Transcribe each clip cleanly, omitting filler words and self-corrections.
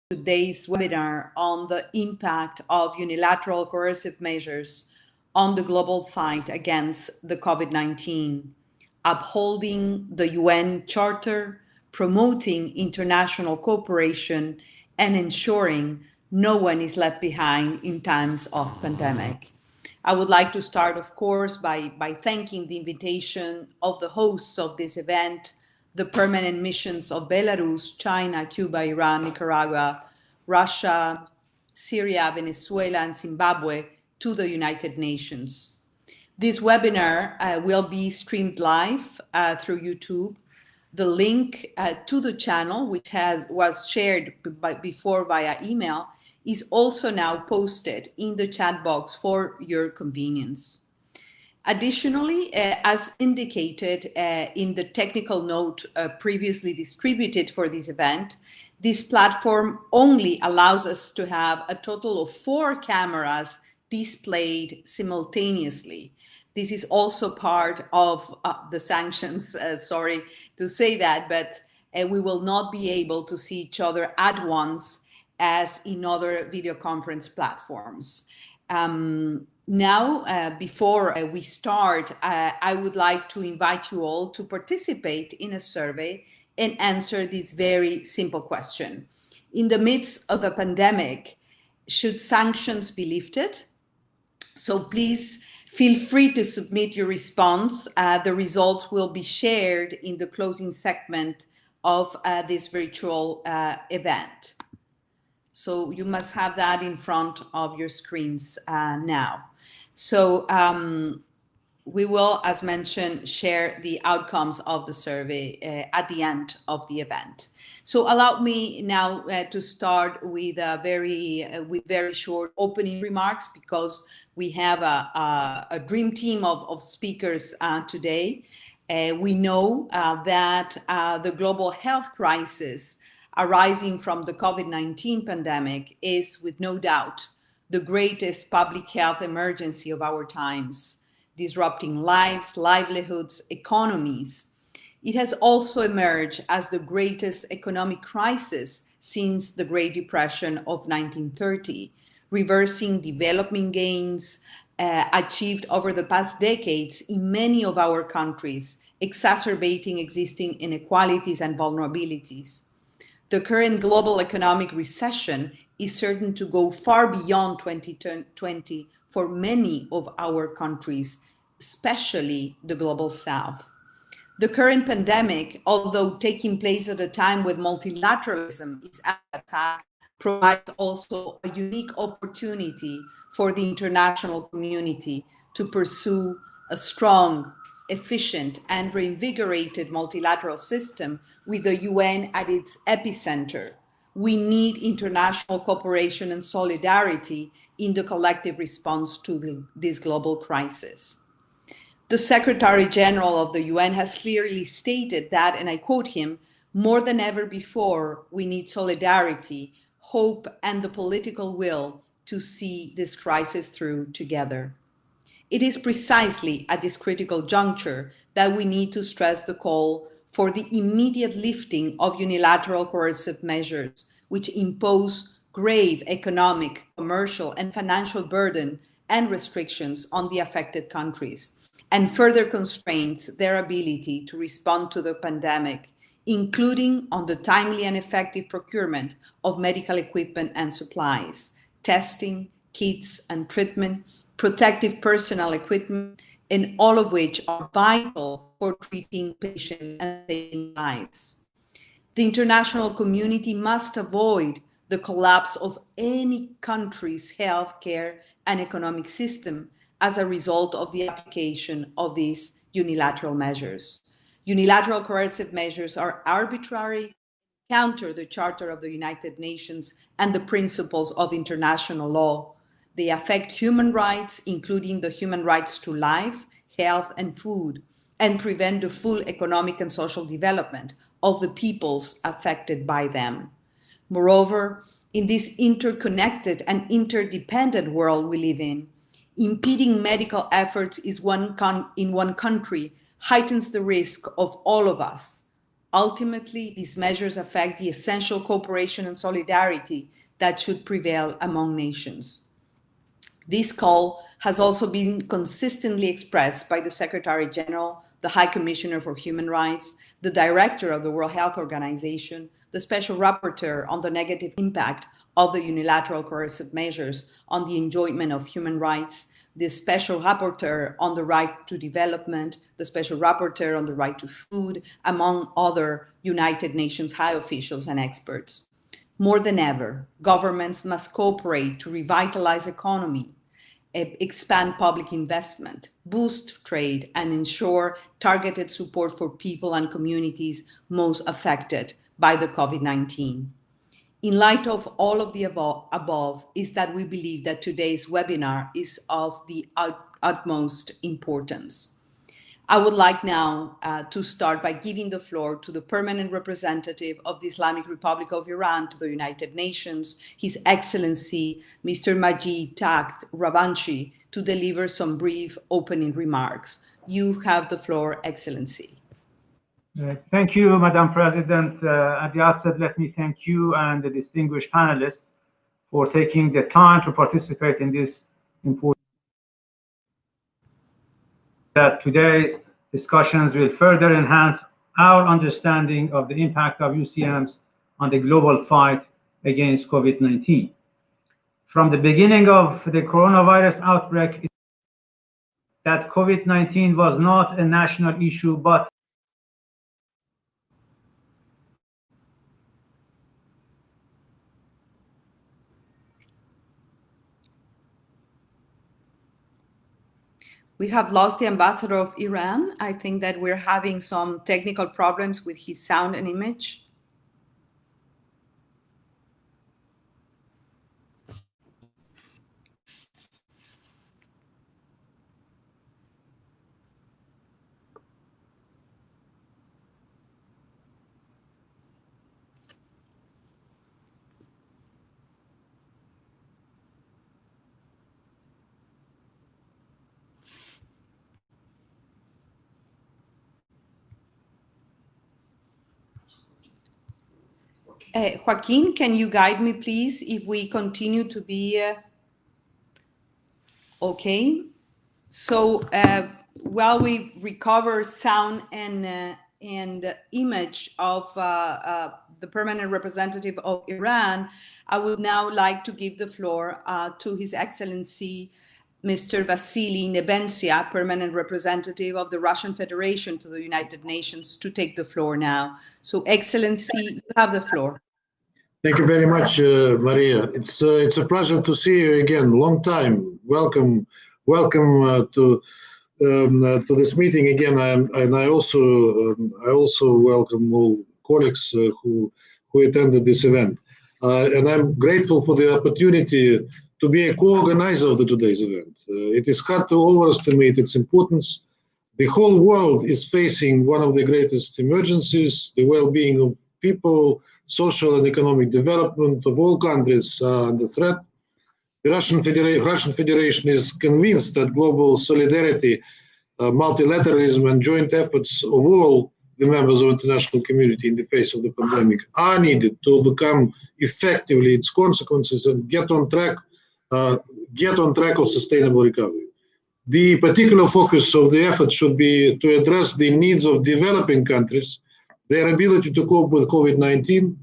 today's webinar on the impact of unilateral coercive measures on the global fight against the COVID-19, upholding the UN Charter, promoting international cooperation, and ensuring no one is left behind in times of pandemic. I would like to start, of course, by thanking the invitation of the hosts of this event, the permanent missions of Belarus, China, Cuba, Iran, Nicaragua, Russia, Syria, Venezuela, and Zimbabwe to the United Nations. This webinar will be streamed live through YouTube. The link to the channel, which was shared before via email, is also now posted in the chat box for your convenience. Additionally, as indicated in the technical note previously distributed for this event, this platform only allows us to have a total of 4 cameras displayed simultaneously. This is also part of the sanctions, sorry to say that, but we will not be able to see each other at once as in other video conference platforms. Now, before we start, I would like to invite you all to participate in a survey and answer this very simple question. In the midst of a pandemic, should sanctions be lifted? So please feel free to submit your response. The results will be shared in the closing segment of this virtual event. So you must have that in front of your screens now. So we will, as mentioned, share the outcomes of the survey at the end of the event. So allow me now to start with very short opening remarks, because we have a dream team of speakers today. We know that the global health crisis arising from the COVID-19 pandemic is, with no doubt, the greatest public health emergency of our times, disrupting lives, livelihoods, economies. It has also emerged as the greatest economic crisis since the Great Depression of 1930, reversing development gains achieved over the past decades in many of our countries, exacerbating existing inequalities and vulnerabilities. The current global economic recession is certain to go far beyond 2020 for many of our countries, especially the global south. The current pandemic, although taking place at a time when multilateralism is at attack, provides also a unique opportunity for the international community to pursue a strong, efficient, and reinvigorated multilateral system with the UN at its epicenter. We need international cooperation and solidarity in the collective response to this global crisis. The Secretary General of the UN has clearly stated that, and I quote him, "More than ever before, we need solidarity, hope, and the political will to see this crisis through together." It is precisely at this critical juncture that we need to stress the call for the immediate lifting of unilateral coercive measures, which impose grave economic, commercial, and financial burden and restrictions on the affected countries, and further constrains their ability to respond to the pandemic, including on the timely and effective procurement of medical equipment and supplies, testing, kits and treatment, protective personal equipment, and all of which are vital for treating patients and saving lives. The international community must avoid the collapse of any country's healthcare and economic system as a result of the application of these unilateral measures. Unilateral coercive measures are arbitrary, counter the Charter of the United Nations and the principles of international law. They affect human rights, including the human rights to life, health, and food, and prevent the full economic and social development of the peoples affected by them. Moreover, in this interconnected and interdependent world we live in, impeding medical efforts in one country heightens the risk of all of us, Ultimately, these measures affect the essential cooperation and solidarity that should prevail among nations. This call has also been consistently expressed by the Secretary General, the High Commissioner for Human Rights, the Director of the World Health Organization, the Special Rapporteur on the negative impact of the unilateral coercive measures on the enjoyment of human rights, the Special Rapporteur on the right to development, the Special Rapporteur on the right to food, among other United Nations high officials and experts. More than ever, governments must cooperate to revitalize economy, expand public investment, boost trade, and ensure targeted support for people and communities most affected by the COVID-19. In light of all of the above, is that we believe that today's webinar is of the utmost importance. I would like now to start by giving the floor to the permanent representative of the Islamic Republic of Iran to the United Nations, His Excellency, Mr. Majid Takht Ravanchi, to deliver some brief opening remarks. You have the floor, Excellency. Thank you, Madam President. At the outset, let me thank you and the distinguished panelists for taking the time to participate in this important. That today's discussions will further enhance our understanding of the impact of UCMs on the global fight against COVID-19. From the beginning of the coronavirus outbreak, that COVID-19 was not a national issue, but we have lost the ambassador of Iran. I think that we're having some technical problems with his sound and image. Joaquin, can you guide me, please, if we continue to be okay? So while we recover sound and image of the permanent representative of Iran, I would now like to give the floor to His Excellency, Mr. Vasily Nebenzia, permanent representative of the Russian Federation to the United Nations, to take the floor now. So, Excellency, you have the floor. Thank you very much, Maria. It's a pleasure to see you again. Long time. Welcome to this meeting again. And I also welcome all colleagues who attended this event. And I'm grateful for the opportunity to be a co-organizer of today's event. It is hard to overestimate its importance. The whole world is facing one of the greatest emergencies. The well-being of people, social and economic development of all countries are under threat. The Russian Federation is convinced that global solidarity, multilateralism, and joint efforts of all the members of the international community in the face of the pandemic are needed to overcome effectively its consequences and get on track of sustainable recovery. The particular focus of the effort should be to address the needs of developing countries, their ability to cope with COVID-19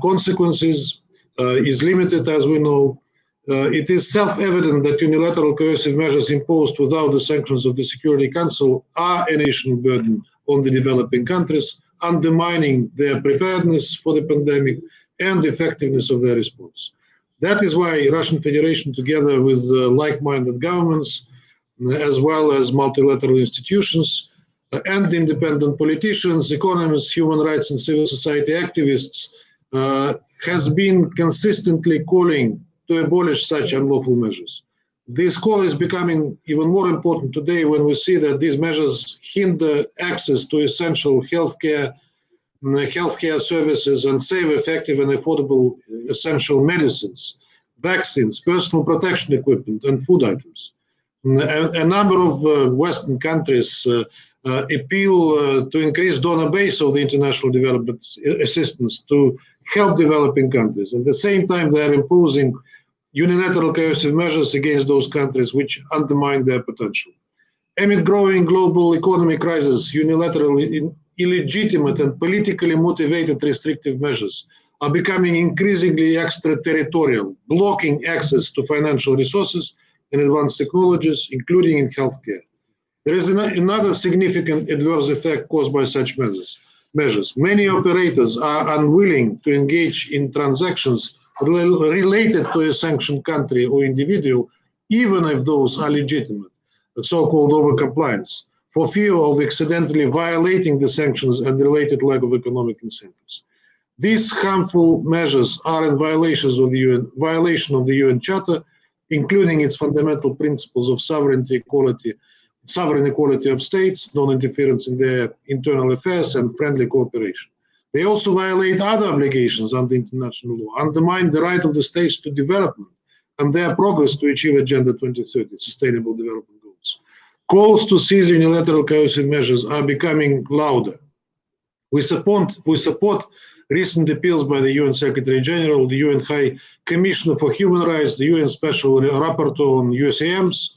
consequences is limited, as we know. It is self-evident that unilateral coercive measures imposed without the sanctions of the Security Council are an additional burden on the developing countries, undermining their preparedness for the pandemic and the effectiveness of their response. That is why Russian Federation, together with like-minded governments, as well as multilateral institutions and independent politicians, economists, human rights and civil society activists, has been consistently calling to abolish such unlawful measures. This call is becoming even more important today when we see that these measures hinder access to essential healthcare services and safe, effective and affordable essential medicines, vaccines, personal protection equipment and food items. A number of Western countries appeal to increase donor base of the international development assistance to help developing countries. At the same time, they are imposing unilateral coercive measures against those countries which undermine their potential. Amid growing global economic crisis, unilateral, illegitimate and politically motivated restrictive measures are becoming increasingly extraterritorial, blocking access to financial resources and advanced technologies, including in healthcare. There is another significant adverse effect caused by such measures. Many operators are unwilling to engage in transactions related to a sanctioned country or individual, even if those are legitimate, the so-called overcompliance, for fear of accidentally violating the sanctions and related lack of economic incentives. These harmful measures are in violation of the UN Charter, including its fundamental principles of sovereign equality of states, non-interference in their internal affairs, and friendly cooperation. They also violate other obligations under international law, undermine the right of the states to development and their progress to achieve Agenda 2030, Sustainable Development Goals. Calls to seize unilateral coercive measures are becoming louder. We support recent appeals by the UN Secretary General, the UN High Commissioner for Human Rights, the UN Special Rapporteur on UCMs,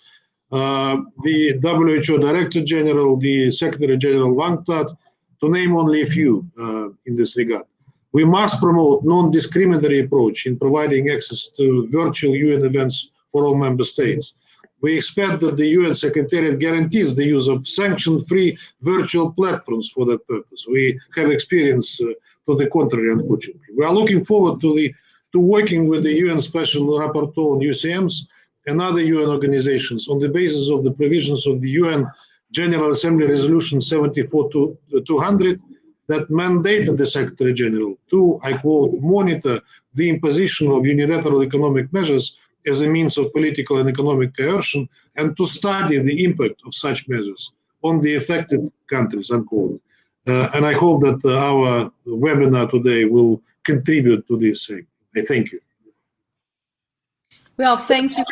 the WHO Director General, the Secretary General UNCTAD, to name only a few in this regard. We must promote non-discriminatory approach in providing access to virtual UN events for all member states. We expect that the UN Secretariat guarantees the use of sanction-free virtual platforms for that purpose. We have experience to the contrary, unfortunately. We are looking forward to working with the UN Special Rapporteur on UCMs and other UN organizations on the basis of the provisions of the UN General Assembly Resolution 74-200 that mandated the Secretary General to, I quote, monitor the imposition of unilateral economic measures as a means of political and economic coercion and to study the impact of such measures on the affected countries, unquote. And I hope that our webinar today will contribute to this. I thank you. Well, thank you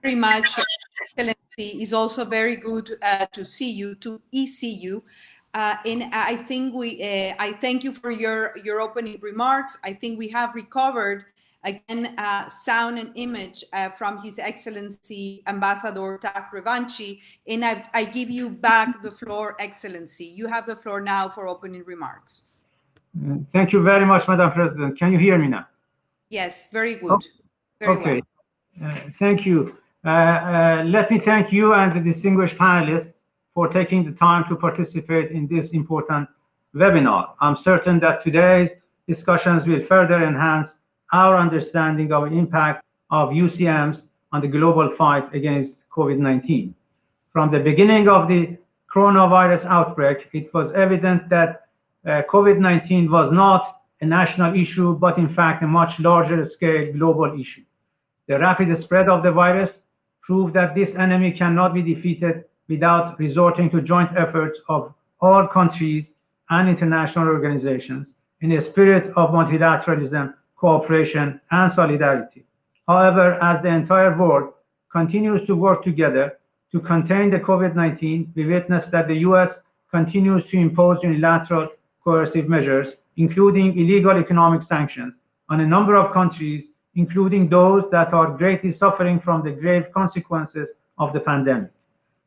very much. Excellency, it's also very good to see you, to see you. And I think I thank you for your opening remarks. I think we have recovered again sound and image from His Excellency Ambassador Takhrevanchi, and I give you back the floor, Excellency. You have the floor now for opening remarks. Thank you very much, Madam President. Can you hear me now? Yes, very good. Very okay. Well. Thank you. Let me thank you and the distinguished panelists for taking the time to participate in this important webinar. I'm certain that today's discussions will further enhance our understanding of the impact of UCMs on the global fight against COVID-19. From the beginning of the coronavirus outbreak, it was evident that COVID-19 was not a national issue, but in fact a much larger scale global issue. The rapid spread of the virus proved that this enemy cannot be defeated without resorting to joint efforts of all countries and international organizations in a spirit of multilateralism, cooperation, and solidarity. However, as the entire world continues to work together to contain the COVID-19, we witness that the US continues to impose unilateral coercive measures, including illegal economic sanctions, on a number of countries, including those that are greatly suffering from the grave consequences of the pandemic.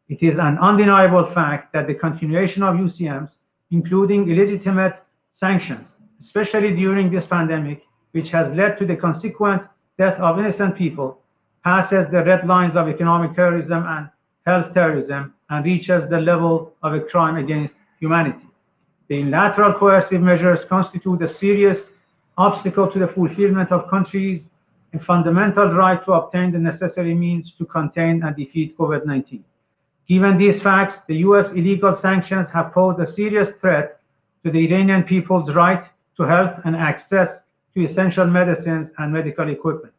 It is an undeniable fact that the continuation of UCMs, including illegitimate sanctions, especially during this pandemic, which has led to the consequent death of innocent people, passes the red lines of economic terrorism and health terrorism and reaches the level of a crime against humanity. The unilateral coercive measures constitute a serious obstacle to the fulfillment of countries' fundamental right to obtain the necessary means to contain and defeat COVID-19. Given these facts, the US illegal sanctions have posed a serious threat to the Iranian people's right to health and access to essential medicines and medical equipment.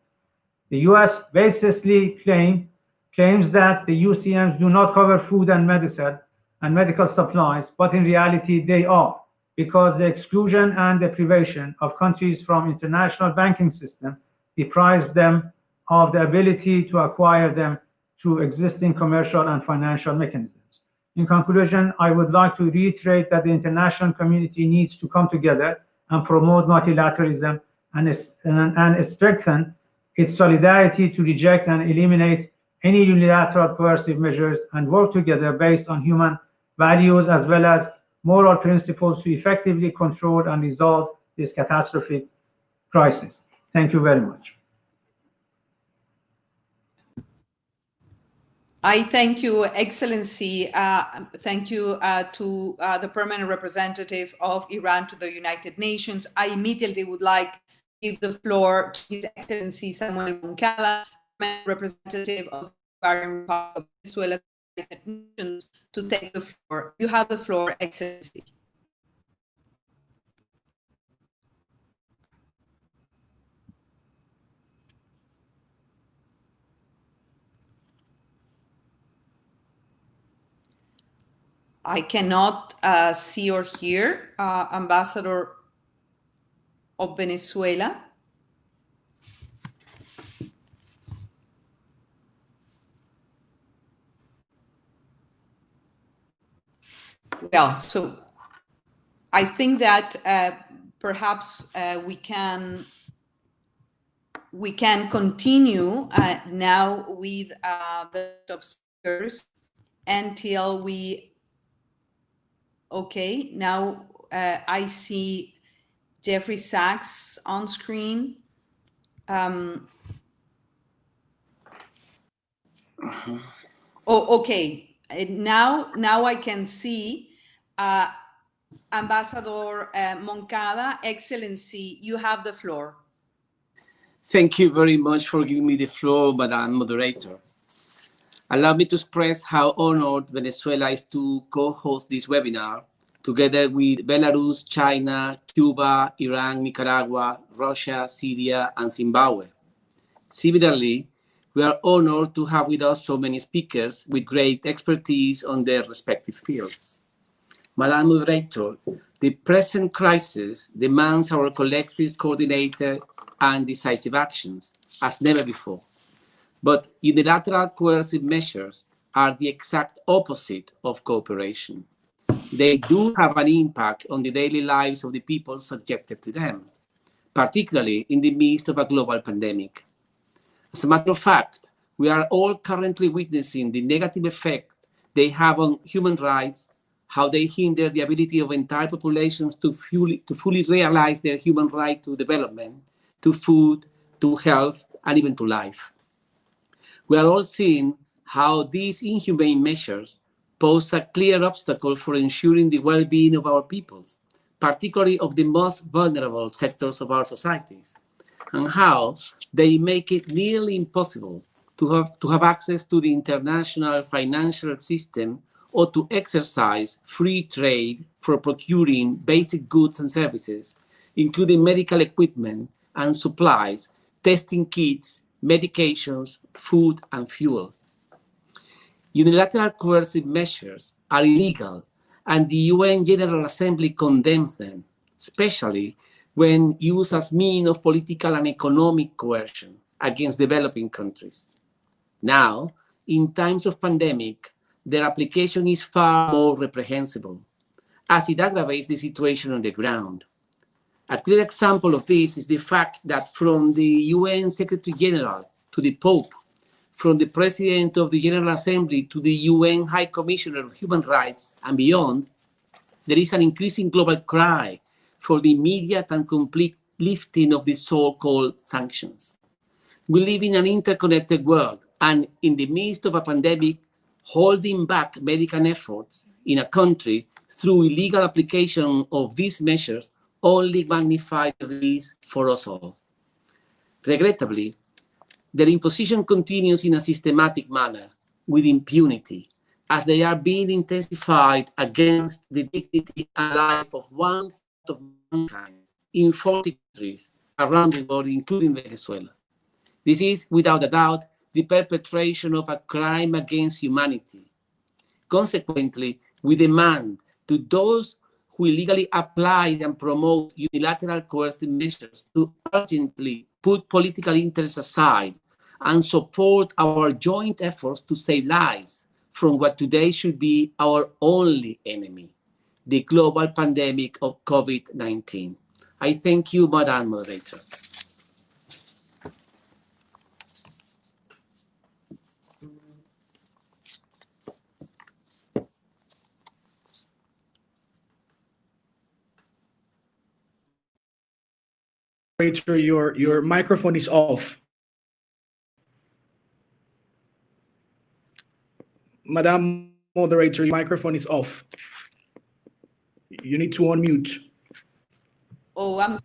The US baselessly claims that the UCMs do not cover food and medicine and medical supplies, but in reality they are, because the exclusion and deprivation of countries from international banking system deprives them of the ability to acquire them through existing commercial and financial mechanisms. In conclusion, I would like to reiterate that the international community needs to come together and promote multilateralism and strengthen its solidarity to reject and eliminate any unilateral coercive measures and work together based on human values as well as moral principles to effectively control and resolve this catastrophic crisis. Thank you very much. I thank you, Excellency. Thank you to the permanent representative of Iran to the United Nations. I immediately would like to give the floor to His Excellency Samuel Moncada, permanent representative of the United Republic of Venezuela to the United Nations, to take the floor. You have the floor, Excellency. I cannot see or hear Ambassador of Venezuela. Well, so I think that perhaps we can continue now with the speakers until we. Okay, now I see Jeffrey Sachs on screen. Oh, okay. Now I can see Ambassador Moncada. Excellency, you have the floor. Thank you very much for giving me the floor, Madam Moderator. Allow me to express how honored Venezuela is to co-host this webinar together with Belarus, China, Cuba, Iran, Nicaragua, Russia, Syria, and Zimbabwe. Similarly, we are honored to have with us so many speakers with great expertise on their respective fields. Madam Moderator, the present crisis demands our collective, coordinated, and decisive actions as never before. But unilateral coercive measures are the exact opposite of cooperation. They do have an impact on the daily lives of the people subjected to them, particularly in the midst of a global pandemic. As a matter of fact, we are all currently witnessing the negative effect they have on human rights, how they hinder the ability of entire populations to fully realize their human right to development, to food, to health, and even to life. We are all seeing how these inhumane measures pose a clear obstacle for ensuring the well-being of our peoples, particularly of the most vulnerable sectors of our societies, and how they make it nearly impossible to have access to the international financial system or to exercise free trade for procuring basic goods and services, including medical equipment and supplies, testing kits, medications, food, and fuel. Unilateral coercive measures are illegal, and the UN General Assembly condemns them, especially when used as means of political and economic coercion against developing countries. Now, in times of pandemic, their application is far more reprehensible, as it aggravates the situation on the ground. A clear example of this is the fact that from the UN Secretary General to the Pope, from the President of the General Assembly to the UN High Commissioner of Human Rights and beyond, there is an increasing global cry for the immediate and complete lifting of the so-called sanctions. We live in an interconnected world, and in the midst of a pandemic, holding back medical efforts in a country through illegal application of these measures only magnify the risk for us all. Regrettably, their imposition continues in a systematic manner, with impunity, as they are being intensified against the dignity and life of one-third of mankind in 40 countries around the world, including Venezuela. This is, without a doubt, the perpetration of a crime against humanity. Consequently, we demand to those who illegally apply and promote unilateral coercive measures to urgently put political interests aside and support our joint efforts to save lives, from what today should be our only enemy, the global pandemic of COVID-19. I thank you, Madam Moderator. Your microphone is off. Madam Moderator, your microphone is off. You need to unmute. Oh,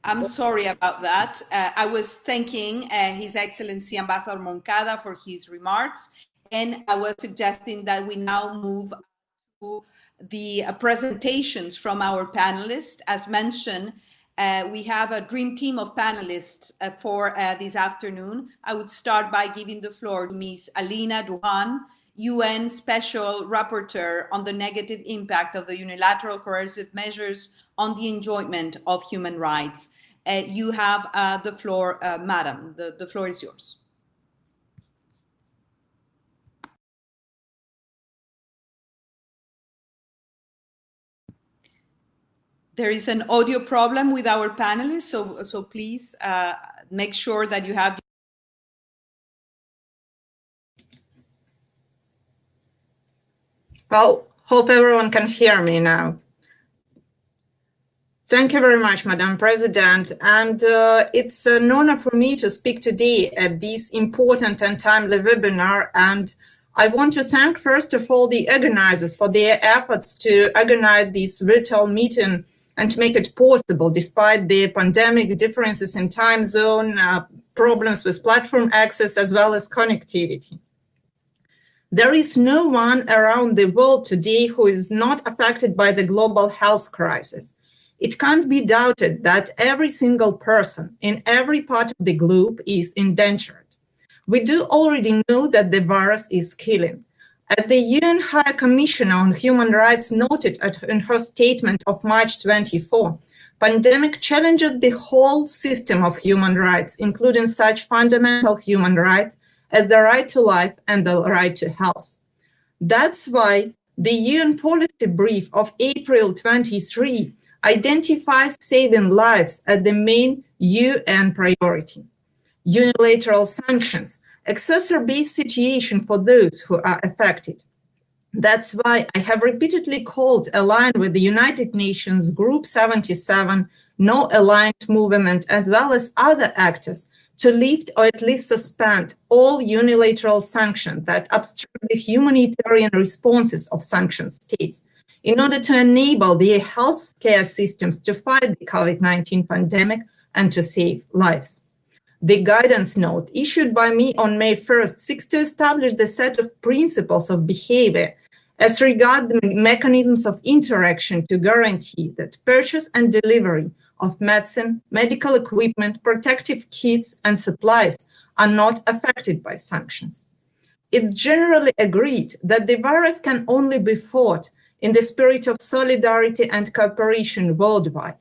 I'm sorry about that. I was thanking His Excellency Ambassador Moncada for his remarks, and I was suggesting that we now move to the presentations from our panelists. As mentioned, we have a dream team of panelists for this afternoon. I would start by giving the floor to Ms. Alina Duhan, UN Special Rapporteur on the negative impact of the unilateral coercive measures on the enjoyment of human rights. You have the floor, Madam. The floor is yours. There is an audio problem with our panelists, so please make sure that you have. Well, hope everyone can hear me now. Thank you very much, Madam President. And it's an honor for me to speak today at this important and timely webinar. And I want to thank, first of all, the organizers for their efforts to organize this virtual meeting and to make it possible, despite the pandemic, differences in time zone, problems with platform access, as well as connectivity. There is no one around the world today who is not affected by the global health crisis. It can't be doubted that every single person in every part of the globe is endangered. We do already know that the virus is killing. As the UN High Commissioner on Human Rights noted in her statement of March 24, pandemic challenged the whole system of human rights, including such fundamental human rights as the right to life and the right to health. That's why the UN policy brief of April 23 identifies saving lives as the main UN priority. Unilateral sanctions exacerbate situation for those who are affected. That's why I have repeatedly called, aligned with the United Nations Group 77, No Aligned Movement, as well as other actors, to lift or at least suspend all unilateral sanctions that obstruct the humanitarian responses of sanctioned states in order to enable their healthcare systems to fight the COVID-19 pandemic and to save lives. The guidance note issued by me on May 1st seeks to establish the set of principles of behavior as regard the mechanisms of interaction to guarantee that purchase and delivery of medicine, medical equipment, protective kits, and supplies are not affected by sanctions. It's generally agreed that the virus can only be fought in the spirit of solidarity and cooperation worldwide.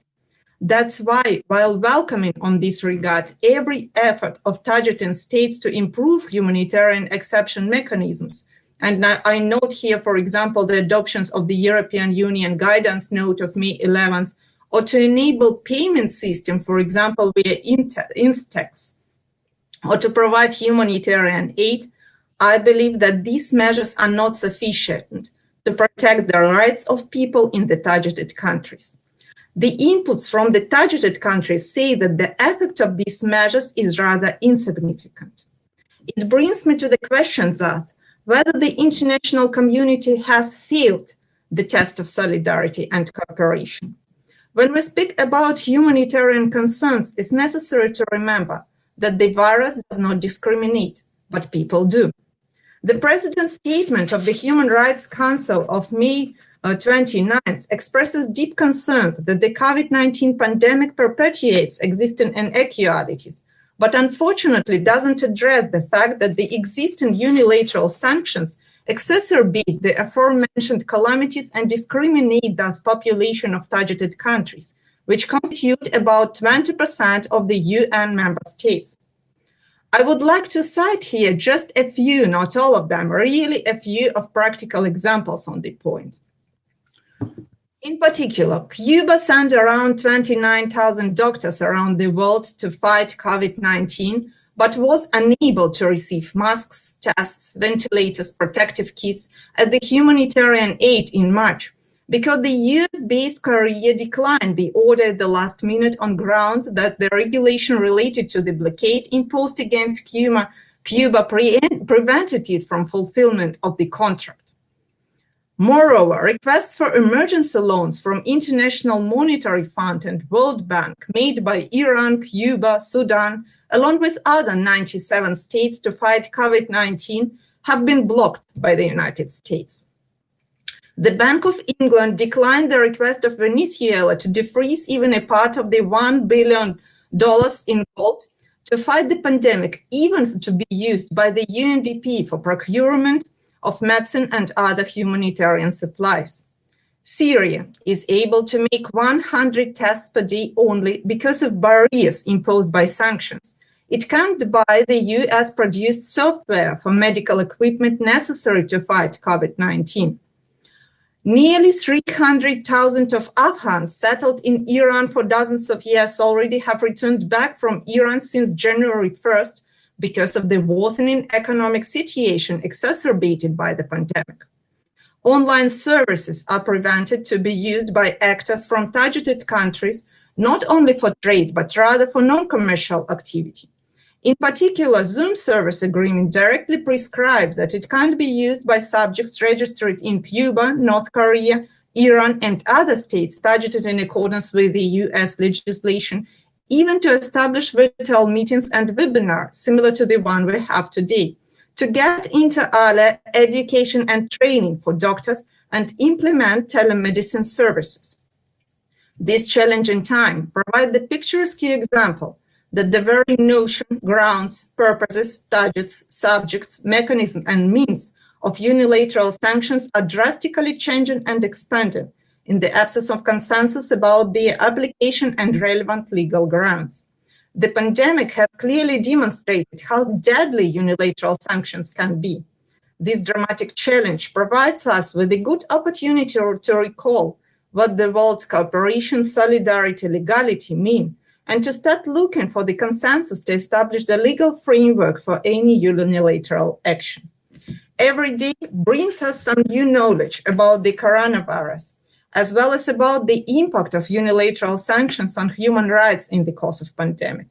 That's why, while welcoming on this regard every effort of targeting states to improve humanitarian exception mechanisms, and I note here, for example, the adoptions of the European Union guidance note of May 11th, or to enable payment system, for example, via Instex, or to provide humanitarian aid, I believe that these measures are not sufficient to protect the rights of people in the targeted countries. The inputs from the targeted countries say that the effect of these measures is rather insignificant. It brings me to the question that whether the international community has failed the test of solidarity and cooperation. When we speak about humanitarian concerns, it's necessary to remember that the virus does not discriminate, but people do. The President's statement of the Human Rights Council of May 29th expresses deep concerns that the COVID-19 pandemic perpetuates existing inequalities, but unfortunately doesn't address the fact that the existing unilateral sanctions exacerbate the aforementioned calamities and discriminate thus population of targeted countries, which constitute about 20% of the UN member states. I would like to cite here just a few, not all of them, really a few of practical examples on the point. In particular, Cuba sent around 29,000 doctors around the world to fight COVID-19, but was unable to receive masks, tests, ventilators, protective kits at the humanitarian aid in March, because the US-based Correa declined the order at the last minute on grounds that the regulation related to the blockade imposed against Cuba prevented it from fulfillment of the contract. Moreover, requests for emergency loans from International Monetary Fund and World Bank made by Iran, Cuba, Sudan, along with other 97 states to fight COVID-19 have been blocked by the United States. The Bank of England declined the request of Venezuela to defreeze even a part of the $1 billion in gold to fight the pandemic, even to be used by the UNDP for procurement of medicine and other humanitarian supplies. Syria is able to make 100 tests per day only because of barriers imposed by sanctions. It can't buy the US-produced software for medical equipment necessary to fight COVID-19. Nearly 300,000 of Afghans settled in Iran for dozens of years already have returned back from Iran since January 1st because of the worsening economic situation exacerbated by the pandemic. Online services are prevented to be used by actors from targeted countries, not only for trade, but rather for non-commercial activity. In particular, Zoom service agreement directly prescribes that it can't be used by subjects registered in Cuba, North Korea, Iran, and other states targeted in accordance with the US legislation, even to establish virtual meetings and webinars similar to the one we have today, to get inter alia education and training for doctors and implement telemedicine services. This challenging time provides the picturesque example that the very notion, grounds, purposes, targets, subjects, mechanism, and means of unilateral sanctions are drastically changing and expanding in the absence of consensus about their application and relevant legal grounds. The pandemic has clearly demonstrated how deadly unilateral sanctions can be. This dramatic challenge provides us with a good opportunity to recall what the world's cooperation, solidarity, legality mean, and to start looking for the consensus to establish the legal framework for any unilateral action. Every day brings us some new knowledge about the coronavirus, as well as about the impact of unilateral sanctions on human rights in the course of pandemic.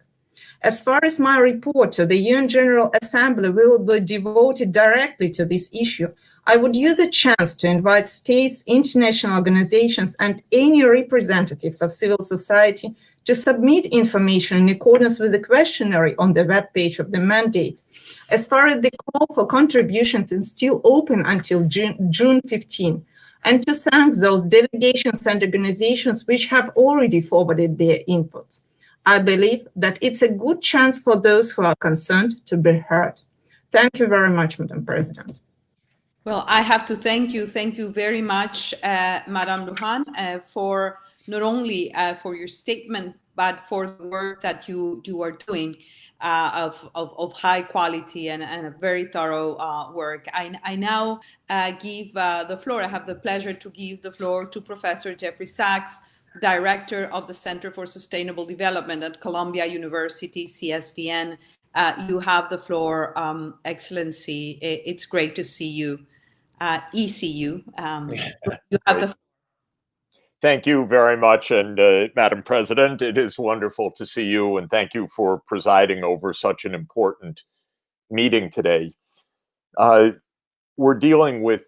As far as my report to the UN General Assembly will be devoted directly to this issue, I would use a chance to invite states, international organizations, and any representatives of civil society to submit information in accordance with the questionnaire on the webpage of the mandate. As far as the call for contributions is still open until June 15, and to thank those delegations and organizations which have already forwarded their inputs. I believe that it's a good chance for those who are concerned to be heard. Thank you very much, Madam President. Well, I have to thank you. Thank you very much, Madam Lujan, for not only for your statement, but for the work that you are doing of high quality and a very thorough work. I now give the floor. I have the pleasure to give the floor to Professor Jeffrey Sachs, Director of the Center for Sustainable Development at Columbia University, CSDN. You have the floor, Excellency. It's great to see you. ECU. You have the floor. Thank you very much, and Madam President, it is wonderful to see you, and thank you for presiding over such an important meeting today. We're dealing with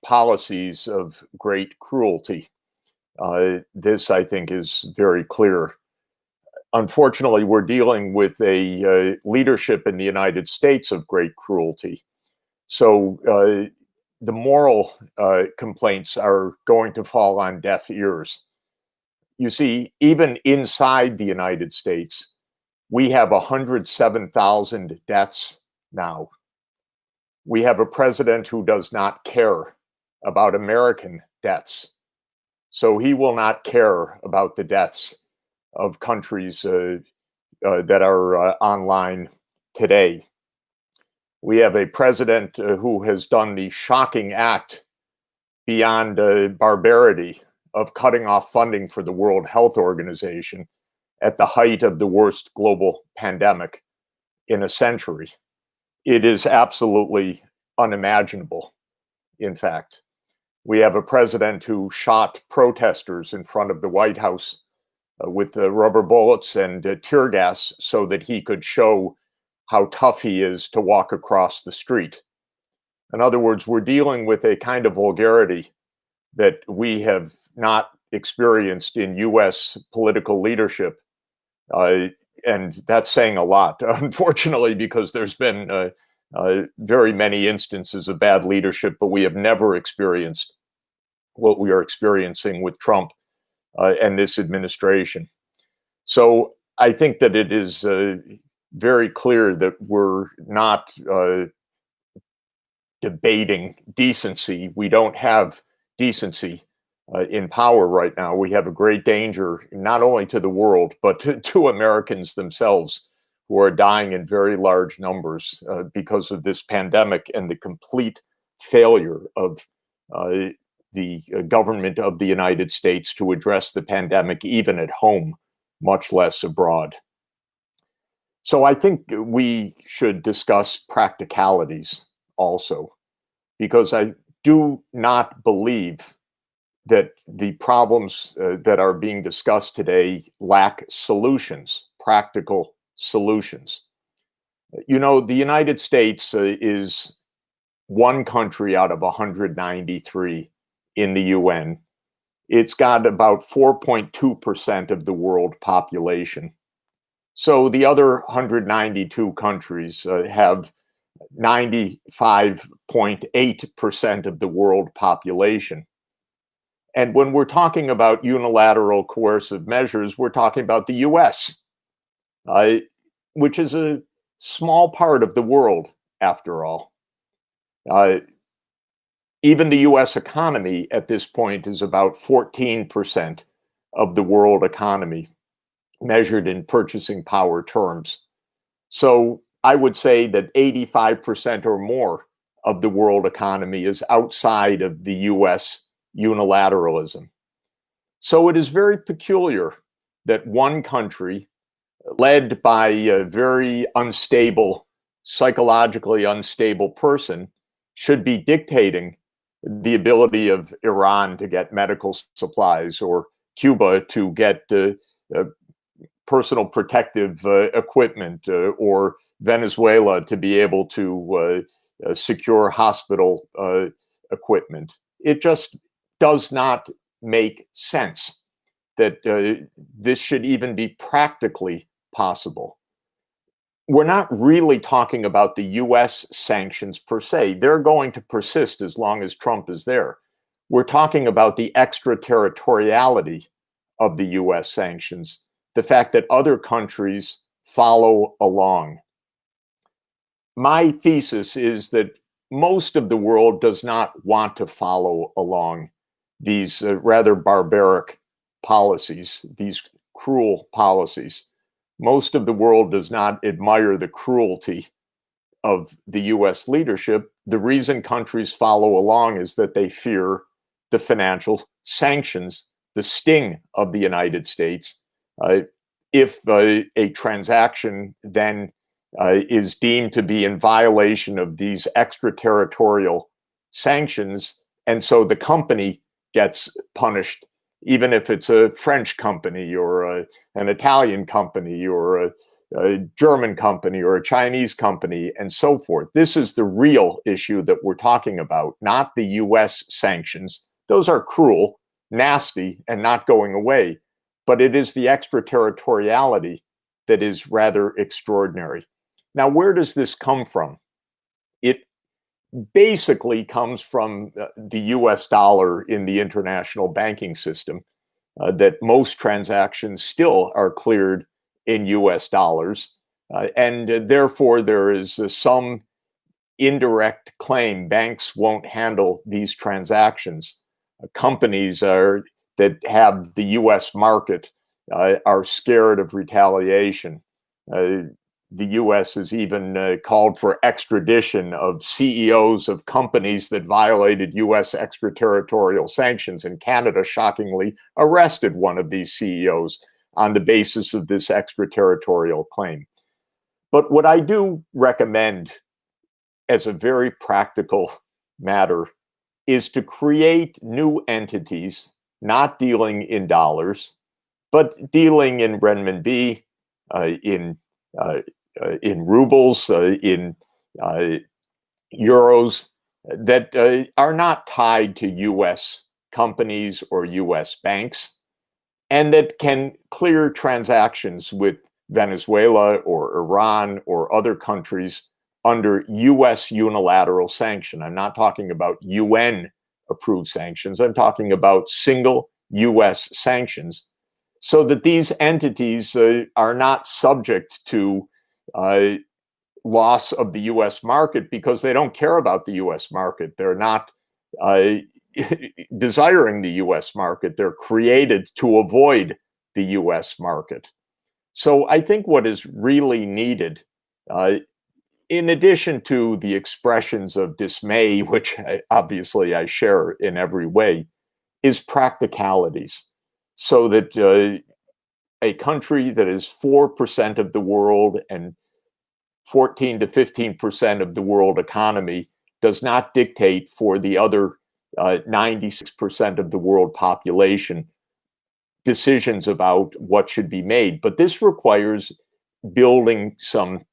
policies of great cruelty. This, I think, is very clear. Unfortunately, we're dealing with a leadership in the United States of great cruelty. So the moral complaints are going to fall on deaf ears. You see, even inside the United States, we have 107,000 deaths now. We have a president who does not care about American deaths. So he will not care about the deaths of countries that are online today. We have a president who has done the shocking act beyond barbarity of cutting off funding for the World Health Organization at the height of the worst global pandemic in a century. It is absolutely unimaginable, in fact. We have a president who shot protesters in front of the White House with rubber bullets and tear gas so that he could show how tough he is to walk across the street. In other words, we're dealing with a kind of vulgarity that we have not experienced in US political leadership. And that's saying a lot, unfortunately, because there's been very many instances of bad leadership, but we have never experienced what we are experiencing with Trump and this administration. So I think that it is very clear that we're not debating decency. We don't have decency in power right now. We have a great danger, not only to the world, but to Americans themselves, who are dying in very large numbers because of this pandemic and the complete failure of the government of the United States to address the pandemic, even at home, much less abroad. So I think we should discuss practicalities also, because I do not believe that the problems that are being discussed today lack solutions, practical solutions. You know, the United States is one country out of 193 in the UN. It's got about 4.2% of the world population. So the other 192 countries have 95.8% of the world population. And when we're talking about unilateral coercive measures, we're talking about the US, which is a small part of the world, after all. Even the US economy at this point is about 14% of the world economy, measured in purchasing power terms. So I would say that 85% or more of the world economy is outside of the US unilateralism. So it is very peculiar that one country, led by a very unstable, psychologically unstable person, should be dictating the ability of Iran to get medical supplies, or Cuba to get personal protective equipment, or Venezuela to be able to secure hospital equipment. It just does not make sense that this should even be practically possible. We're not really talking about the US sanctions per se. They're going to persist as long as Trump is there. We're talking about the extraterritoriality of the US sanctions, the fact that other countries follow along. My thesis is that most of the world does not want to follow along these rather barbaric policies, these cruel policies. Most of the world does not admire the cruelty of the US leadership. The reason countries follow along is that they fear the financial sanctions, the sting of the United States. If a transaction then is deemed to be in violation of these extraterritorial sanctions, and so the company gets punished, even if it's a French company or an Italian company or a German company or a Chinese company and so forth. This is the real issue that we're talking about, not the US sanctions. Those are cruel, nasty, and not going away. But it is the extraterritoriality that is rather extraordinary. Now, where does this come from? It basically comes from the US dollar in the international banking system, that most transactions still are cleared in US dollars. And therefore, there is some indirect claim banks won't handle these transactions. Companies that have the US market are scared of retaliation. the U.S. has even called for extradition of CEOs of companies that violated U.S. extraterritorial sanctions. And Canada, shockingly, arrested one of these CEOs on the basis of this extraterritorial claim. But what I do recommend as a very practical matter is to create new entities, not dealing in dollars, but dealing in renminbi, in rubles, in euros, that are not tied to U.S. companies or U.S. banks, and that can clear transactions with Venezuela or Iran or other countries under U.S. unilateral sanction. I'm not talking about UN-approved sanctions. I'm talking about single U.S. sanctions, so that these entities are not subject to loss of the U.S. market because they don't care about the U.S. market. They're not desiring the U.S. market. They're created to avoid the U.S. market. So I think what is really needed, in addition to the expressions of dismay, which obviously I share in every way, is practicalities, so that a country that is 4% of the world and 14 to 15% of the world economy does not dictate for the other 96% of the world population decisions about what should be made. But this requires building some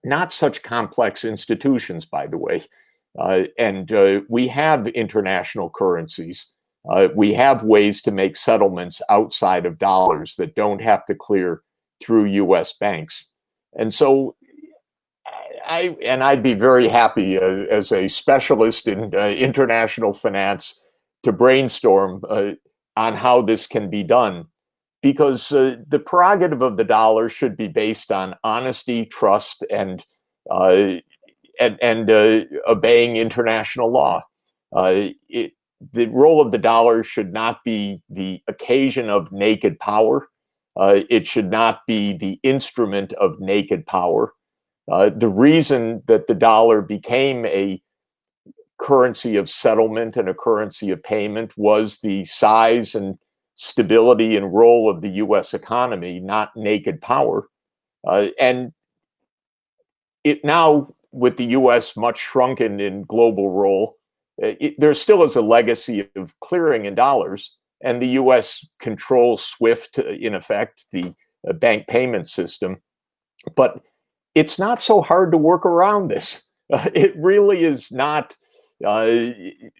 not such complex institutions, by the way. And we have international currencies. We have ways to make settlements outside of dollars that don't have to clear through U.S. banks. And so I'd be very happy as a specialist in international finance to brainstorm on how this can be done, because the prerogative of the dollar should be based on honesty, trust, and obeying international law. The role of the dollar should not be the occasion of naked power. It should not be the instrument of naked power. The reason that the dollar became a currency of settlement and a currency of payment was the size and stability and role of the U.S. economy, not naked power. And it now, with the U.S. much shrunken in global role, there still is a legacy of clearing in dollars, and the U.S. controls SWIFT, in effect, the bank payment system. But it's not so hard to work around this. It really is not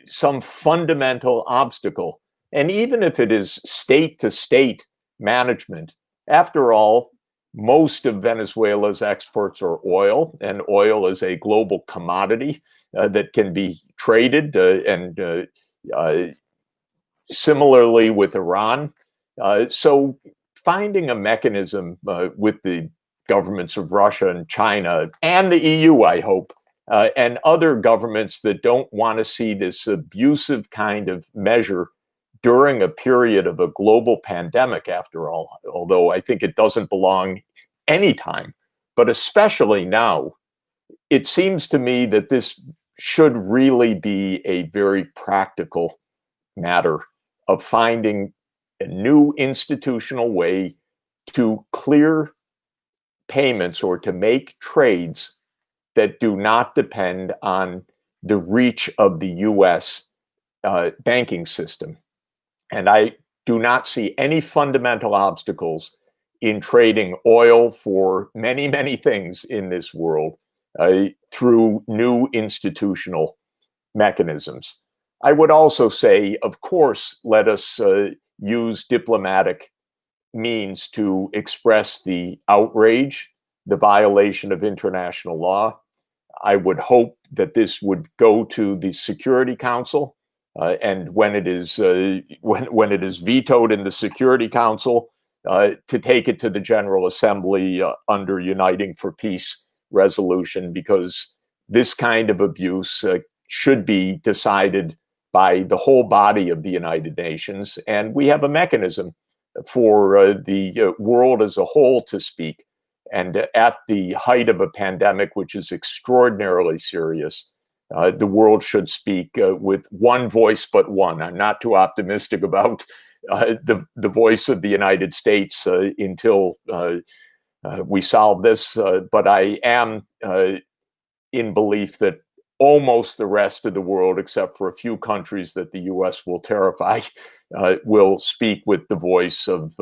some fundamental obstacle. And even if it is state-to-state management, after all, most of Venezuela's exports are oil, and oil is a global commodity that can be traded, and similarly with Iran. So finding a mechanism with the governments of Russia and China and the EU, I hope, and other governments that don't want to see this abusive kind of measure during a period of a global pandemic, after all, although I think it doesn't belong anytime, but especially now. It seems to me that this should really be a very practical matter of finding a new institutional way to clear payments or to make trades that do not depend on the reach of the U.S. Banking system. And I do not see any fundamental obstacles in trading oil for many, many things in this world through new institutional mechanisms. I would also say, of course, let us use diplomatic means to express the outrage, the violation of international law. I would hope that this would go to the Security Council, and when it is vetoed in the Security Council, to take it to the General Assembly under Uniting for Peace resolution, because this kind of abuse should be decided by the whole body of the United Nations, and we have a mechanism for the world as a whole to speak. And at the height of a pandemic, which is extraordinarily serious, the world should speak with one voice but one. I'm not too optimistic about the voice of the United States until we solve this, but I am in belief that almost the rest of the world, except for a few countries that the U.S. will terrify, will speak with the voice of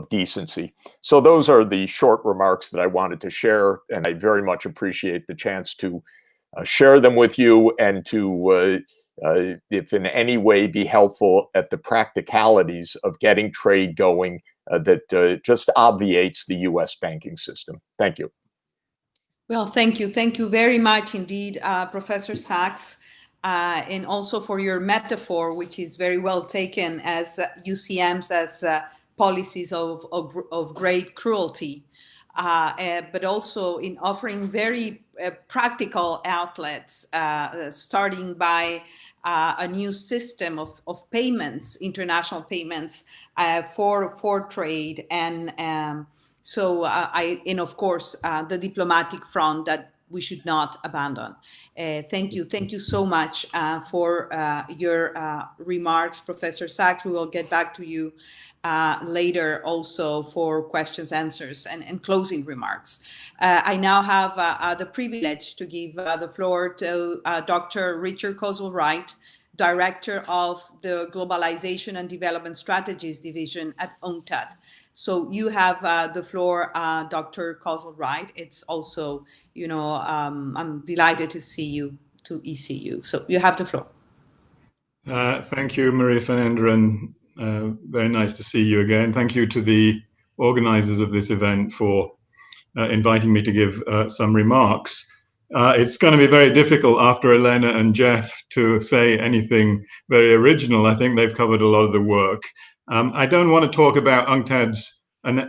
decency. So those are the short remarks that I wanted to share, and I very much appreciate the chance to share them with you and to, if in any way, be helpful at the practicalities of getting trade going that just obviates the U.S. banking system. Thank you. Well, thank you. Thank you very much indeed, Professor Sachs, and also for your metaphor, which is very well taken as UCMs as policies of great cruelty, but also in offering very practical outlets, starting by a new system of payments, international payments for trade, and of course the diplomatic front that we should not abandon. Thank you so much for your remarks, Professor Sachs. We will get back to you later also for questions, answers, and closing remarks. I now have the privilege to give the floor to Dr. Richard Kozel-Wright, Director of the Globalization and Development Strategies Division at UNCTAD. So you have the floor, Dr. Kozel-Wright. It's also, I'm delighted to see you, to ECU. So you have the floor. Thank you, Maria Fernanda, and very nice to see you again. Thank you to the organizers of this event for inviting me to give some remarks. It's going to be very difficult after Elena and Jeff to say anything very original. I think they've covered a lot of the work. I don't want to talk about UNCTAD's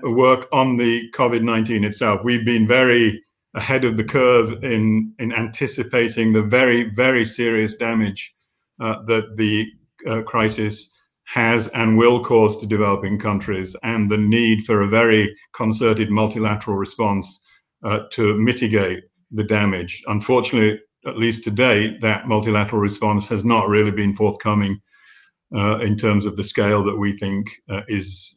work on the COVID-19 itself. We've been very ahead of the curve in anticipating the very, very serious damage that the crisis has and will cause to developing countries, and the need for a very concerted multilateral response to mitigate the damage. Unfortunately, at least to date, that multilateral response has not really been forthcoming in terms of the scale that we think is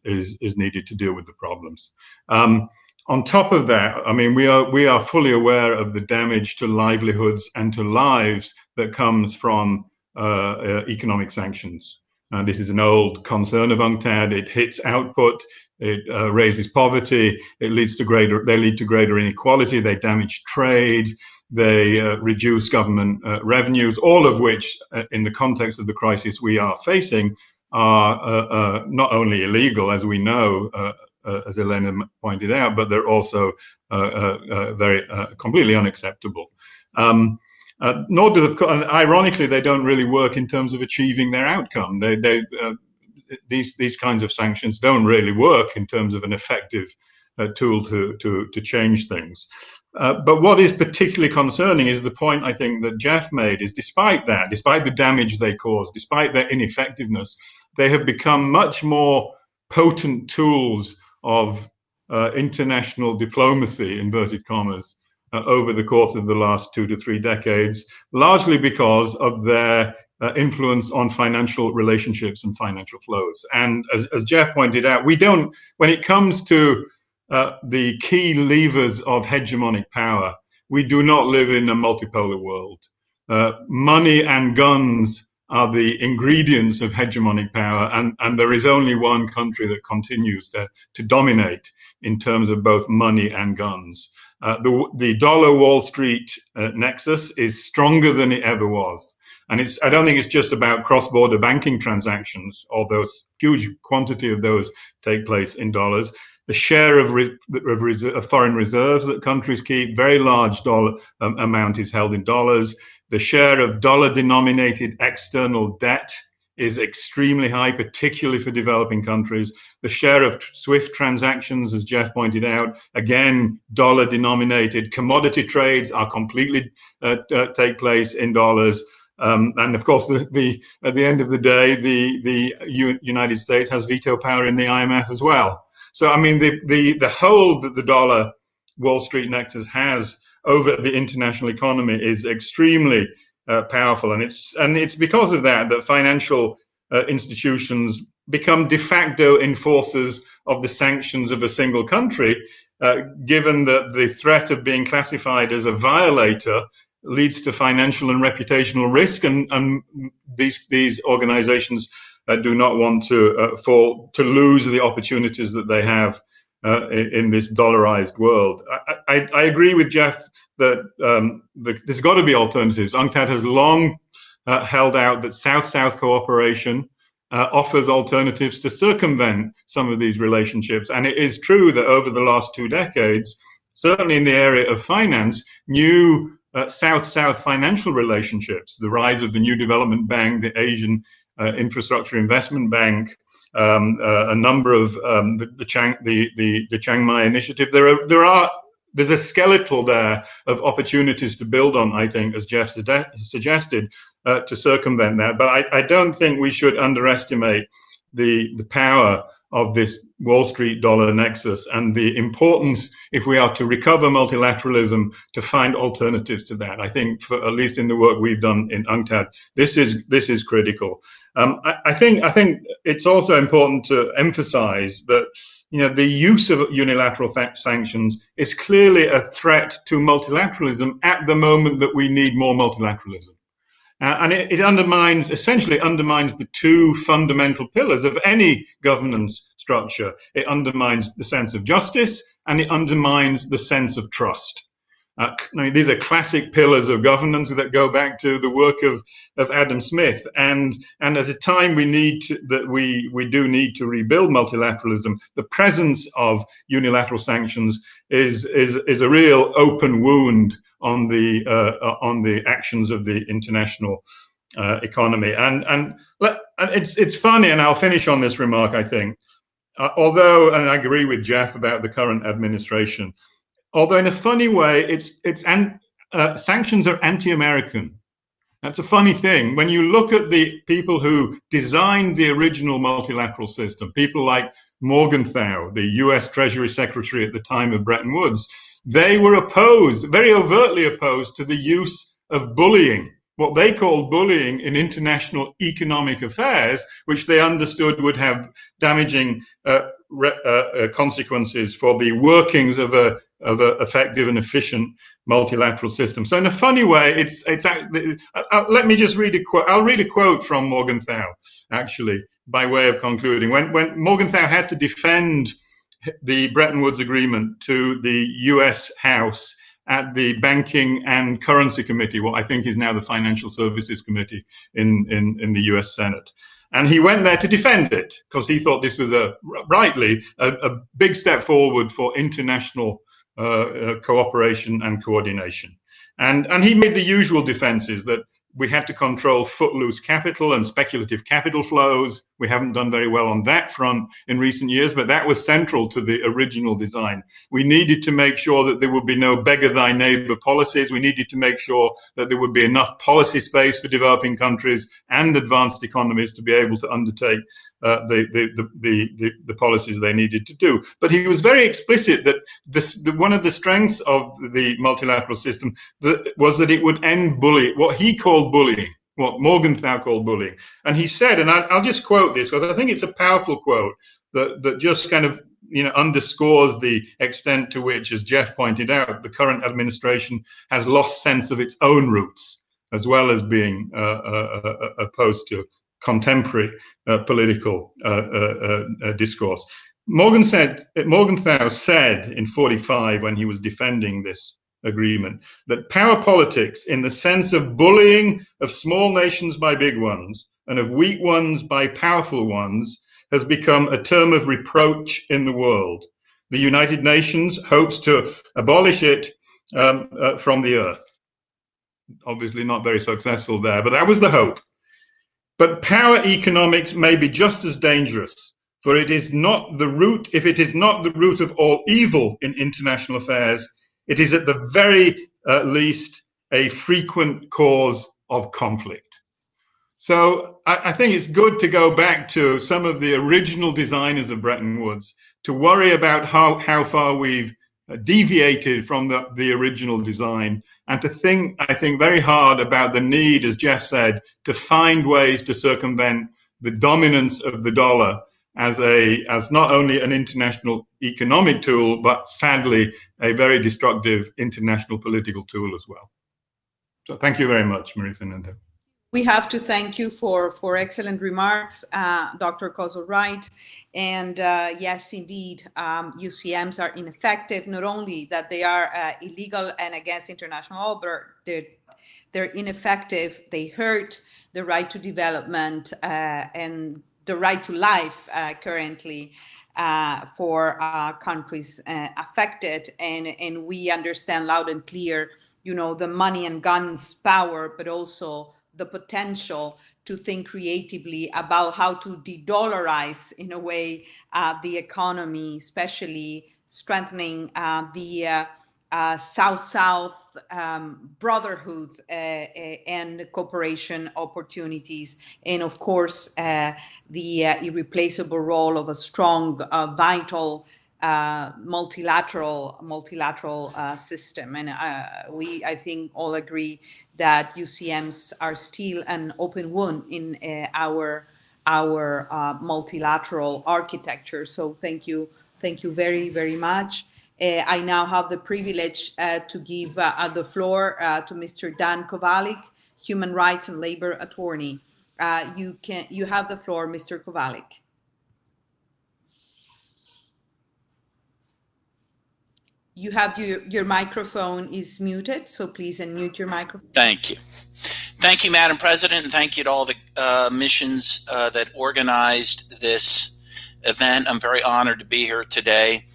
needed to deal with the problems. On top of that, I mean, we are fully aware of the damage to livelihoods and to lives that comes from economic sanctions. This is an old concern of UNCTAD. It hits output, it raises poverty, they lead to greater inequality, they damage trade, they reduce government revenues, all of which, in the context of the crisis we are facing, are not only illegal, as we know, as Elena pointed out, but they're also very completely unacceptable. Nor do, ironically, they don't really work in terms of achieving their outcome. These kinds of sanctions don't really work in terms of an effective tool to change things. But what is particularly concerning is the point I think that Jeff made, is despite the damage they cause, despite their ineffectiveness, they have become much more potent tools of international diplomacy, inverted commas, over the course of the last 2 to 3 decades, largely because of their influence on financial relationships and financial flows. And as Jeff pointed out, we don't, when it comes to the key levers of hegemonic power, we do not live in a multipolar world. Money and guns are the ingredients of hegemonic power, and there is only one country that continues to dominate in terms of both money and guns. The dollar Wall Street nexus is stronger than it ever was. And I don't think it's just about cross-border banking transactions, although a huge quantity of those take place in dollars. The share of foreign reserves that countries keep, very large dollar amount is held in dollars. The share of dollar-denominated external debt is extremely high, particularly for developing countries. The share of SWIFT transactions, as Jeff pointed out, again, dollar-denominated. Commodity trades are completely take place in dollars. And of course, at the end of the day, the United States has veto power in the IMF as well. So, I mean, the hold that the dollar Wall Street nexus has over the international economy is extremely powerful, and it's because of that financial institutions become de facto enforcers of the sanctions of a single country, given that the threat of being classified as a violator leads to financial and reputational risk, and these organizations do not want to lose the opportunities that they have in this dollarized world. I agree with Jeff that there's got to be alternatives. UNCTAD has long held out that South-South cooperation offers alternatives to circumvent some of these relationships. And it is true that over the last 2 decades, certainly in the area of finance, new South-South financial relationships, the rise of the New Development Bank, the Asian Infrastructure Investment Bank, a number of the Chiang Mai Initiative. There's a skeletal there of opportunities to build on, I think, as Jeff suggested, to circumvent that. But I don't think we should underestimate the power of this Wall Street dollar nexus and the importance, if we are to recover multilateralism, to find alternatives to that. I think, at least in the work we've done in UNCTAD, this is critical. I think it's also important to emphasize that the use of unilateral sanctions is clearly a threat to multilateralism at the moment that we need more multilateralism. And it essentially undermines the 2 fundamental pillars of any governance structure. It undermines the sense of justice, and it undermines the sense of trust. These are classic pillars of governance that go back to the work of Adam Smith. And at a time we do need to rebuild multilateralism, the presence of unilateral sanctions is a real open wound on the actions of the international economy. And it's funny, and I'll finish on this remark, I think, although, and I agree with Jeff about the current administration, although in a funny way, sanctions are anti-American. That's a funny thing. When you look at the people who designed the original multilateral system, people like Morgenthau, the US Treasury Secretary at the time of Bretton Woods, they were very overtly opposed to the use of bullying, what they called bullying in international economic affairs, which they understood would have damaging consequences for the workings of a effective and efficient multilateral system. So in a funny way, let me just read a quote. I'll read a quote from Morgenthau, actually, by way of concluding. When Morgenthau had to defend the Bretton Woods Agreement to the US House at the Banking and Currency Committee, what I think is now the Financial Services Committee in the US Senate. And he went there to defend it because he thought this was rightly a big step forward for international cooperation and coordination. And he made the usual defenses that we had to control footloose capital and speculative capital flows. We haven't done very well on that front in recent years, but that was central to the original design. We needed to make sure that there would be no beggar thy neighbor policies. We needed to make sure that there would be enough policy space for developing countries and advanced economies to be able to undertake the policies they needed to do. But he was very explicit that one of the strengths of the multilateral system was that it would end bullying, what he called bullying, what Morgenthau called bullying. And he said, and I'll just quote this because I think it's a powerful quote that just kind of underscores the extent to which, as Jeff pointed out, the current administration has lost sense of its own roots, as well as being opposed to contemporary political discourse. Morgenthau said in 1945, when he was defending this agreement, that power politics, in the sense of bullying of small nations by big ones and of weak ones by powerful ones, has become a term of reproach in the world. The United Nations hopes to abolish it from the earth. Obviously not very successful there, but that was the hope. But power economics may be just as dangerous, for it is not the root, if it is not the root of all evil in international affairs, it is at the very least a frequent cause of conflict. So I think it's good to go back to some of the original designers of Bretton Woods to worry about how far we've deviated from the original design, and to think, I think, very hard about the need, as Jeff said, to find ways to circumvent the dominance of the dollar as not only an international economic tool, but sadly a very destructive international political tool as well. So thank you very much, Maria Fernanda. We have to thank you for excellent remarks, Dr. Kozel-Wright. And yes, indeed, UCMs are ineffective, not only that they are illegal and against international law, but they're ineffective. They hurt the right to development and the right to life currently for countries affected. And we understand loud and clear, you know, the money and guns power, but also the potential to think creatively about how to de-dollarize, in a way, the economy, especially strengthening the South-South brotherhood and cooperation opportunities, and of course the irreplaceable role of a strong, vital multilateral system. And we, I think, all agree that UCMs are still an open wound in our multilateral architecture. So thank you very, very much. I now have the privilege to give the floor to Mr. Dan Kovalik, Human Rights and Labor Attorney. You have the floor, Mr. Kovalik. You have your microphone is muted, so please unmute your microphone. Thank you. Thank you, Madam President, and thank you to all the missions that organized this event. I'm very honored to be here today.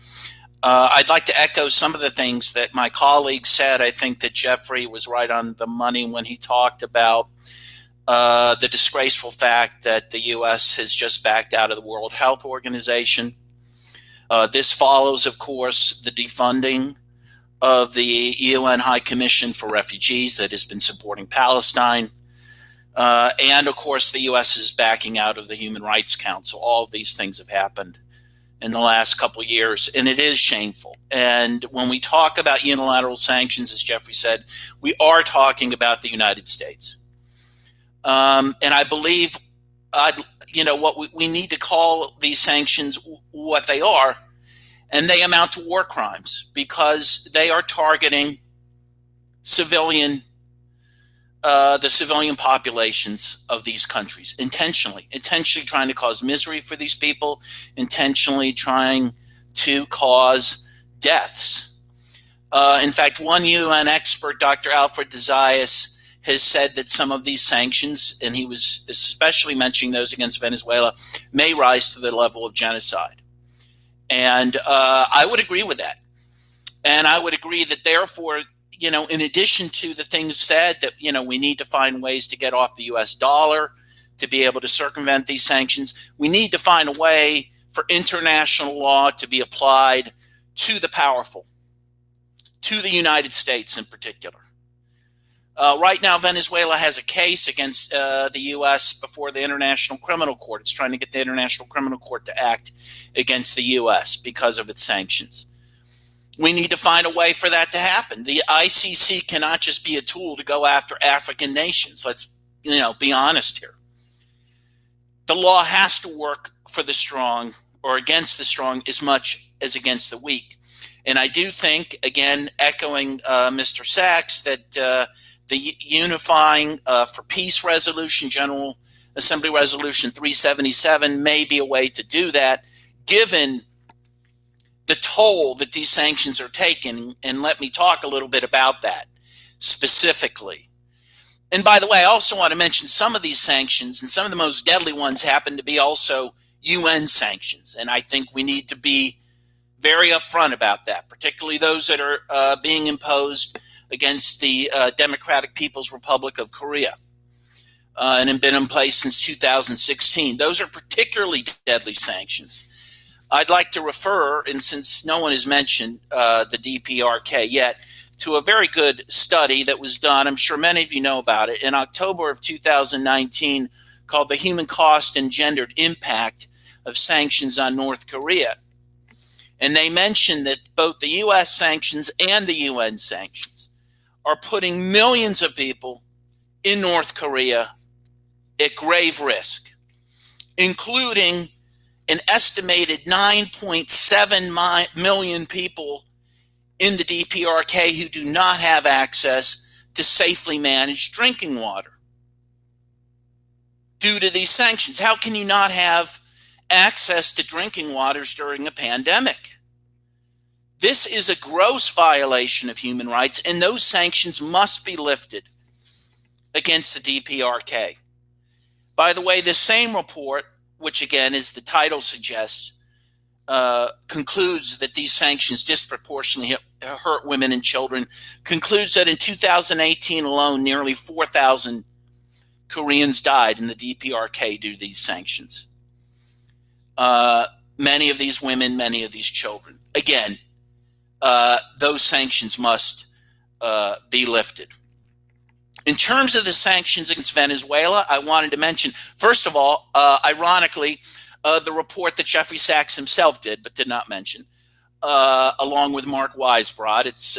I'd like to echo some of the things that my colleagues said. I think that Jeffrey was right on the money when he talked about the disgraceful fact that the U.S. has just backed out of the World Health Organization. This follows, of course, the defunding of the UN High Commission for Refugees that has been supporting Palestine. And, of course, the U.S. is backing out of the Human Rights Council. All of these things have happened in the last couple of years, and it is shameful. And when we talk about unilateral sanctions, as Jeffrey said, we are talking about the United States. And I believe what we need to call these sanctions what they are, and they amount to war crimes because they are targeting the civilian populations of these countries intentionally trying to cause misery for these people, intentionally trying to cause deaths. In fact, one UN expert, Dr. Alfred de Zayas, has said that some of these sanctions, and he was especially mentioning those against Venezuela, may rise to the level of genocide. And I would agree with that. And I would agree that, therefore, in addition to the things said that, we need to find ways to get off the US dollar to be able to circumvent these sanctions, we need to find a way for international law to be applied to the powerful, to the United States in particular. Right now, Venezuela has a case against the U.S. before the International Criminal Court. It's trying to get the International Criminal Court to act against the U.S. because of its sanctions. We need to find a way for that to happen. The ICC cannot just be a tool to go after African nations. Let's, be honest here. The law has to work for the strong or against the strong as much as against the weak. And I do think, again, echoing Mr. Sachs, that the unifying for peace resolution, General Assembly Resolution 377, may be a way to do that, given the toll that these sanctions are taking. And let me talk a little bit about that specifically. And by the way, I also want to mention some of these sanctions, and some of the most deadly ones happen to be also UN sanctions. And I think we need to be very upfront about that, particularly those that are being imposed against the Democratic People's Republic of Korea and have been in place since 2016. Those are particularly deadly sanctions. I'd like to refer, and since no one has mentioned the DPRK yet, to a very good study that was done, I'm sure many of you know about it, in October of 2019, called The Human Cost and Gendered Impact of Sanctions on North Korea. And they mentioned that both the U.S. sanctions and the UN sanctions are putting millions of people in North Korea at grave risk, including an estimated 9.7 million people in the DPRK who do not have access to safely managed drinking water due to these sanctions. How can you not have access to drinking waters during a pandemic? This is a gross violation of human rights, and those sanctions must be lifted against the DPRK. By the way, this same report, which again, as the title suggests, concludes that these sanctions disproportionately hurt women and children, concludes that in 2018 alone, nearly 4,000 Koreans died in the DPRK due to these sanctions. Many of these women, many of these children. Again, those sanctions must be lifted. In terms of the sanctions against Venezuela, I wanted to mention, first of all, ironically, the report that Jeffrey Sachs himself did, but did not mention, along with Mark Weisbrod. It's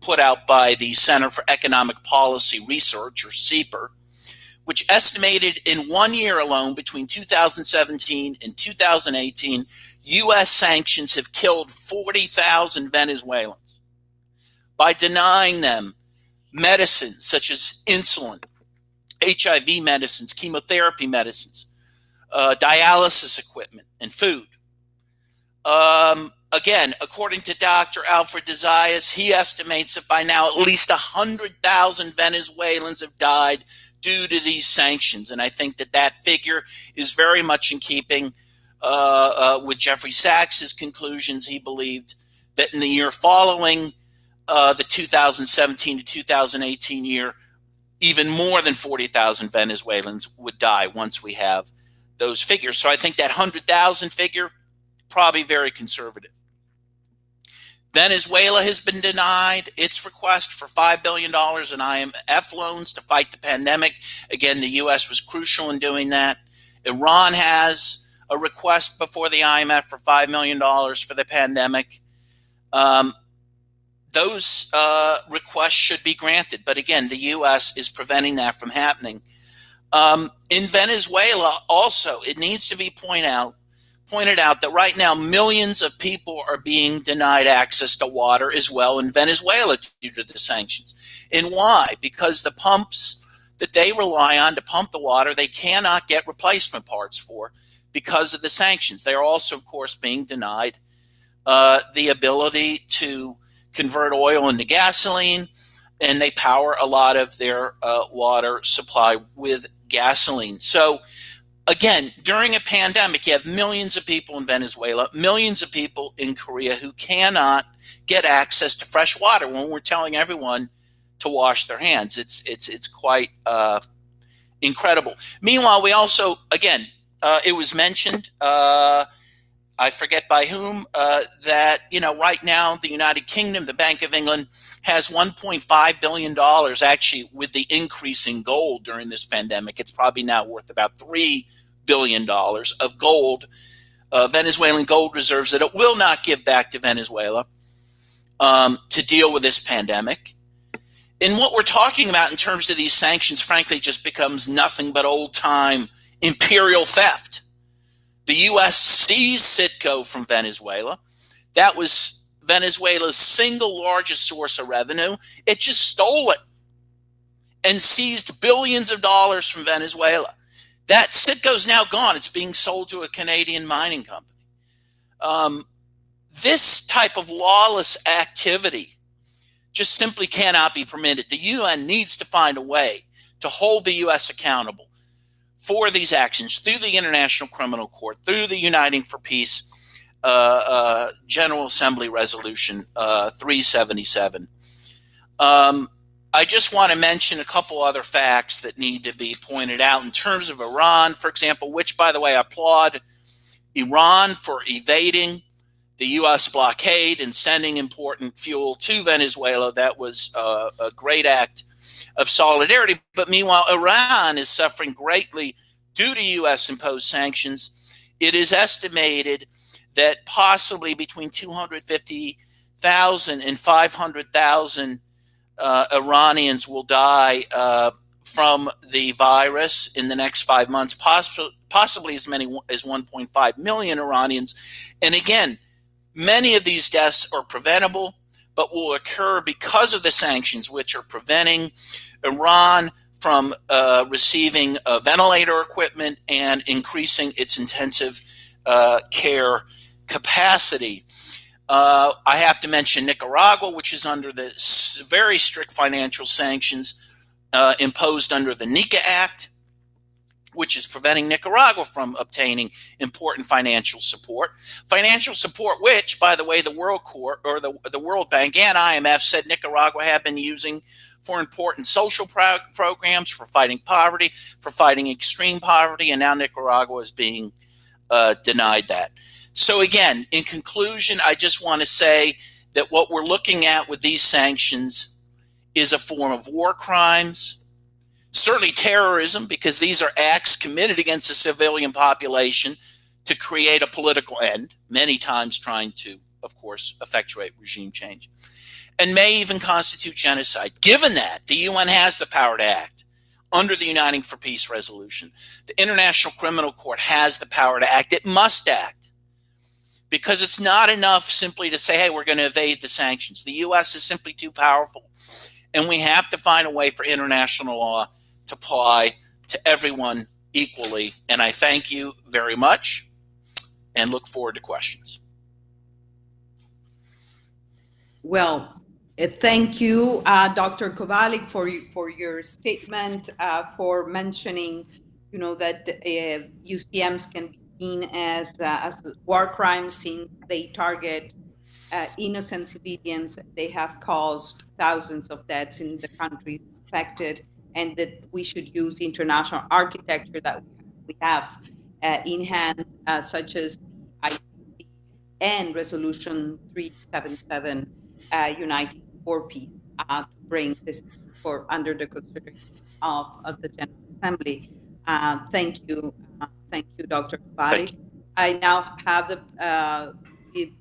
put out by the Center for Economic Policy Research, or CEPR, which estimated in 1 year alone, between 2017 and 2018, U.S. sanctions have killed 40,000 Venezuelans by denying them medicines such as insulin, HIV medicines, chemotherapy medicines, dialysis equipment, and food. Again, according to Dr. Alfred de Zayas, he estimates that by now at least 100,000 Venezuelans have died due to these sanctions. And I think that that figure is very much in keeping with Jeffrey Sachs's conclusions. He believed that in the year following the 2017 to 2018 year, even more than 40,000 Venezuelans would die once we have those figures. So I think that 100,000 figure, probably very conservative. Venezuela has been denied its request for $5 billion in IMF loans to fight the pandemic. Again, the U.S. was crucial in doing that. Iran has a request before the IMF for $5 million for the pandemic. Those requests should be granted. But again, the U.S. is preventing that from happening. In Venezuela, also, it needs to be pointed out that right now millions of people are being denied access to water as well in Venezuela due to the sanctions. And why? Because the pumps that they rely on to pump the water, they cannot get replacement parts for because of the sanctions. They are also, of course, being denied the ability to convert oil into gasoline, and they power a lot of their water supply with gasoline. So again, during a pandemic, you have millions of people in Venezuela, millions of people in Korea who cannot get access to fresh water when we're telling everyone to wash their hands. It's quite incredible. Meanwhile, we also, again, it was mentioned, I forget by whom, that, right now the United Kingdom, the Bank of England, has $1.5 billion, actually, with the increase in gold during this pandemic. It's probably now worth about $3 billion of gold, Venezuelan gold reserves that it will not give back to Venezuela to deal with this pandemic. And what we're talking about in terms of these sanctions, frankly, just becomes nothing but old-time imperial theft. The U.S. seized Citgo from Venezuela. That was Venezuela's single largest source of revenue. It just stole it and seized billions of dollars from Venezuela. That Citgo's now gone. It's being sold to a Canadian mining company. This type of lawless activity just simply cannot be permitted. The UN needs to find a way to hold the U.S. accountable for these actions through the International Criminal Court, through the Uniting for Peace General Assembly Resolution 377. I just want to mention a couple other facts that need to be pointed out in terms of Iran, for example, which, by the way, I applaud Iran for evading the U.S. blockade and sending important fuel to Venezuela. That was a great act of solidarity. But meanwhile, Iran is suffering greatly due to U.S. imposed sanctions. It is estimated that possibly between 250,000 and 500,000 Iranians will die from the virus in the next 5 months, possibly as many as 1.5 million Iranians. And again, many of these deaths are preventable, but will occur because of the sanctions, which are preventing Iran from receiving ventilator equipment and increasing its intensive care capacity. I have to mention Nicaragua, which is under the very strict financial sanctions imposed under the NICA Act, which is preventing Nicaragua from obtaining important financial support. Financial support, which, by the way, the World Court or the World Bank and IMF said Nicaragua have been using for important social programs, for fighting poverty, for fighting extreme poverty, and now Nicaragua is being denied that. So again, in conclusion, I just want to say that what we're looking at with these sanctions is a form of war crimes, certainly terrorism, because these are acts committed against the civilian population to create a political end, many times trying to, of course, effectuate regime change, and may even constitute genocide. Given that the UN has the power to act under the Uniting for Peace resolution, the International Criminal Court has the power to act. It must act, because it's not enough simply to say, hey, we're going to evade the sanctions. The U.S. is simply too powerful, and we have to find a way for international law to apply to everyone equally. And I thank you very much and look forward to questions. Well, thank you, Dr. Kovalik, for your statement, for mentioning, that UCMs can be seen as war crimes, since they target innocent civilians. They have caused thousands of deaths in the countries affected, and that we should use international architecture that we have in hand, such as the ICC and Resolution 377, Uniting for Peace, to bring this under the consideration of the General Assembly. Thank you, Dr. Kovalik. I now have the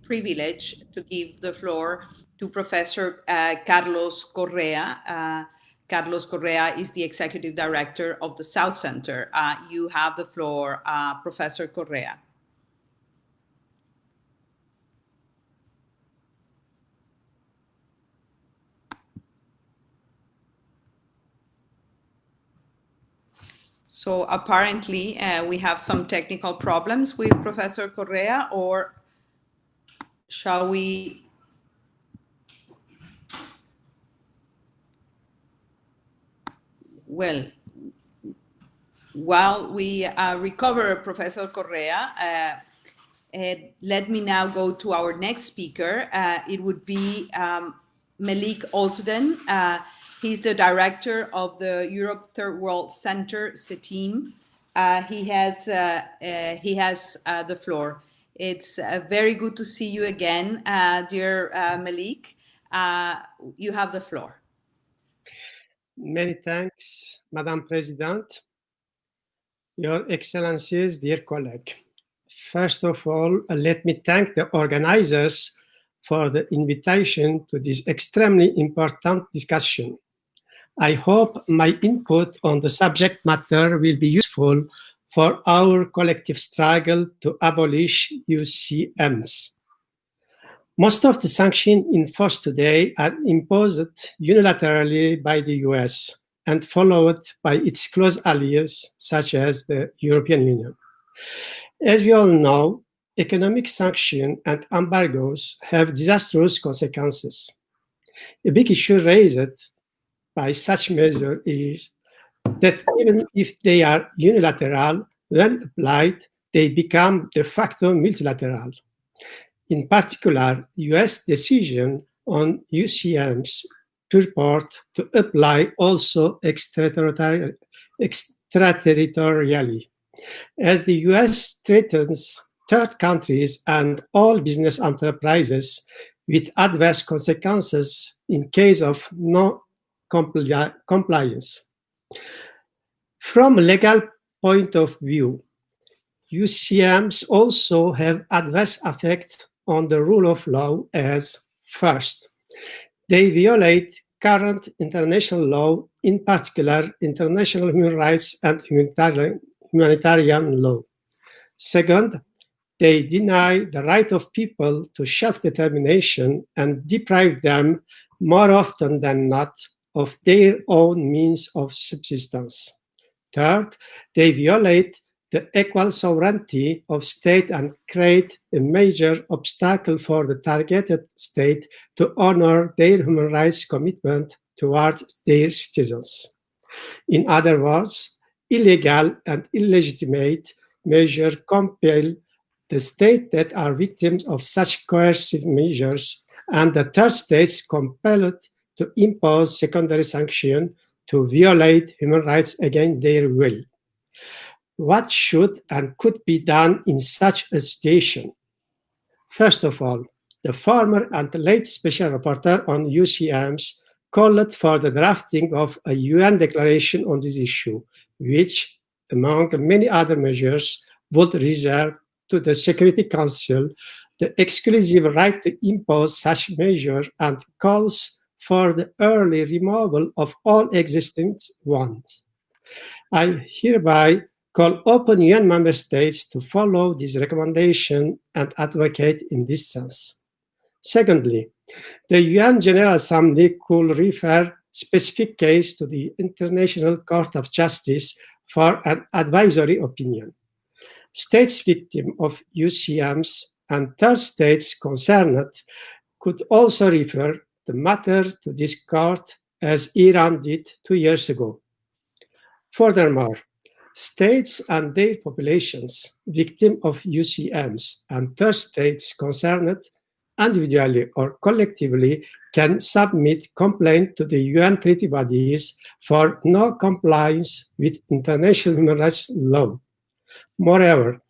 privilege to give the floor to Professor Carlos Correa. Carlos Correa is the Executive Director of the South Center. You have the floor, Professor Correa. So apparently we have some technical problems with Professor Correa, or shall we? Well, while we recover Professor Correa, let me now go to our next speaker. It would be Malik Olsen. He's the director of the Europe Third World Center, CETIM. He has the floor. It's very good to see you again, dear Malik. You have the floor. Many thanks, Madam President. Your Excellencies, dear colleague. First of all, let me thank the organizers for the invitation to this extremely important discussion. I hope my input on the subject matter will be useful for our collective struggle to abolish UCMs. Most of the sanctions in force today are imposed unilaterally by the US and followed by its close allies, such as the European Union. As we all know, economic sanctions and embargoes have disastrous consequences. A big issue raised by such measures is that even if they are unilateral, when applied, they become de facto multilateral. In particular, US decision on UCMs purport to apply also extraterritorially, as the US threatens third countries and all business enterprises with adverse consequences in case of no compliance. From a legal point of view, UCMs also have adverse effects on the rule of law as, first, they violate current international law, in particular international human rights and humanitarian law. Second, they deny the right of people to self-determination and deprive them, more often than not, of their own means of subsistence. Third, they violate the equal sovereignty of state and create a major obstacle for the targeted state to honor their human rights commitment towards their citizens. In other words, illegal and illegitimate measures compel the states that are victims of such coercive measures and the third states compelled to impose secondary sanctions to violate human rights against their will. What should and could be done in such a situation? First of all, the former and late Special Rapporteur on UCMs called for the drafting of a UN declaration on this issue, which, among many other measures, would reserve to the Security Council the exclusive right to impose such measures and calls for the early removal of all existing ones. I hereby call upon UN member states to follow this recommendation and advocate in this sense. Secondly, the UN General Assembly could refer specific case to the International Court of Justice for an advisory opinion. States victims of UCMs and third states concerned could also refer the matter to this court, as Iran did 2 years ago. Furthermore, states and their populations victims of UCMs and third states concerned individually or collectively can submit complaint to the UN treaty bodies for no compliance with international human rights law. Moreover,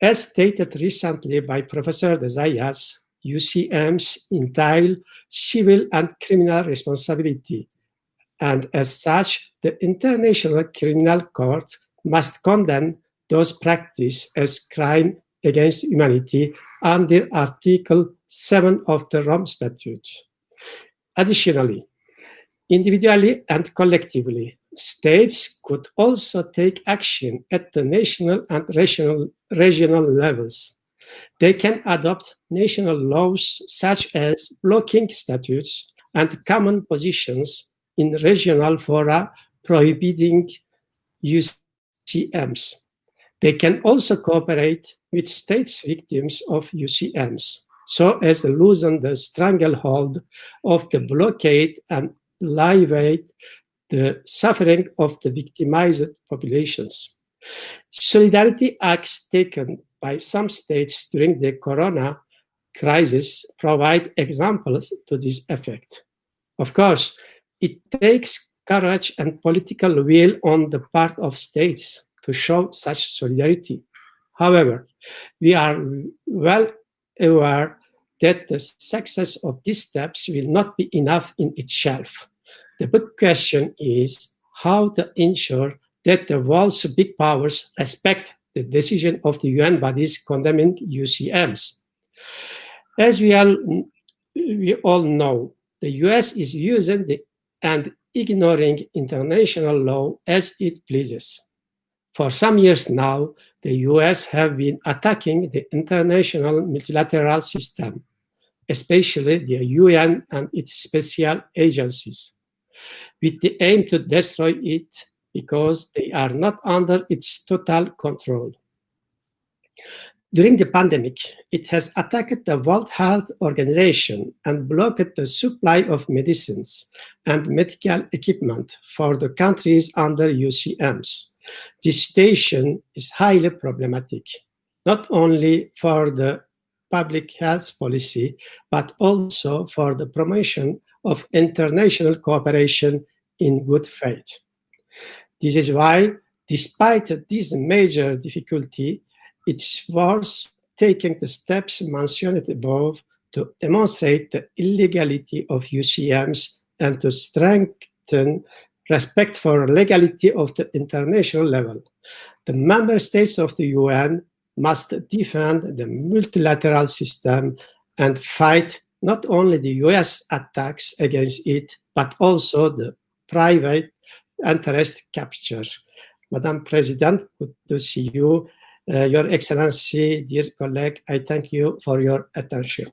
as stated recently by Professor de Zayas, UCMs entail civil and criminal responsibility, and as such, the International Criminal Court must condemn those practices as crime against humanity under Article 7 of the Rome Statute. Additionally, individually and collectively, states could also take action at the national and regional levels. They can adopt national laws such as blocking statutes and common positions in regional fora prohibiting UCMs. They can also cooperate with states victims of UCMs so as to loosen the stranglehold of the blockade and alleviate the suffering of the victimized populations. Solidarity acts taken by some states during the corona crisis provide examples to this effect. Of course, it takes courage and political will on the part of states to show such solidarity. However, we are well aware that the success of these steps will not be enough in itself. The big question is how to ensure that the world's big powers respect the decision of the UN bodies condemning UCMs. As we all know, the US is using and ignoring international law as it pleases. For some years now, the US have been attacking the international multilateral system, especially the UN and its special agencies, with the aim to destroy it because they are not under its total control. During the pandemic, it has attacked the World Health Organization and blocked the supply of medicines and medical equipment for the countries under UCMs. This situation is highly problematic, not only for the public health policy, but also for the promotion of international cooperation in good faith. This is why, despite this major difficulty, it's worth taking the steps mentioned above to demonstrate the illegality of UCMs and to strengthen respect for legality of the international level. The member states of the UN must defend the multilateral system and fight not only the US attacks against it, but also the private interest capture. Madam President, good to see you. Your Excellency, dear colleague, I thank you for your attention.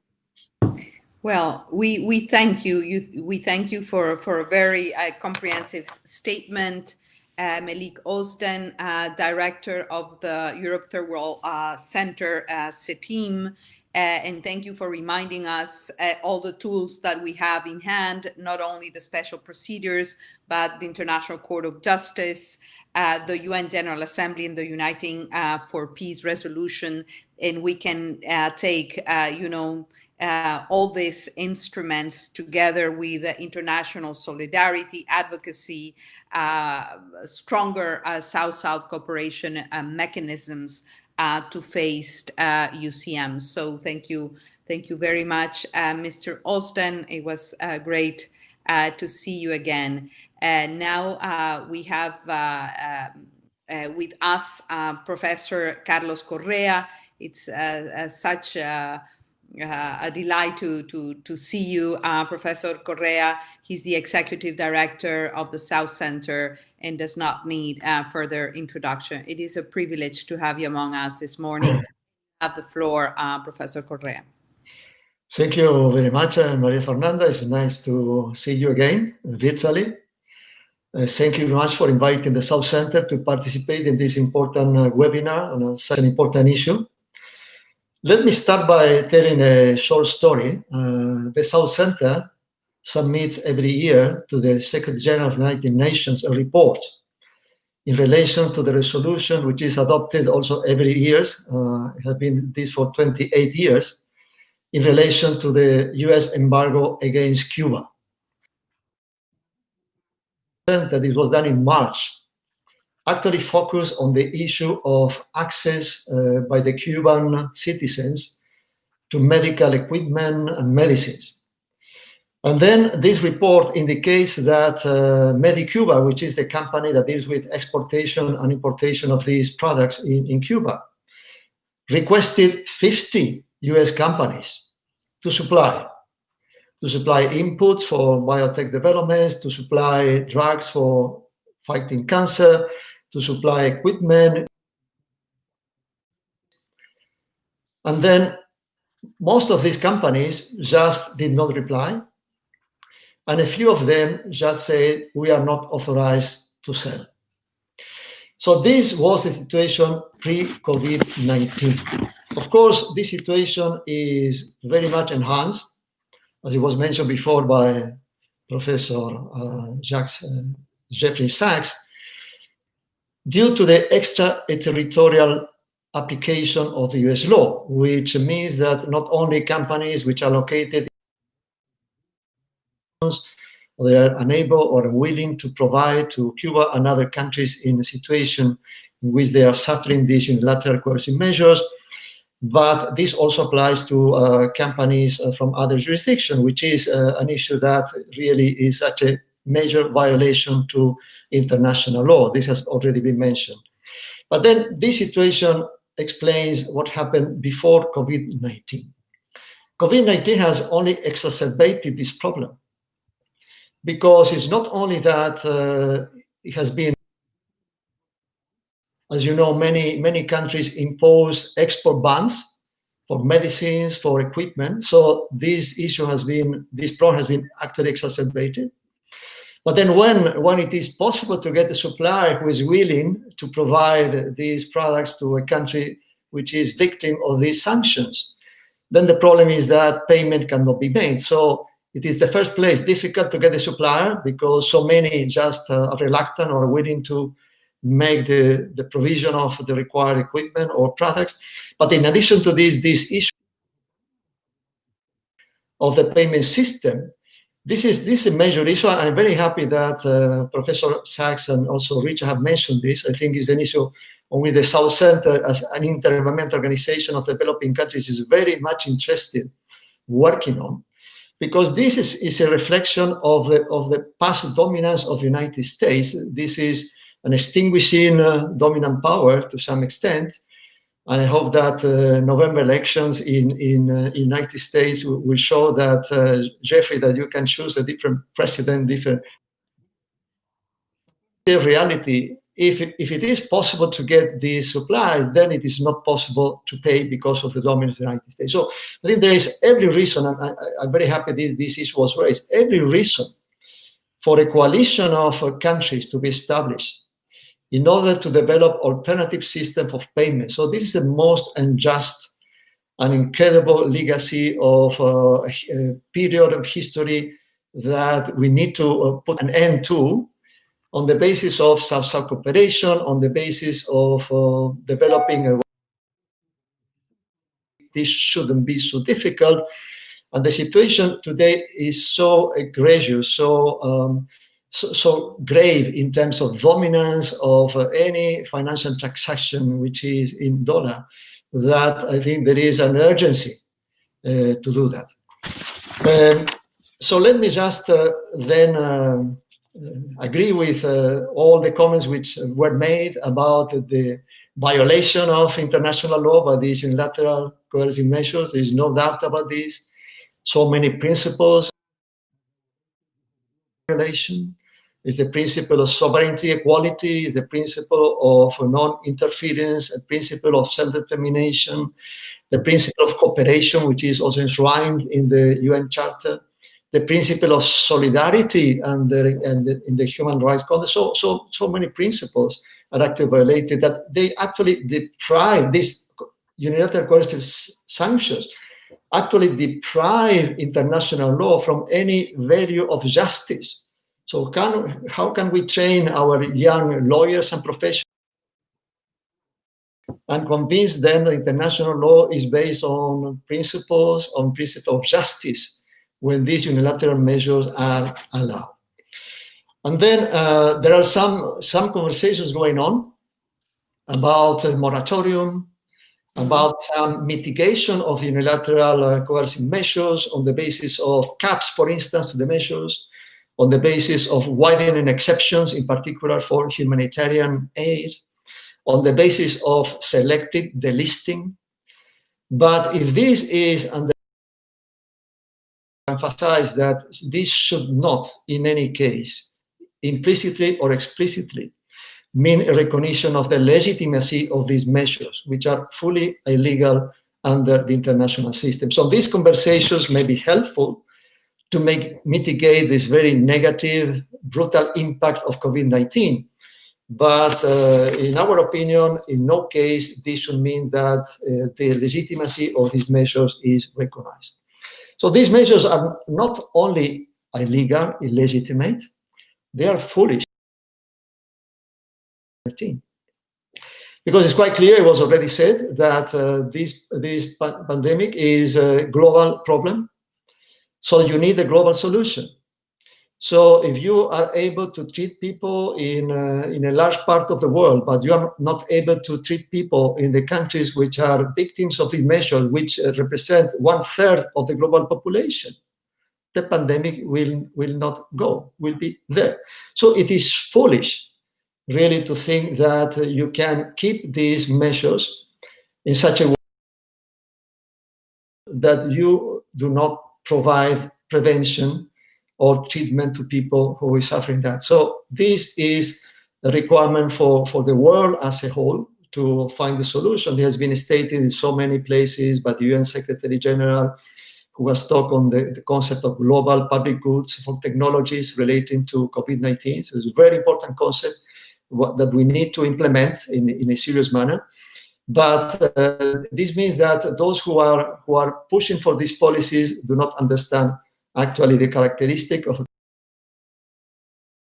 Well, we thank you. We thank you for a very comprehensive statement. Malik Olsen, Director of the Europe Third World Center, CETIM, and thank you for reminding us all the tools that we have in hand, not only the special procedures, but the International Court of Justice, the UN General Assembly, and the Uniting for Peace resolution, and we can take, all these instruments together with international solidarity, advocacy, stronger South-South cooperation mechanisms to face UCMs. So thank you very much, Mr. Olsen. It was great to see you again. Now we have with us Professor Carlos Correa. It's such a delight to see you, Professor Correa. He's the Executive Director of the South Center and does not need further introduction. It is a privilege to have you among us this morning. You have the floor, Professor Correa. Thank you very much, Maria Fernanda. It's nice to see you again virtually. Thank you very much for inviting the South Center to participate in this important webinar on such an important issue. Let me start by telling a short story. The South Center submits every year to the Secretary General of the United Nations a report in relation to the resolution which is adopted also every year. It has been this for 28 years in relation to the US embargo against Cuba. This was done in March. Actually focus on the issue of access by the Cuban citizens to medical equipment and medicines. And then this report indicates that MediCuba, which is the company that deals with exportation and importation of these products in Cuba, requested 50 US companies to supply inputs for biotech developments, to supply drugs for fighting cancer, to supply equipment. And then most of these companies just did not reply. And a few of them just said, we are not authorized to sell. So this was the situation pre-COVID-19. Of course, this situation is very much enhanced, as it was mentioned before by Professor Jeffrey Sachs, due to the extraterritorial application of US law, which means that not only companies which are located they are unable or unwilling to provide to Cuba and other countries in a situation in which they are suffering these unilateral coercive measures, but this also applies to companies from other jurisdictions, which is an issue that really is such a major violation to international law. This has already been mentioned. But then this situation explains what happened before COVID-19. COVID-19 has only exacerbated this problem because it's not only that it has been, as you know, many countries impose export bans for medicines, for equipment. So this problem has been actually exacerbated. But then when it is possible to get a supplier who is willing to provide these products to a country which is victim of these sanctions, then the problem is that payment cannot be made. So it is the first place difficult to get a supplier because so many just are reluctant or willing to make the provision of the required equipment or products. But in addition to this issue of the payment system, this is a major issue. I'm very happy that Professor Sachs and also Richard have mentioned this. I think it's an issue on which the South Center, as an inter-governmental organization of developing countries, is very much interested working on, because this is a reflection of the past dominance of the United States. This is an extinguishing dominant power to some extent. And I hope that November elections in United States will show that, Jeffrey, that you can choose a different president, different reality. If it is possible to get these supplies, then it is not possible to pay because of the dominance of the United States. So I think there is every reason, and I'm very happy this issue was raised, every reason for a coalition of countries to be established in order to develop alternative systems of payment. So this is the most unjust and incredible legacy of a period of history that we need to put an end to, on the basis of South-South cooperation, on the basis of developing a. This shouldn't be so difficult. And the situation today is so egregious, so grave in terms of dominance of any financial transaction which is in dollar, that I think there is an urgency to do that. So let me just then agree with all the comments which were made about the violation of international law by these unilateral coercive measures. There is no doubt about this. So many principles. Violation is the principle of sovereignty, equality, is the principle of non-interference, a principle of self-determination, the principle of cooperation, which is also enshrined in the UN Charter, the principle of solidarity and in the human rights context. So many principles are actually violated that they actually deprive these unilateral coercive sanctions, actually deprive international law from any value of justice. So how can we train our young lawyers and professionals and convince them that international law is based on principles of justice when these unilateral measures are allowed? And then there are some conversations going on about a moratorium, about some mitigation of unilateral coercive measures on the basis of caps, for instance, to the measures, on the basis of widening exceptions, in particular for humanitarian aid, on the basis of selective delisting. But if this is under emphasize that this should not, in any case, implicitly or explicitly, mean a recognition of the legitimacy of these measures, which are fully illegal under the international system. So these conversations may be helpful to mitigate this very negative, brutal impact of COVID-19. But in our opinion, in no case, this should mean that the legitimacy of these measures is recognized. So these measures are not only illegal, illegitimate, they are foolish. Because it's quite clear, it was already said, that this pandemic is a global problem. So you need a global solution. So if you are able to treat people in a large part of the world, but you are not able to treat people in the countries which are victims of the measure, which represent 1/3 of the global population, the pandemic will not go, will be there. So it is foolish, really, to think that you can keep these measures in such a way that you do not provide prevention or treatment to people who are suffering that. So this is a requirement for the world as a whole to find the solution. It has been stated in so many places by the UN Secretary General, who has talked on the concept of global public goods for technologies relating to COVID-19. So it's a very important concept that we need to implement in a serious manner. But this means that those who are pushing for these policies do not understand actually the characteristic of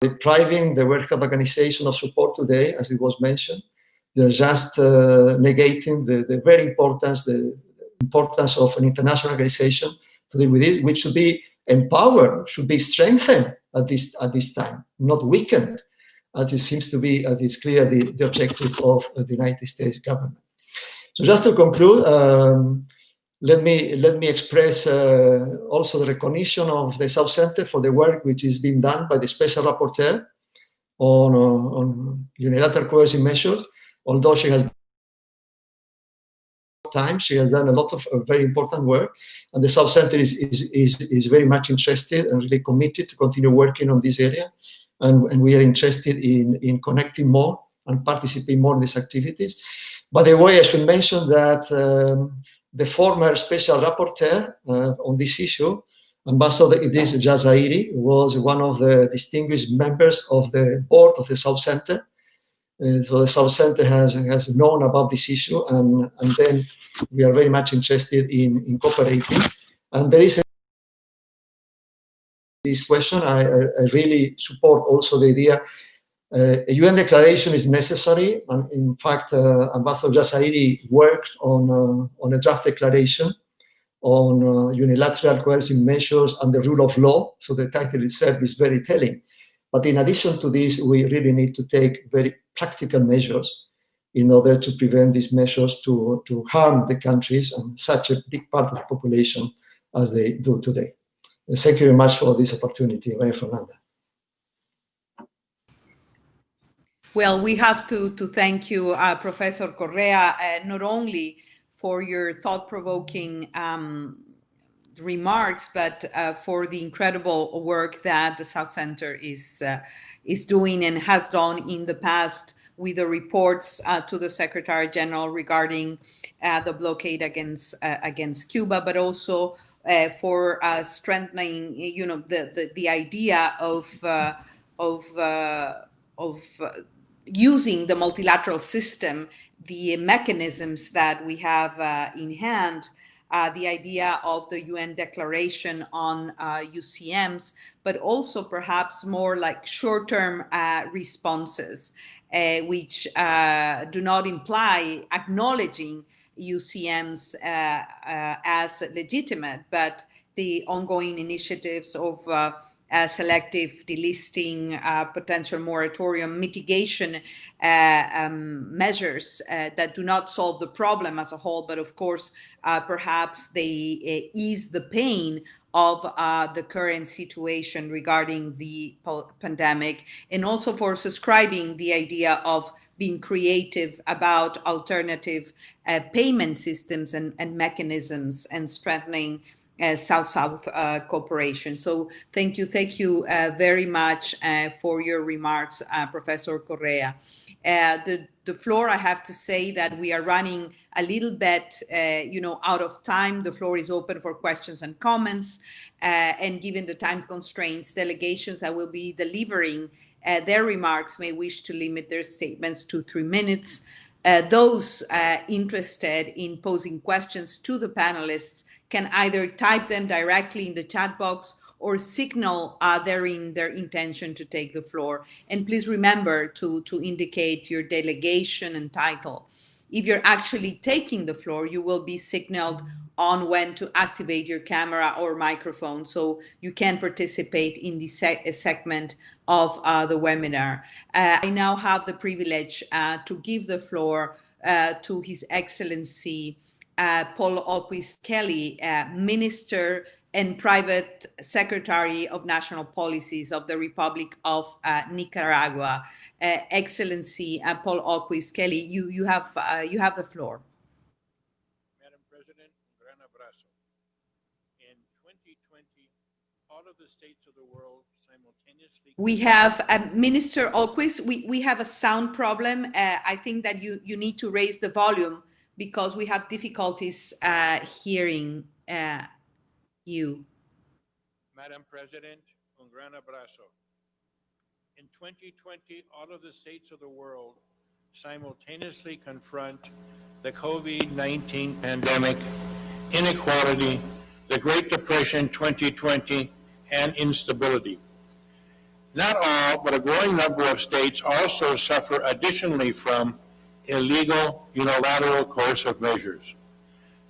depriving the World Health Organization of support today, as it was mentioned. They're just negating the very importance of an international organization to deal with this, which should be empowered, should be strengthened at this time, not weakened, as it seems to be, as is clear, the objective of the United States government. So just to conclude, let me express also the recognition of the South Center for the work which is being done by the Special Rapporteur on unilateral coercive measures, although she has time. She has done a lot of very important work, and the South Center is very much interested and really committed to continue working on this area. And we are interested in connecting more and participating more in these activities. By the way, I should mention that the former special rapporteur on this issue, Ambassador Idris Jazairi, was one of the distinguished members of the board of the South Center. So the South Center has known about this issue, and then we are very much interested in cooperating. And there is this question. I really support also the idea a UN declaration is necessary. And in fact, Ambassador Jazairi worked on a draft declaration on unilateral coercive measures and the rule of law. So the title itself is very telling. But in addition to this, we really need to take very practical measures in order to prevent these measures to harm the countries and such a big part of the population as they do today. Thank you very much for this opportunity, Maria Fernanda. Well, we have to thank you, Professor Correa, not only for your thought-provoking remarks, but for the incredible work that the South Center is doing and has done in the past with the reports to the Secretary General regarding the blockade against Cuba, but also for strengthening, the idea of using the multilateral system, the mechanisms that we have in hand, the idea of the UN declaration on UCMs, but also perhaps more like short-term responses, which do not imply acknowledging UCMs as legitimate, but the ongoing initiatives of selective delisting, potential moratorium, mitigation measures that do not solve the problem as a whole, but of course, perhaps they ease the pain of the current situation regarding the pandemic, and also for subscribing the idea of being creative about alternative payment systems and mechanisms and strengthening South-South cooperation. So thank you very much for your remarks, Professor Correa. The floor, I have to say that we are running a little bit, out of time. The floor is open for questions and comments. And given the time constraints, delegations that will be delivering their remarks may wish to limit their statements to 3 minutes. Those interested in posing questions to the panelists can either type them directly in the chat box or signal their intention to take the floor. And please remember to indicate your delegation and title. If you're actually taking the floor, you will be signaled on when to activate your camera or microphone so you can participate in the segment of the webinar. I now have the privilege to give the floor to His Excellency Paul Alquist Kelly, Minister and Private Secretary of National Policies of the Republic of Nicaragua. Excellency Paul Alquist Kelly, you have the floor. Madam President, un gran abrazo. In 2020, all of the states of the world simultaneously. We have Minister Alquist. We have a sound problem. I think that you need to raise the volume, because we have difficulties hearing you. Madam President, un gran abrazo. In 2020, all of the states of the world simultaneously confront the COVID-19 pandemic, inequality, the Great Depression 2020, and instability. Not all, but a growing number of states also suffer additionally from illegal unilateral coercive measures.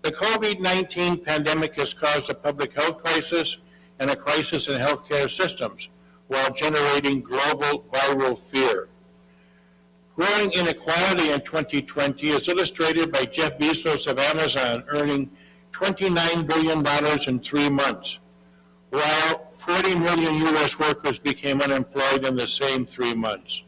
The COVID-19 pandemic has caused a public health crisis and a crisis in healthcare systems while generating global viral fear. Growing inequality in 2020 is illustrated by Jeff Bezos of Amazon earning $29 billion in 3 months, while 40 million U.S. workers became unemployed in the same 3 months.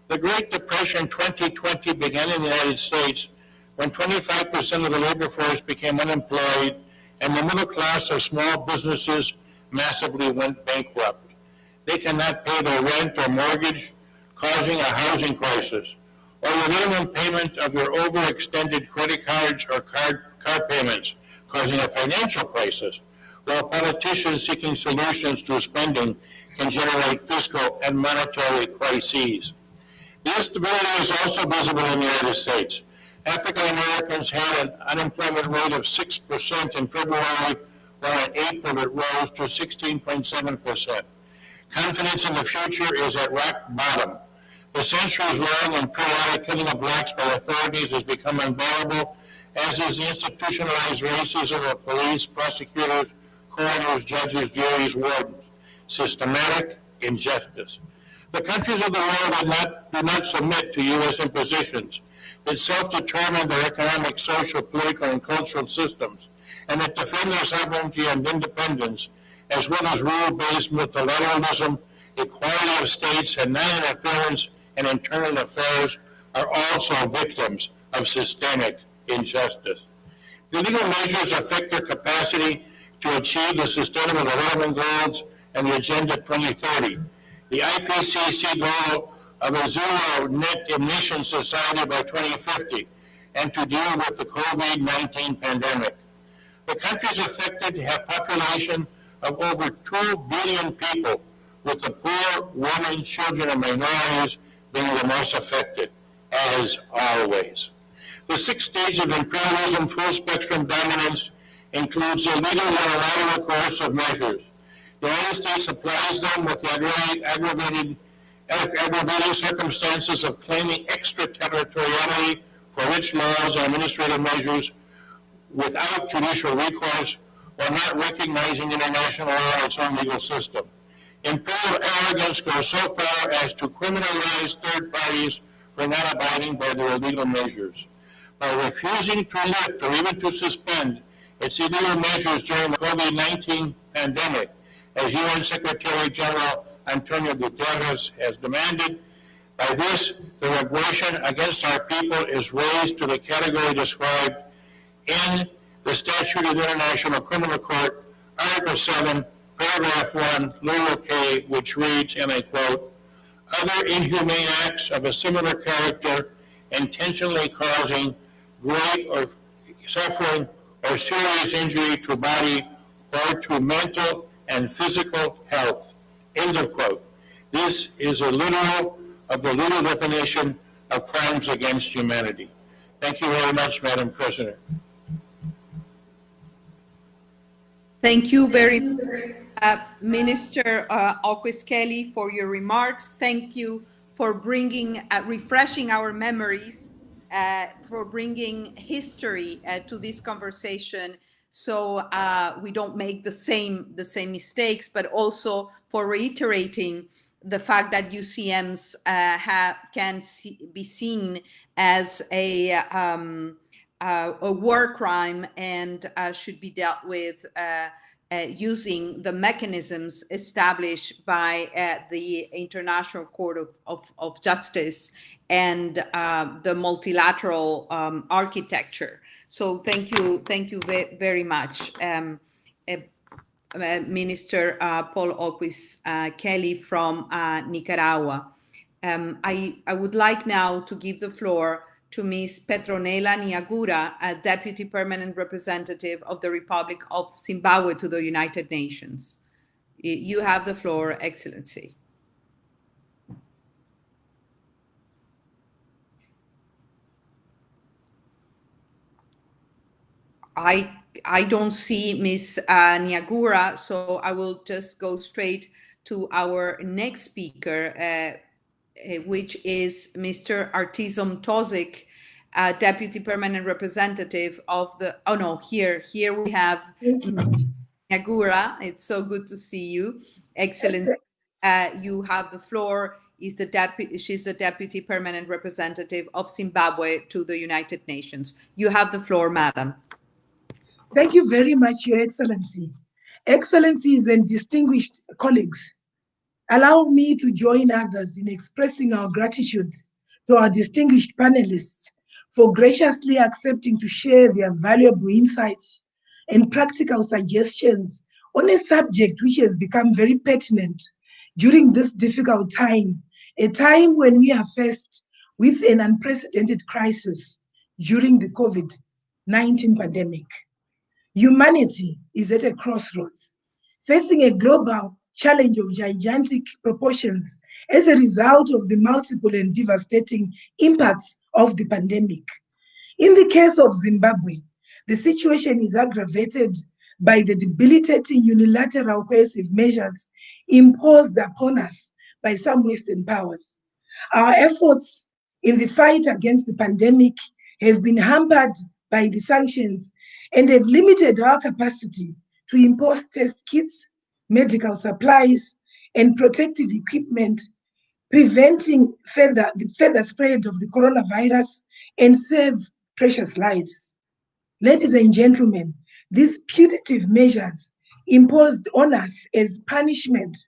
The Great Depression 2020 began in the United States when 25% of the labor force became unemployed and the middle class of small businesses massively went bankrupt. They cannot pay their rent or mortgage, causing a housing crisis, or the minimum payment of your overextended credit cards or car payments, causing a financial crisis, while politicians seeking solutions to spending can generate fiscal and monetary crises. The instability is also visible in the United States. African Americans had an unemployment rate of 6% in February, while in April it rose to 16.7%. Confidence in the future is at rock bottom. The centuries-long and periodic killing of blacks by authorities has become unbearable, as is the institutionalized racism of police, prosecutors, coroners, judges, juries, wardens. Systematic injustice. The countries of the world do not submit to U.S. impositions, that self-determine their economic, social, political, and cultural systems, and that defend their sovereignty and independence, as well as rule-based multilateralism, equality of states, and non-interference in internal affairs, are also victims of systemic injustice. The legal measures affect their capacity to achieve the Sustainable Development Goals and the Agenda 2030. The IPCC goal of a zero net emission society by 2050, and to deal with the COVID-19 pandemic. The countries affected have population of over 2 billion people, with the poor, women, children, and minorities being the most affected, as always. The 6th stage of imperialism, full-spectrum dominance, includes illegal unilateral coercive measures. The United States applies them with the aggravating circumstances of claiming extraterritoriality for which laws and administrative measures without judicial recourse, or not recognizing international law in its own legal system. Imperial arrogance goes so far as to criminalize third parties for not abiding by their illegal measures. By refusing to lift or even to suspend its illegal measures during the COVID-19 pandemic, as UN Secretary General Antonio Guterres has demanded, by this, the aggression against our people is raised to the category described in the Statute of the International Criminal Court, Article 7, Paragraph 1, Little K, which reads, and I quote, other inhumane acts of a similar character intentionally causing great or suffering or serious injury to body or to mental and physical health. End of quote. This is a literal of the legal definition of crimes against humanity. Thank you very much, Madam President. Thank you very much, Minister Alquist-Kelly, for your remarks. Thank you for bringing, refreshing our memories, for bringing history to this conversation, so we don't make the same mistakes, but also for reiterating the fact that UCMs can be seen as a war crime and should be dealt with using the mechanisms established by the International Court of Justice and the multilateral architecture. So thank you very much, Minister Paul Alquist-Kelly from Nicaragua. I would like now to give the floor to Ms. Petronella Nyagura, a Deputy Permanent Representative of the Republic of Zimbabwe to the United Nations. You have the floor, Excellency. I don't see Ms. Nyagura, so I will just go straight to our next speaker, which is Mr. Artizom Tozic, Deputy Permanent Representative of the, oh no, here we have Nyagura. It's so good to see you. Excellent. You have the floor. She's the Deputy Permanent Representative of Zimbabwe to the United Nations. You have the floor, Madam. Thank you very much, Your Excellency. Excellencies and distinguished colleagues, allow me to join others in expressing our gratitude to our distinguished panelists for graciously accepting to share their valuable insights and practical suggestions on a subject which has become very pertinent during this difficult time, a time when we are faced with an unprecedented crisis during the COVID-19 pandemic. Humanity is at a crossroads, facing a global challenge of gigantic proportions as a result of the multiple and devastating impacts of the pandemic. In the case of Zimbabwe, the situation is aggravated by the debilitating unilateral coercive measures imposed upon us by some Western powers. Our efforts in the fight against the pandemic have been hampered by the sanctions and have limited our capacity to import test kits, medical supplies, and protective equipment, preventing the further spread of the coronavirus and save precious lives. Ladies and gentlemen, these punitive measures imposed on us as punishment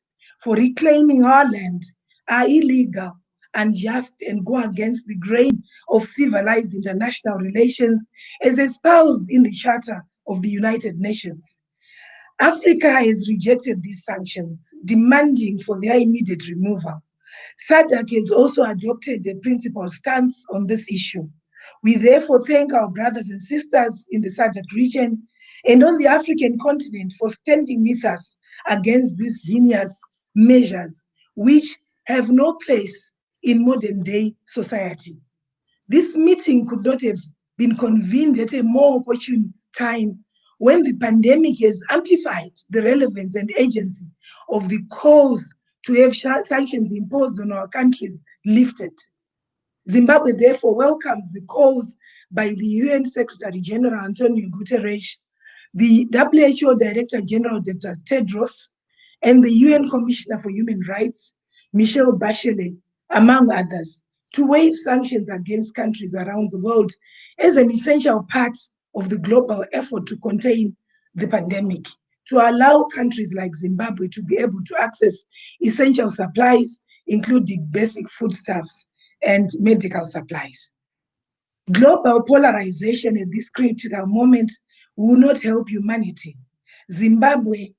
for reclaiming our land are illegal, unjust, and go against the grain of civilized international relations as espoused in the Charter of the United Nations. Africa has rejected these sanctions, demanding for their immediate removal. SADC has also adopted a principled stance on this issue. We therefore thank our brothers and sisters in the SADC region and on the African continent for standing with us against these heinous measures, which have no place in modern day society. This meeting could not have been convened at a more opportune time when the pandemic has amplified the relevance and agency of the calls to have sanctions imposed on our countries lifted. Zimbabwe therefore welcomes the calls by the UN Secretary General Antonio Guterres, the WHO Director General Dr. Tedros, and the UN Commissioner for Human Rights, Michelle Bachelet, among others, to waive sanctions against countries around the world as an essential part of the global effort to contain the pandemic, to allow countries like Zimbabwe to be able to access essential supplies, including basic foodstuffs and medical supplies. Global polarization at this critical moment will not help humanity. Zimbabwe,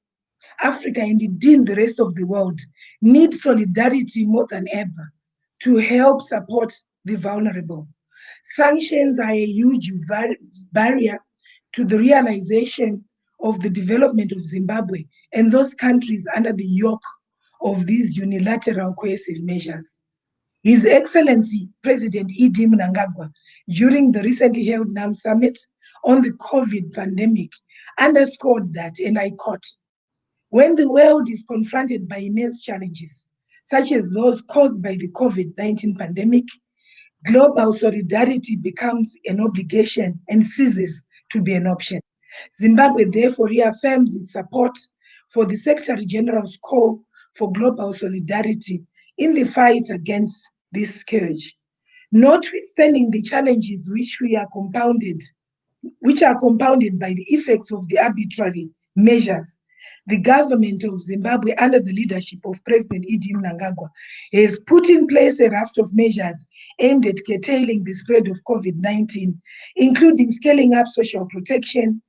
Africa, and indeed the rest of the world need solidarity more than ever to help support the vulnerable. Sanctions are a huge barrier to the realization of the development of Zimbabwe and those countries under the yoke of these unilateral coercive measures. His Excellency President E.D. Mnangagwa, during the recently held NAM Summit on the COVID pandemic, underscored that, and I quote, "When the world is confronted by immense challenges, such as those caused by the COVID-19 pandemic, global solidarity becomes an obligation and ceases to be an option." Zimbabwe therefore reaffirms its support for the Secretary General's call for global solidarity in the fight against this scourge. Notwithstanding the challenges which are compounded by the effects of the arbitrary measures, the government of Zimbabwe, under the leadership of President E.D. Mnangagwa, has put in place a raft of measures aimed at curtailing the spread of COVID-19, including scaling up social protection,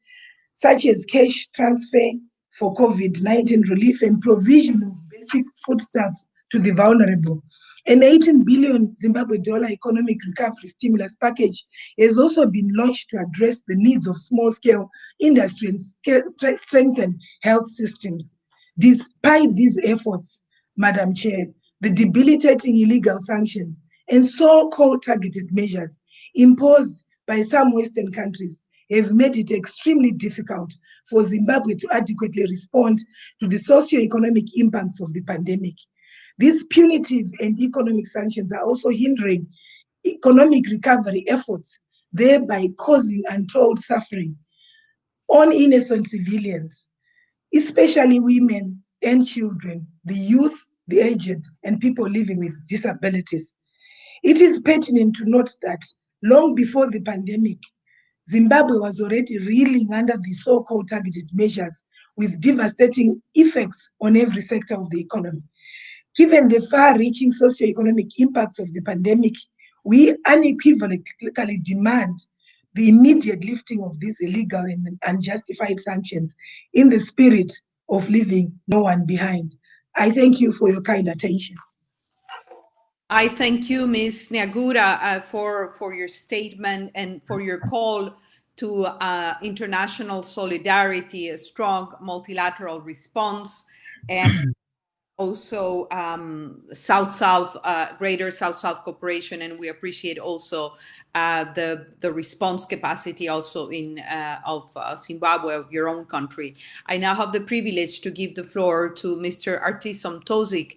such as cash transfer for COVID-19 relief and provision of basic foodstuffs to the vulnerable. An $18 billion Zimbabwe dollar economic recovery stimulus package has also been launched to address the needs of small-scale industry and strengthen health systems. Despite these efforts, Madam Chair, the debilitating illegal sanctions and so-called targeted measures imposed by some Western countries have made it extremely difficult for Zimbabwe to adequately respond to the socio-economic impacts of the pandemic. These punitive and economic sanctions are also hindering economic recovery efforts, thereby causing untold suffering on innocent civilians, especially women and children, the youth, the aged, and people living with disabilities. It is pertinent to note that long before the pandemic, Zimbabwe was already reeling under the so-called targeted measures with devastating effects on every sector of the economy. Given the far-reaching socio-economic impacts of the pandemic, we unequivocally demand the immediate lifting of these illegal and unjustified sanctions in the spirit of leaving no one behind. I thank you for your kind attention. I thank you, Ms. Nyagura, for your statement and for your call to international solidarity, a strong multilateral response, and also South-South, greater South-South cooperation, and we appreciate also the response capacity also of Zimbabwe, of your own country. I now have the privilege to give the floor to Mr. Artisom Tozik,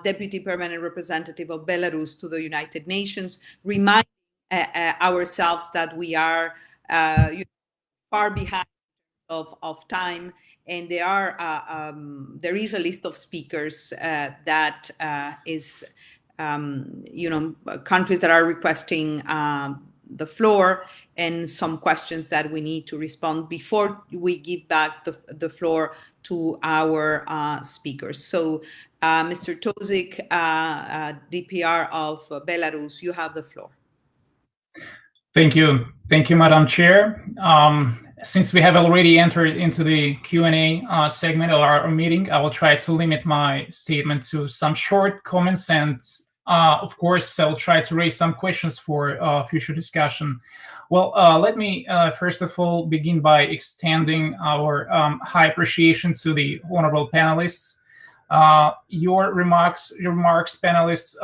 Deputy Permanent Representative of Belarus to the United Nations, reminding ourselves that we are far behind of time, and there is a list of speakers that is countries that are requesting the floor, and some questions that we need to respond before we give back the floor to our speakers. So Mr. Tozik, DPR of Belarus, you have the floor. Thank you, Madam Chair. Since we have already entered into the Q&A segment of our meeting, I will try to limit my statement to some short comments, and of course, I'll try to raise some questions for future discussion. Well, let me first of all begin by extending our high appreciation to the honorable panelists. Your remarks, panelists,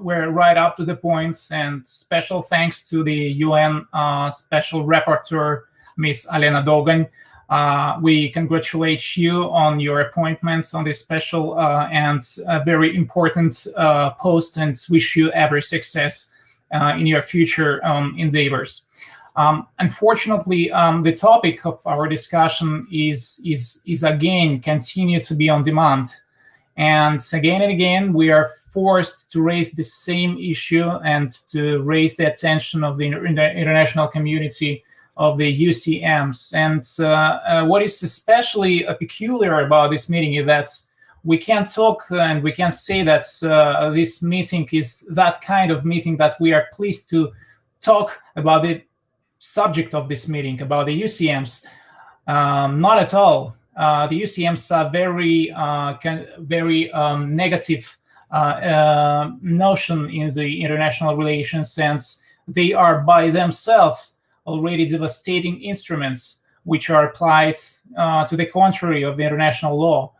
were right up to the point, and special thanks to the UN Special Rapporteur, Ms. Alena Dogan. We congratulate you on your appointments on this special and very important post, and wish you every success in your future endeavors. Unfortunately, the topic of our discussion is again continue to be on demand. And again, we are forced to raise the same issue and to raise the attention of the international community, of the UCMs. And what is especially peculiar about this meeting is that we can't talk and we can't say that this meeting is that kind of meeting that we are pleased to talk about the subject of this meeting, about the UCMs. Not at all. The UCMs are very negative notion in the international relations, and they are by themselves already devastating instruments which are applied to the contrary of the international law.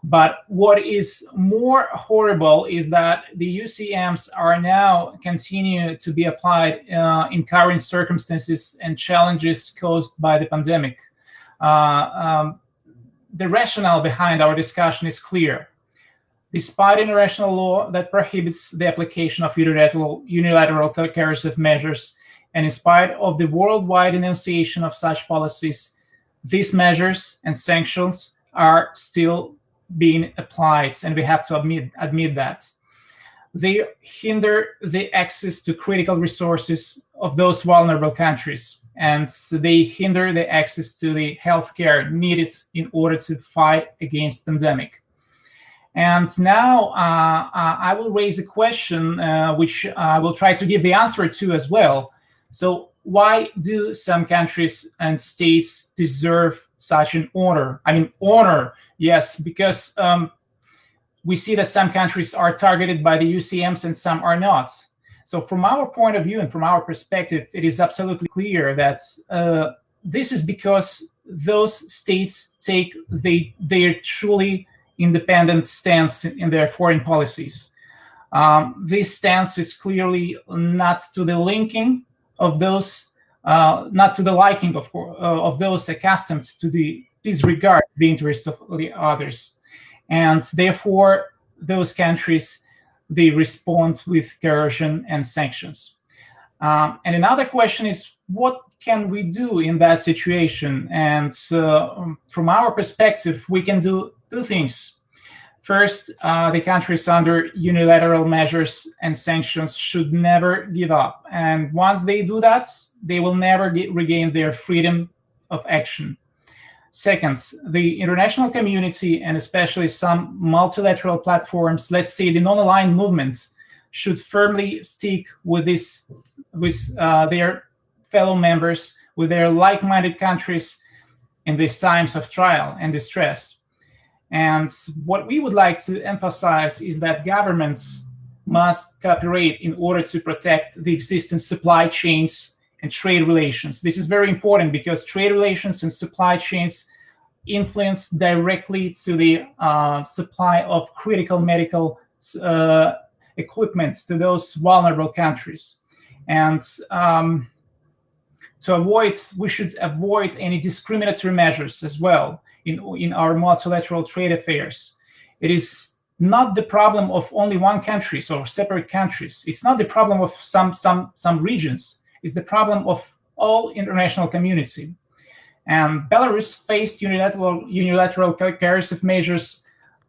But what is more horrible is that the UCMs are now continue to be applied in current circumstances and challenges caused by the pandemic. The rationale behind our discussion is clear. Despite international law that prohibits the application of unilateral coercive measures, and in spite of the worldwide enunciation of such policies, these measures and sanctions are still being applied, and we have to admit that. They hinder the access to critical resources of those vulnerable countries, and they hinder the access to the healthcare needed in order to fight against pandemic. And now I will raise a question which I will try to give the answer to as well. So why do some countries and states deserve such an honor? I mean, honor, yes, because we see that some countries are targeted by the UCMs and some are not. So from our point of view and from our perspective, it is absolutely clear that this is because those states take their truly independent stance in their foreign policies. This stance is clearly not to the linking of those, not to the liking of those accustomed to disregard the interests of the others. And therefore, those countries, they respond with coercion and sanctions. And another question is, what can we do in that situation? And from our perspective, we can do two things. First, the countries under unilateral measures and sanctions should never give up. And once they do that, they will never regain their freedom of action. Second, the international community, and especially some multilateral platforms, let's say the non-aligned movements, should firmly stick with their fellow members, with their like-minded countries in these times of trial and distress. And what we would like to emphasize is that governments must cooperate in order to protect the existing supply chains and trade relations. This is very important because trade relations and supply chains influence directly to the supply of critical medical equipment to those vulnerable countries. And we should avoid any discriminatory measures as well in our multilateral trade affairs. It is not the problem of only one country or separate countries. It's not the problem of some regions. It's the problem of all international community. And Belarus faced unilateral coercive measures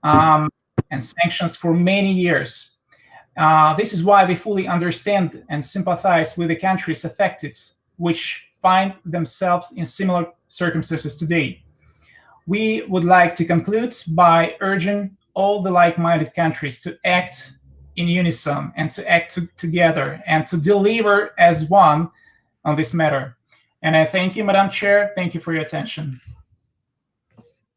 and sanctions for many years. This is why we fully understand and sympathize with the countries affected, which find themselves in similar circumstances today. We would like to conclude by urging all the like-minded countries to act in unison and to act together and to deliver as one on this matter. And I thank you, Madam Chair. Thank you for your attention.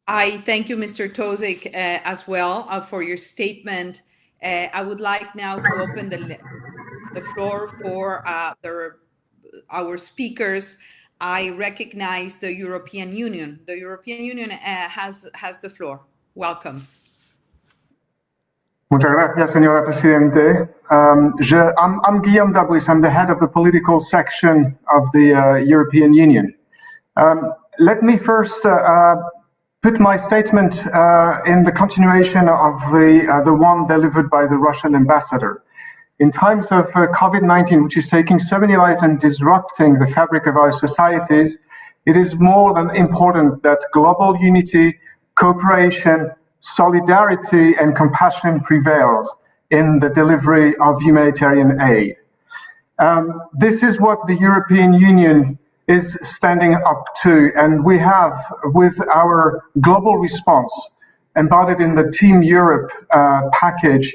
I thank you, Mr. Tozik, as well for your statement. I would like now to open the floor for our speakers. I recognize the European Union. The European Union has the floor. Welcome. Muchas gracias, señora Presidente. I'm Guillaume Dabouis. I'm the head of the political section of the European Union. Let me first put my statement in the continuation of the one delivered by the Russian ambassador. In times of COVID-19, which is taking so many lives and disrupting the fabric of our societies, it is more than important that global unity, cooperation, solidarity and compassion prevails in the delivery of humanitarian aid. This is what the European Union is standing up to, and we have, with our global response embodied in the Team Europe package,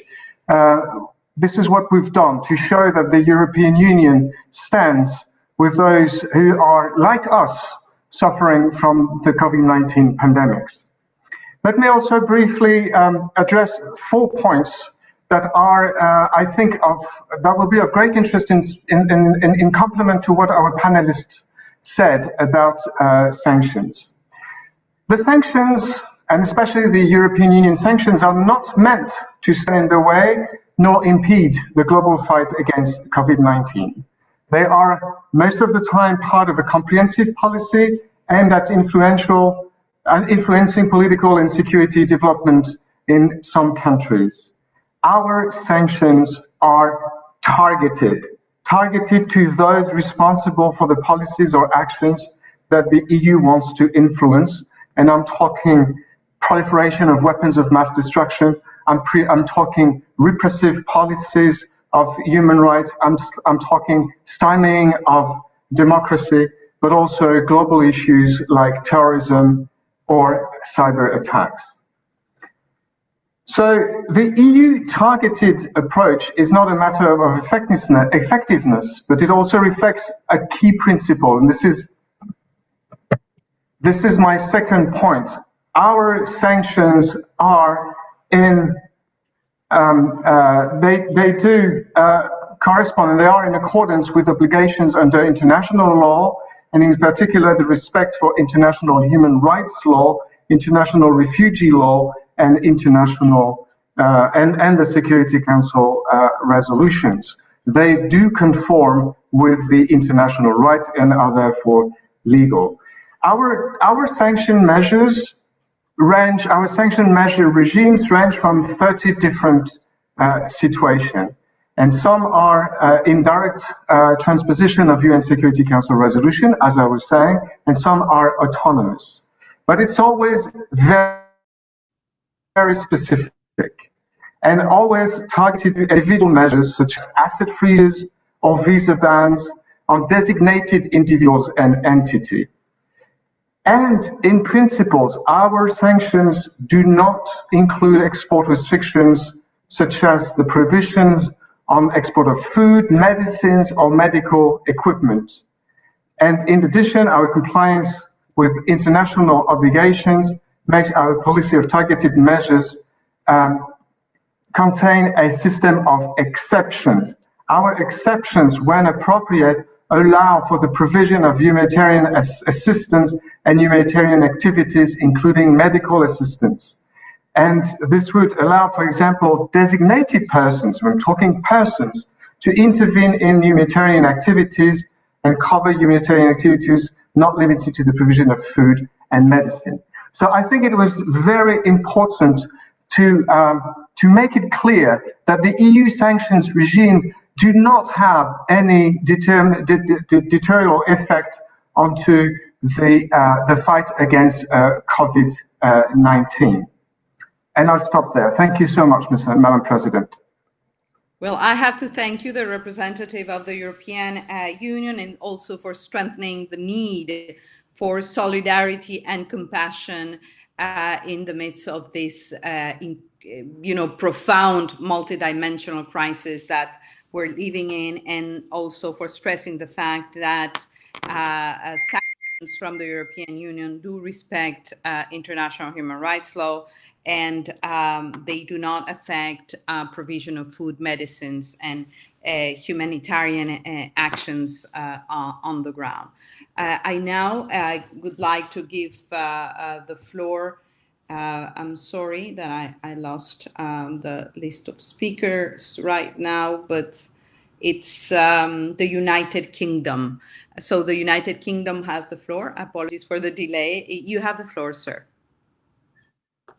this is what we've done to show that the European Union stands with those who are, like us, suffering from the COVID-19 pandemics. Let me also briefly address 4 points that are, I think, that will be of great interest in complement to what our panelists said about sanctions. The sanctions, and especially the European Union sanctions, are not meant to stand in the way nor impede the global fight against COVID-19. They are most of the time part of a comprehensive policy aimed at influencing political and security development in some countries. Our sanctions are targeted to those responsible for the policies or actions that the EU wants to influence. And I'm talking proliferation of weapons of mass destruction. I'm talking repressive policies of human rights. I'm talking stymieing of democracy, but also global issues like terrorism or cyber attacks. So the EU targeted approach is not a matter of effectiveness, but it also reflects a key principle, and this is my second point. Our sanctions are they do correspond, and they are in accordance with obligations under international law, and in particular the respect for international human rights law, international refugee law, and international and the Security Council resolutions. They do conform with the international right and are therefore legal. Our sanction measures our sanction measure regimes range from 30 different situations, and some are indirect transposition of UN Security Council resolution, as I was saying, and some are autonomous. But it's always very, very specific and always targeted to individual measures such as asset freezes or visa bans on designated individuals and entities. And in principles, our sanctions do not include export restrictions such as the prohibition on export of food, medicines, or medical equipment. And in addition, our compliance with international obligations makes our policy of targeted measures contain a system of exceptions. Our exceptions, when appropriate, allow for the provision of humanitarian assistance and humanitarian activities, including medical assistance. And this would allow, for example, designated persons, when talking persons, to intervene in humanitarian activities and cover humanitarian activities not limited to the provision of food and medicine. So I think it was very important to make it clear that the EU sanctions regime do not have any deterrent effect onto the fight against COVID-19. And I'll stop there. Thank you so much, Madam President. Well, I have to thank you, the representative of the European Union, and also for strengthening the need for solidarity and compassion in the midst of this, profound multidimensional crisis that we're living in, and also for stressing the fact that sanctions from the European Union do respect international human rights law, and they do not affect provision of food, medicines, and humanitarian actions on the ground. I now would like to give the floor. I'm sorry that I lost the list of speakers right now, but it's the United Kingdom. So the United Kingdom has the floor. Apologies for the delay. You have the floor, sir.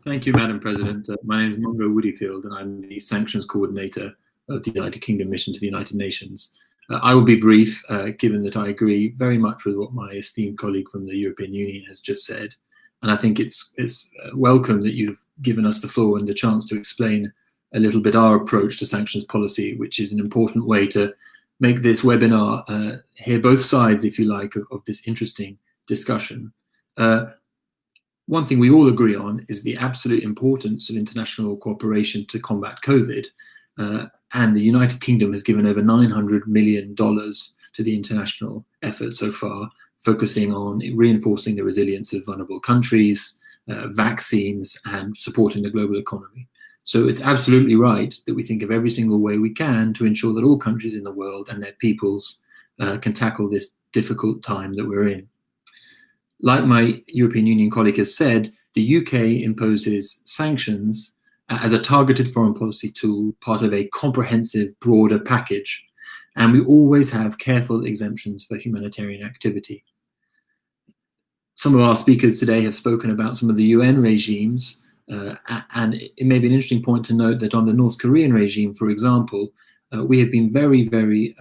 Thank you, Madam President. My name is Mungo Woodyfield, and I'm the Sanctions Coordinator of the United Kingdom Mission to the United Nations. I will be brief, given that I agree very much with what my esteemed colleague from the European Union has just said. And I think it's welcome that you've given us the floor and the chance to explain a little bit our approach to sanctions policy, which is an important way to make this webinar hear both sides, if you like, of this interesting discussion. One thing we all agree on is the absolute importance of international cooperation to combat COVID. And the United Kingdom has given over $900 million to the international effort so far, focusing on reinforcing the resilience of vulnerable countries, vaccines, and supporting the global economy. So it's absolutely right that we think of every single way we can to ensure that all countries in the world and their peoples can tackle this difficult time that we're in. Like my European Union colleague has said, the UK imposes sanctions as a targeted foreign policy tool, part of a comprehensive, broader package. And we always have careful exemptions for humanitarian activity. Some of our speakers today have spoken about some of the UN regimes, and it may be an interesting point to note that on the North Korean regime, for example, we have been very, very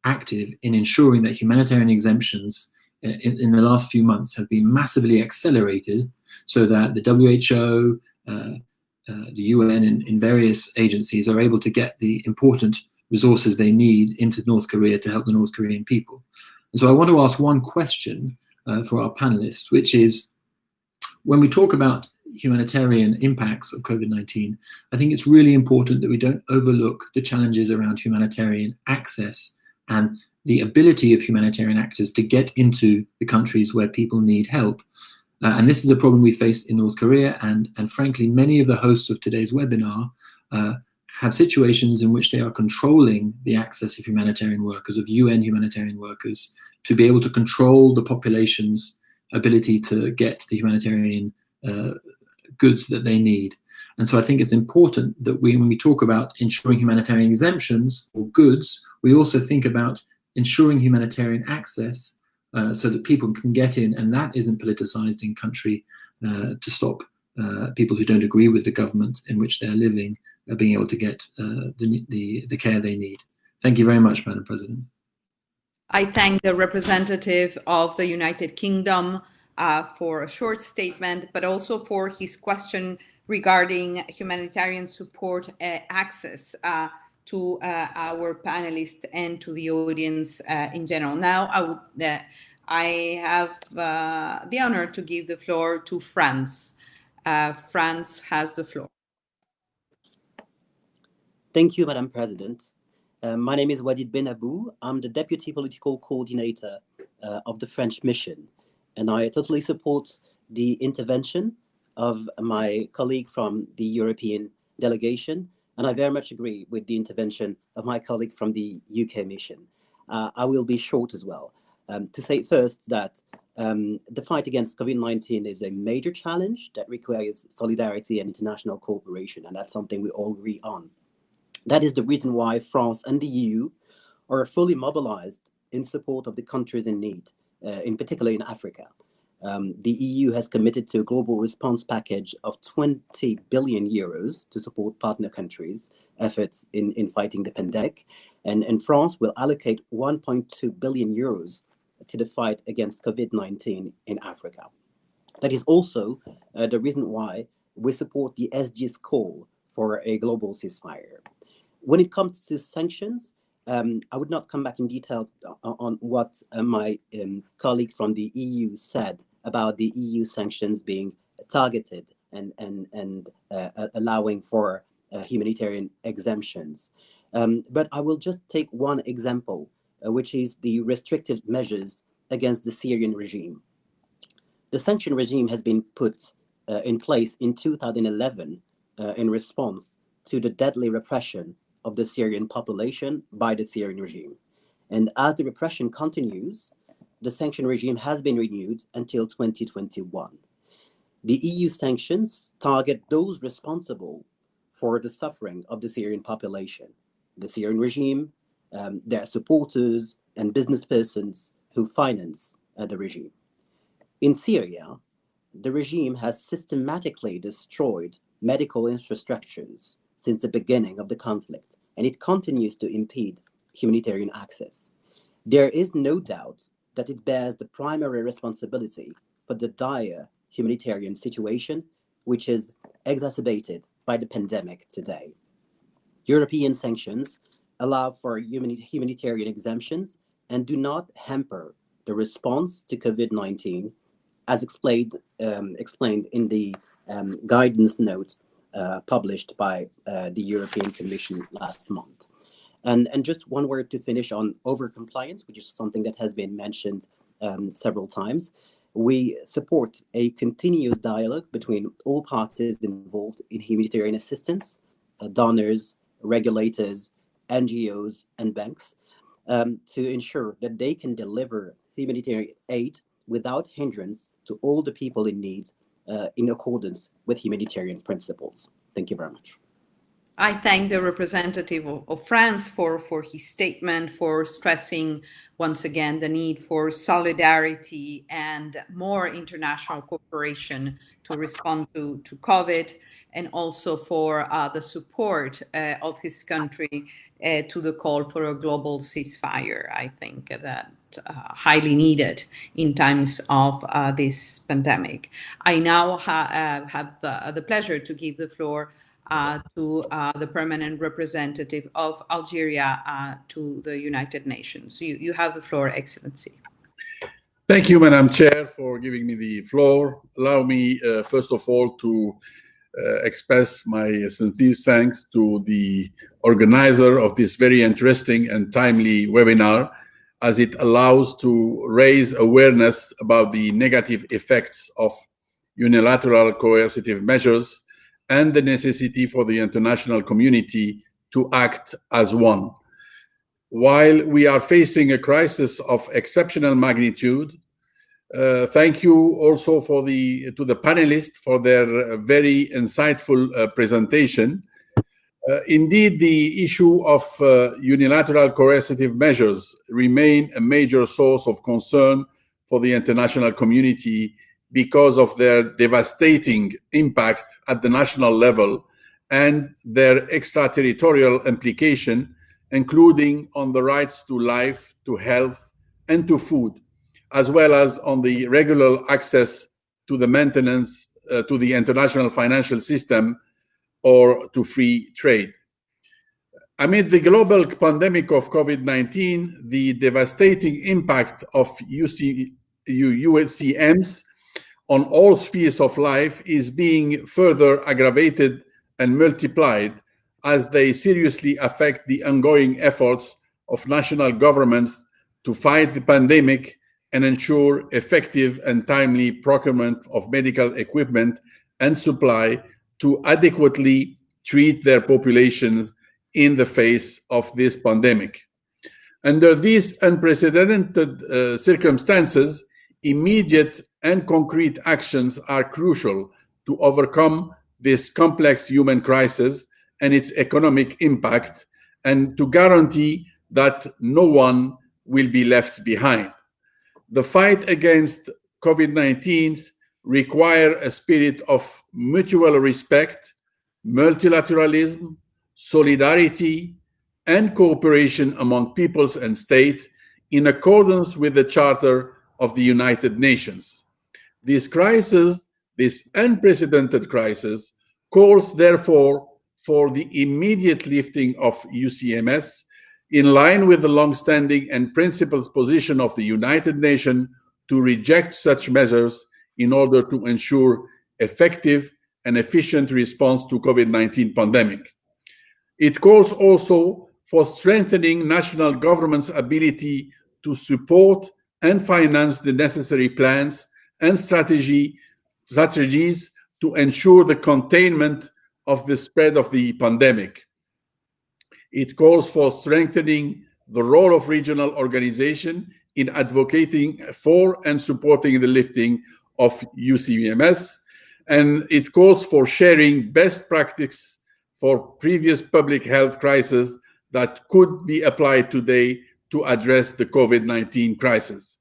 active in ensuring that humanitarian exemptions in the last few months have been massively accelerated, so that the WHO, the UN and various agencies are able to get the important resources they need into North Korea to help the North Korean people. And so I want to ask one question for our panelists, which is, when we talk about humanitarian impacts of COVID-19, I think it's really important that we don't overlook the challenges around humanitarian access and the ability of humanitarian actors to get into the countries where people need help. And this is a problem we face in North Korea, and frankly, many of the hosts of today's webinar have situations in which they are controlling the access of humanitarian workers, of UN humanitarian workers, to be able to control the population's ability to get the humanitarian goods that they need. And so I think it's important that when we talk about ensuring humanitarian exemptions for goods, we also think about ensuring humanitarian access so that people can get in, and that isn't politicized in country to stop people who don't agree with the government in which they're living being able to get the care they need. Thank you very much, Madam President. I thank the representative of the United Kingdom for a short statement, but also for his question regarding humanitarian support access to our panelists and to the audience in general. Now, I have the honor to give the floor to France. France has the floor. Thank you, Madam President. My name is Wadid Benabou. I'm the Deputy Political Coordinator of the French mission, and I totally support the intervention of my colleague from the European delegation, and I very much agree with the intervention of my colleague from the UK mission. I will be short as well. To say first that the fight against COVID-19 is a major challenge that requires solidarity and international cooperation, and that's something we all agree on. That is the reason why France and the EU are fully mobilized in support of the countries in need, in particular in Africa. The EU has committed to a global response package of 20 billion euros to support partner countries' efforts in fighting the pandemic. And France will allocate 1.2 billion euros to the fight against COVID-19 in Africa. That is also the reason why we support the SDG's call for a global ceasefire. When it comes to sanctions, I would not come back in detail on what my colleague from the EU said about the EU sanctions being targeted and allowing for humanitarian exemptions. But I will just take one example, which is the restrictive measures against the Syrian regime. The sanction regime has been put in place in 2011 in response to the deadly repression of the Syrian population by the Syrian regime. And as the repression continues, the sanction regime has been renewed until 2021. The EU sanctions target those responsible for the suffering of the Syrian population, the Syrian regime, their supporters, and business persons who finance the regime. In Syria, the regime has systematically destroyed medical infrastructures since the beginning of the conflict, and it continues to impede humanitarian access. There is no doubt that it bears the primary responsibility for the dire humanitarian situation, which is exacerbated by the pandemic today. European sanctions allow for humanitarian exemptions and do not hamper the response to COVID-19, as explained in the guidance note published by the European Commission last month. And just one word to finish on overcompliance, which is something that has been mentioned several times. We support a continuous dialogue between all parties involved in humanitarian assistance, donors, regulators, NGOs, and banks, to ensure that they can deliver humanitarian aid without hindrance to all the people in need in accordance with humanitarian principles. Thank you very much. I thank the representative of France for his statement, for stressing once again the need for solidarity and more international cooperation to respond to COVID, and also for the support of his country to the call for a global ceasefire. I think that highly needed in times of this pandemic. I now have the pleasure to give the floor to the permanent representative of Algeria to the United Nations. You have the floor, Excellency. Thank you, Madam Chair, for giving me the floor. Allow me, first of all, to express my sincere thanks to the organizer of this very interesting and timely webinar, as it allows to raise awareness about the negative effects of unilateral coercive measures and the necessity for the international community to act as one. While we are facing a crisis of exceptional magnitude, thank you also to the panelists for their very insightful presentation. Indeed, the issue of unilateral coercive measures remain a major source of concern for the international community because of their devastating impact at the national level and their extraterritorial implication, including on the rights to life, to health, and to food, as well as on the regular access to the maintenance to the international financial system or to free trade. Amid the global pandemic of COVID-19, the devastating impact of UCMs on all spheres of life is being further aggravated and multiplied as they seriously affect the ongoing efforts of national governments to fight the pandemic and ensure effective and timely procurement of medical equipment and supply to adequately treat their populations in the face of this pandemic. Under these unprecedented circumstances, immediate and concrete actions are crucial to overcome this complex human crisis and its economic impact, and to guarantee that no one will be left behind. The fight against COVID-19 requires a spirit of mutual respect, multilateralism, solidarity, and cooperation among peoples and states in accordance with the Charter of the United Nations. This crisis, this unprecedented crisis, calls therefore for the immediate lifting of UCMs in line with the long-standing and principled position of the United Nations to reject such measures in order to ensure effective and efficient response to COVID-19 pandemic. It calls also for strengthening national governments' ability to support and finance the necessary plans and strategies to ensure the containment of the spread of the pandemic. It calls for strengthening the role of regional organizations in advocating for and supporting the lifting of UCMs, and it calls for sharing best practice for previous public health crises that could be applied today to address the COVID-19 crisis.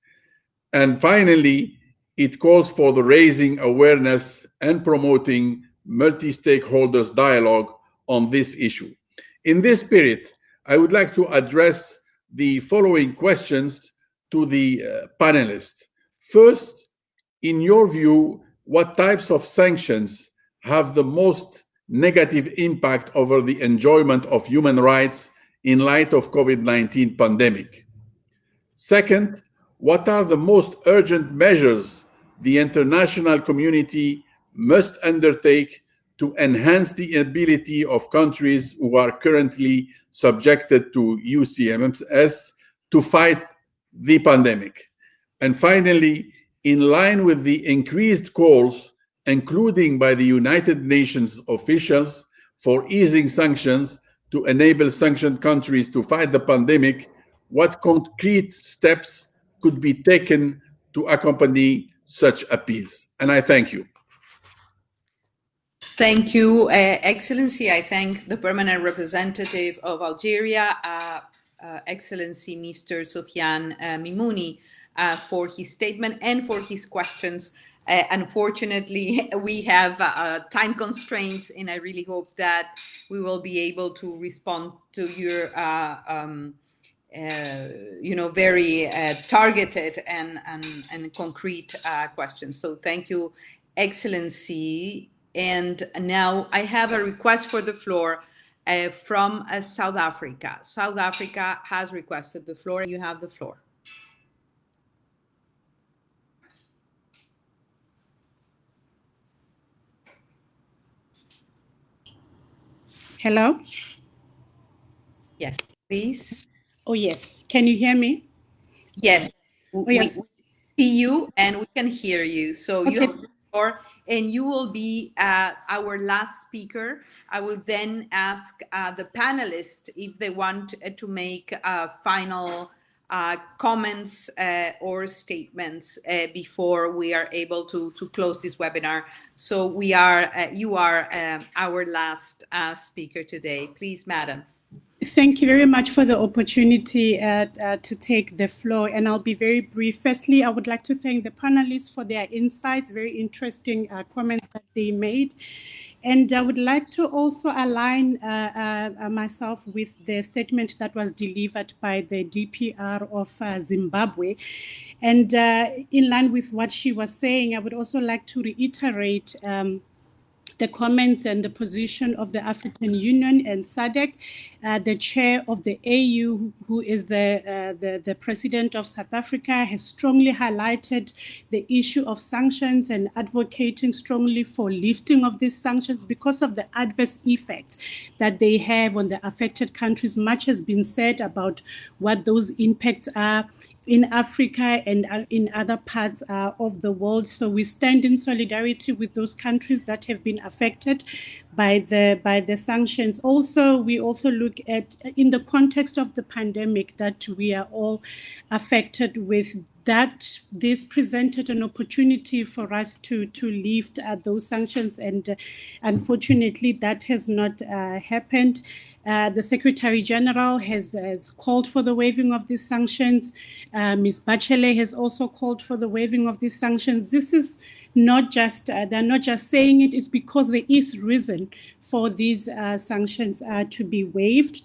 And finally, it calls for the raising awareness and promoting multi-stakeholders dialogue on this issue. In this spirit, I would like to address the following questions to the panelists. First, in your view, what types of sanctions have the most negative impact over the enjoyment of human rights in light of COVID-19 pandemic? Second, what are the most urgent measures the international community must undertake to enhance the ability of countries who are currently subjected to UCMs to fight the pandemic? And finally, in line with the increased calls, including by the United Nations officials, for easing sanctions to enable sanctioned countries to fight the pandemic, what concrete steps could be taken to accompany such appeals? And I thank you. Thank you, Excellency. I thank the permanent representative of Algeria, Excellency Mr. Sofiane Mimouni, for his statement and for his questions. Unfortunately, we have time constraints, and I really hope that we will be able to respond to your very targeted and concrete questions. So thank you, Excellency. And now I have a request for the floor from South Africa. South Africa has requested the floor. You have the floor. Hello? Yes, please. Oh, yes. Can you hear me? Yes. Oh, yes. We see you and we can hear you. So Okay. you have the floor, and you will be our last speaker. I will then ask the panelists if they want to make final comments or statements before we are able to close this webinar. So you are our last speaker today. Please, madam. Thank you very much for the opportunity to take the floor, and I'll be very brief. Firstly, I would like to thank the panelists for their insights, very interesting comments that they made. And I would like to also align myself with the statement that was delivered by the DPR of Zimbabwe. And in line with what she was saying, I would also like to reiterate the comments and the position of the African Union and SADC. The chair of the AU, who is the president of South Africa, has strongly highlighted the issue of sanctions and advocating strongly for lifting of these sanctions because of the adverse effects that they have on the affected countries. Much has been said about what those impacts are in Africa and in other parts of the world. So we stand in solidarity with those countries that have been affected by the sanctions. Also, we also look at, in the context of the pandemic, that we are all affected with, that this presented an opportunity for us to lift those sanctions, and unfortunately that has not happened. The Secretary General has called for the waiving of these sanctions. Ms. Bachelet has also called for the waiving of these sanctions. This is not just, they're not just saying it, it's because there is reason for these sanctions to be waived.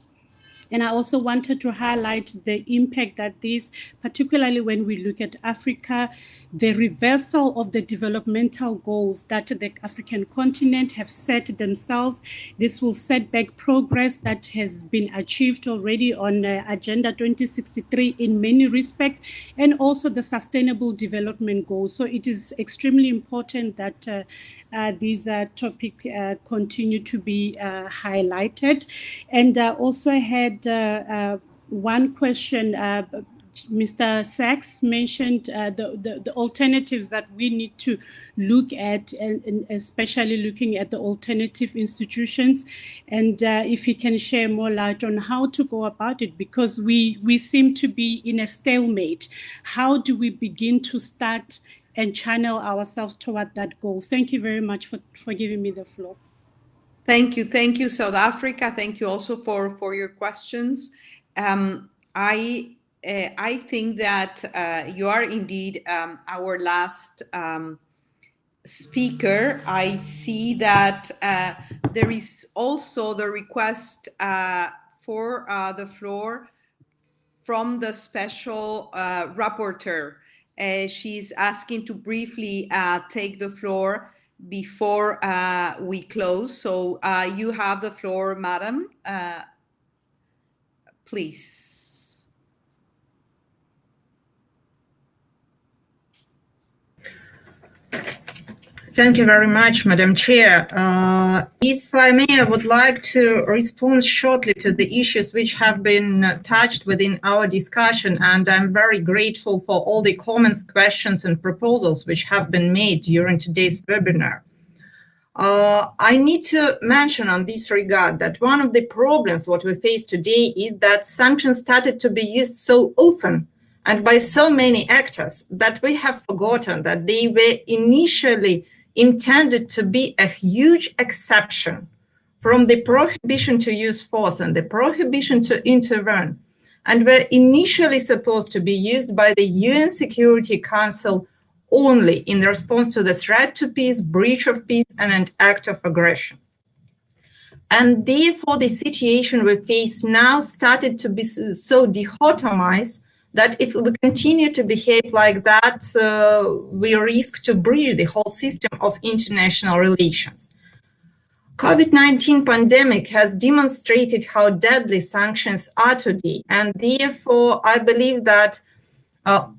And I also wanted to highlight the impact that this, particularly when we look at Africa, the reversal of the developmental goals that the African continent have set themselves. This will set back progress that has been achieved already on Agenda 2063 in many respects, and also the Sustainable Development Goals. So it is extremely important that these topics continue to be highlighted. And also I had one question. Mr. Sachs mentioned the alternatives that we need to look at, and especially looking at the alternative institutions, and if he can share more light on how to go about it, because we seem to be in a stalemate. How do we begin to start and channel ourselves toward that goal? Thank you very much for giving me the floor. Thank you, South Africa. Thank you also for your questions. I think that you are indeed our last speaker. I see that there is also the request for the floor from the special rapporteur. She's asking to briefly take the floor before we close. So you have the floor, madam. Please. Thank you very much, Madam Chair. If I may, I would like to respond shortly to the issues which have been touched within our discussion, and I'm very grateful for all the comments, questions, and proposals which have been made during today's webinar. I need to mention on this regard that one of the problems what we face today is that sanctions started to be used so often and by so many actors that we have forgotten that they were initially intended to be a huge exception from the prohibition to use force and the prohibition to intervene, and were initially supposed to be used by the UN Security Council only in response to the threat to peace, breach of peace, and an act of aggression. And therefore, the situation we face now started to be so dichotomized that if we continue to behave like that, we risk to breach the whole system of international relations. COVID-19 pandemic has demonstrated how deadly sanctions are today, and therefore I believe that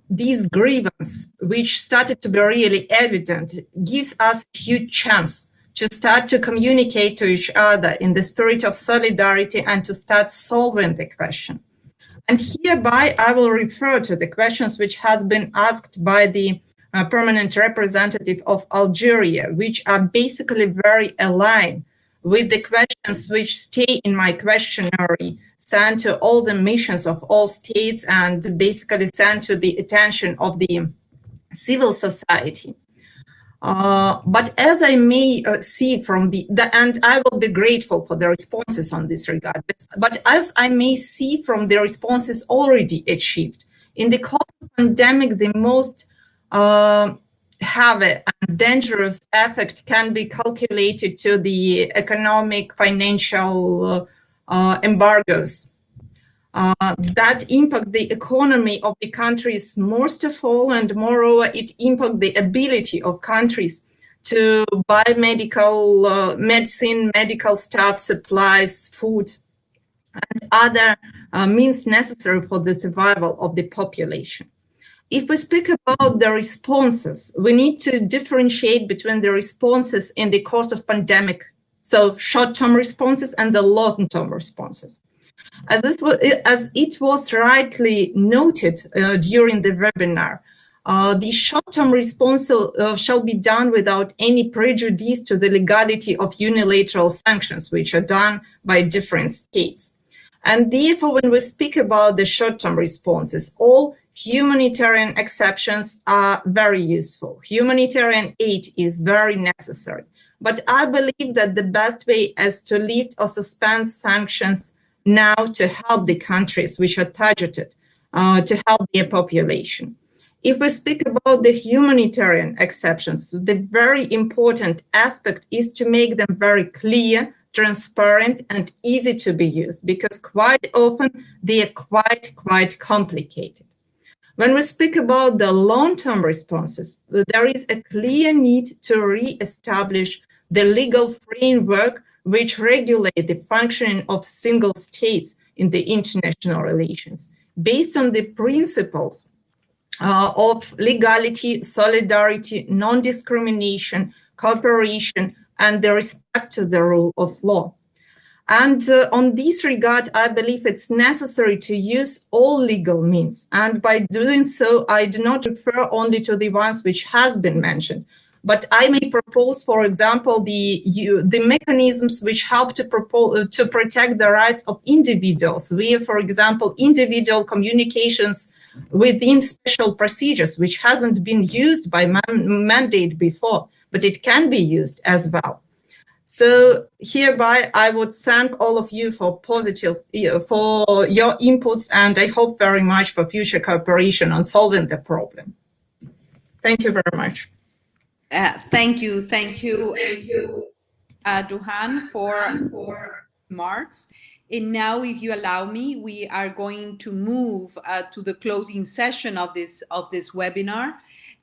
these grievance, which started to be really evident, gives us a huge chance to start to communicate to each other in the spirit of solidarity and to start solving the question. And hereby, I will refer to the questions which has been asked by the permanent representative of Algeria, which are basically very aligned with the questions which stay in my questionnaire sent to all the missions of all states and basically sent to the attention of the civil society. But as I may see from and I will be grateful for the responses on this regard, but as I may see from the responses already achieved, in the course of the pandemic, the most heavy and dangerous effect can be calculated to the economic, financial embargoes that impact the economy of the countries most of all, and moreover, it impacts the ability of countries to buy medicine, medical stuff, supplies, food, and other means necessary for the survival of the population. If we speak about the responses, we need to differentiate between the responses in the course of pandemic, so short-term responses and the long-term responses. As it was rightly noted during the webinar, the short-term response shall be done without any prejudice to the legality of unilateral sanctions, which are done by different states. And therefore, when we speak about the short-term responses, all humanitarian exceptions are very useful. Humanitarian aid is very necessary. But I believe that the best way is to lift or suspend sanctions now to help the countries which are targeted, to help their population. If we speak about the humanitarian exceptions, the very important aspect is to make them very clear, transparent, and easy to be used, because quite often they are quite complicated. When we speak about the long-term responses, there is a clear need to re-establish the legal framework which regulate the functioning of single states in the international relations, based on the principles of legality, solidarity, non-discrimination, cooperation, and the respect to the rule of law. And on this regard, I believe it's necessary to use all legal means. And by doing so, I do not refer only to the ones which has been mentioned, but I may propose, for example, the mechanisms which help to protect the rights of individuals, via, for example, individual communications within special procedures, which hasn't been used by mandate before, but it can be used as well. So hereby, I would thank all of you for for your inputs, and I hope very much for future cooperation on solving the problem. Thank you very much. Thank you, Duhan, for remarks. And now, if you allow me, we are going to move to the closing session of this webinar.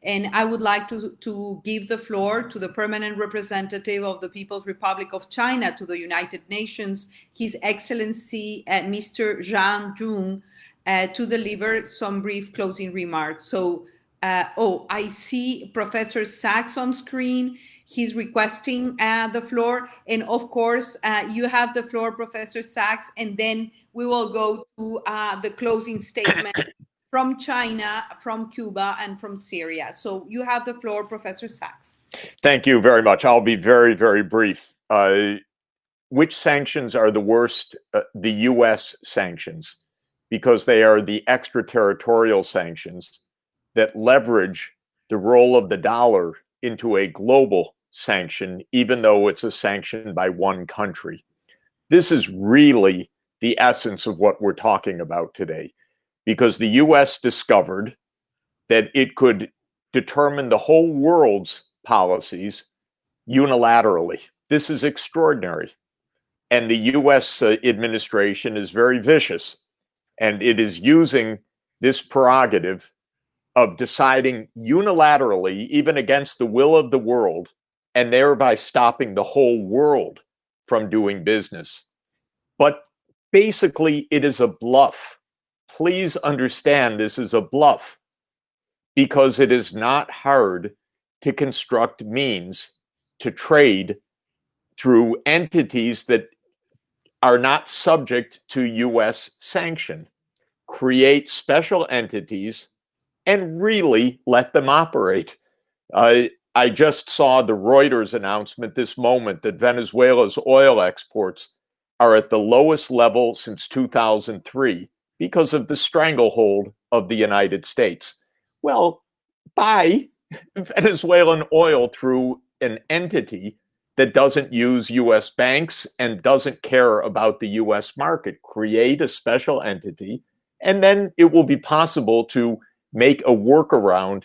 And I would like to give the floor to the permanent representative of the People's Republic of China to the United Nations, His Excellency Mr. Zhang Jun, to deliver some brief closing remarks. So, I see Professor Sachs on screen. He's requesting the floor. And of course, you have the floor, Professor Sachs, and then we will go to the closing statement from China, from Cuba, and from Syria. So you have the floor, Professor Sachs. Thank you very much. I'll be very, very brief. Which sanctions are the worst? The U.S. sanctions, because they are the extraterritorial sanctions that leverage the role of the dollar into a global sanction, even though it's a sanction by one country. This is really the essence of what we're talking about today, because the US discovered that it could determine the whole world's policies unilaterally. This is extraordinary. And the US administration is very vicious, and it is using this prerogative of deciding unilaterally, even against the will of the world, and thereby stopping the whole world from doing business. But basically, it is a bluff. Please understand this is a bluff, because it is not hard to construct means to trade through entities that are not subject to US sanction. Create special entities and really let them operate. I just saw the Reuters announcement this moment that Venezuela's oil exports are at the lowest level since 2003 because of the stranglehold of the United States. Well, buy Venezuelan oil through an entity that doesn't use US banks and doesn't care about the US market. Create a special entity, and then it will be possible to make a workaround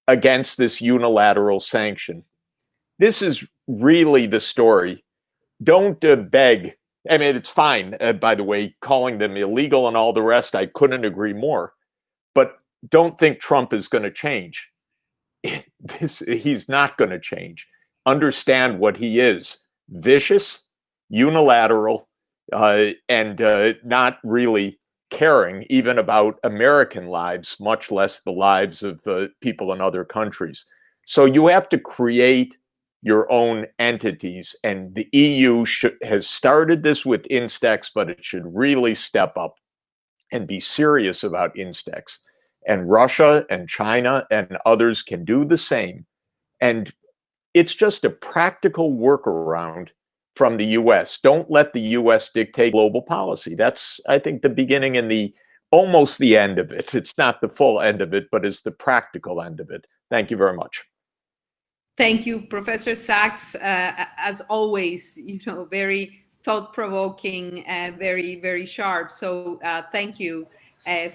against this unilateral sanction. This is really the story. Don't beg. I mean, it's fine, by the way, calling them illegal and all the rest. I couldn't agree more. But don't think Trump is going to change. He's not going to change. understand what he is: vicious, unilateral, and not really caring even about American lives, much less the lives of the people in other countries. So you have to create your own entities, and the EU has started this with Instex, but it should really step up and be serious about Instex. And Russia and China and others can do the same. And it's just a practical workaround from the US. Don't let the US dictate global policy. That's, I think, the beginning and almost the end of it. It's not the full end of it, but it's the practical end of it. Thank you very much. Thank you, Professor Sachs. As always, very thought-provoking, very, very sharp. So thank you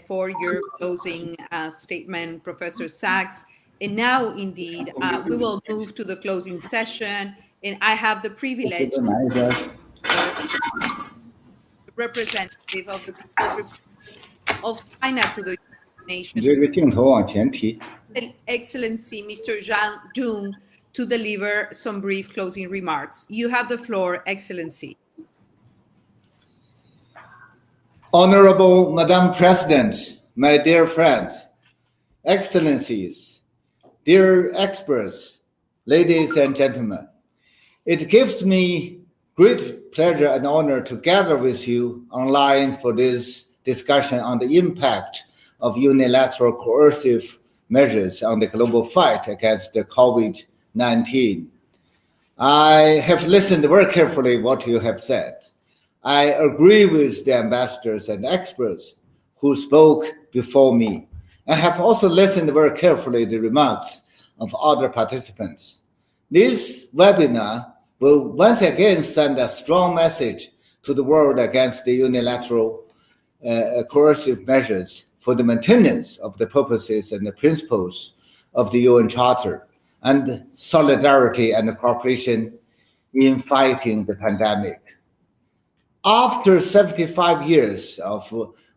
for your closing statement, Professor Sachs. And now, indeed, we will move to the closing session. And I have the privilege representative of the People's of China to the United Nations, Excellency Mr. Zhang Jun, to deliver some brief closing remarks. You have the floor, Excellency. Honorable Madam President, my dear friends, Excellencies, dear experts, ladies and gentlemen, it gives me great pleasure and honor to gather with you online for this discussion on the impact of unilateral coercive measures on the global fight against the COVID-19. I have listened very carefully what you have said. I agree with the ambassadors and experts who spoke before me. I have also listened very carefully to the remarks of other participants. This webinar will once again send a strong message to the world against the unilateral coercive measures for the maintenance of the purposes and the principles of the UN Charter and solidarity and cooperation in fighting the pandemic. After 75 years of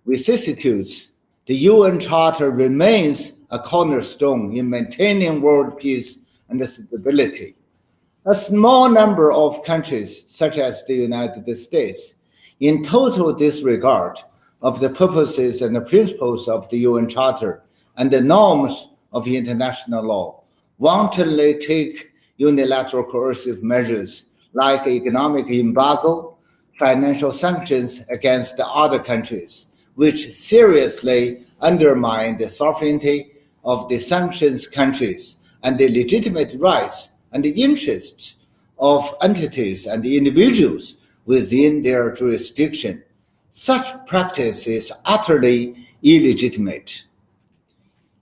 vicissitudes, the UN Charter remains a cornerstone in maintaining world peace and stability. A small number of countries, such as the United States, in total disregard of the purposes and the principles of the UN Charter and the norms of international law, wantonly take unilateral coercive measures like economic embargo, financial sanctions against other countries, which seriously undermine the sovereignty of the sanctions countries and the legitimate rights and the interests of entities and individuals within their jurisdiction. Such practice is utterly illegitimate.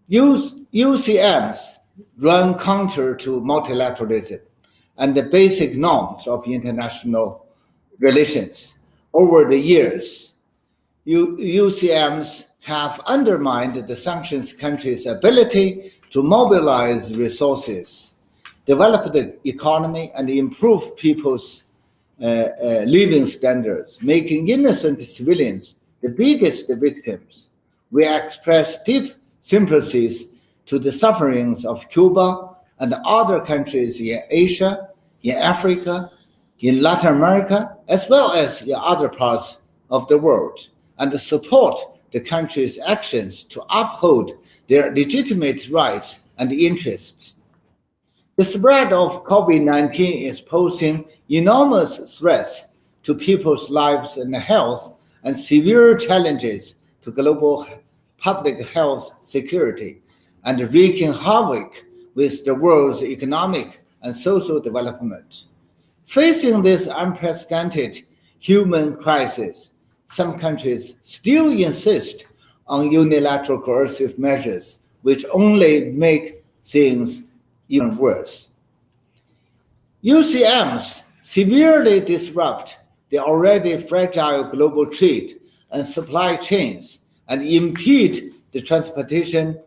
UCMs run counter to multilateralism and the basic norms of international relations. Over the years, UCMs have undermined the sanctions countries' ability to mobilize resources, develop the economy, and improve people's living standards, making innocent civilians the biggest victims. We express deep sympathies to the sufferings of Cuba and other countries in Asia, in Africa, in Latin America, as well as in other parts of the world, and support the country's actions to uphold their legitimate rights and interests. The spread of COVID-19 is posing enormous threats to people's lives and health and severe challenges to global public health security and wreaking havoc with the world's economic and social development. Facing this unprecedented human crisis, some countries still insist on unilateral coercive measures, which only make things even worse. UCMs severely disrupt the already fragile global trade and supply chains and impede the transportation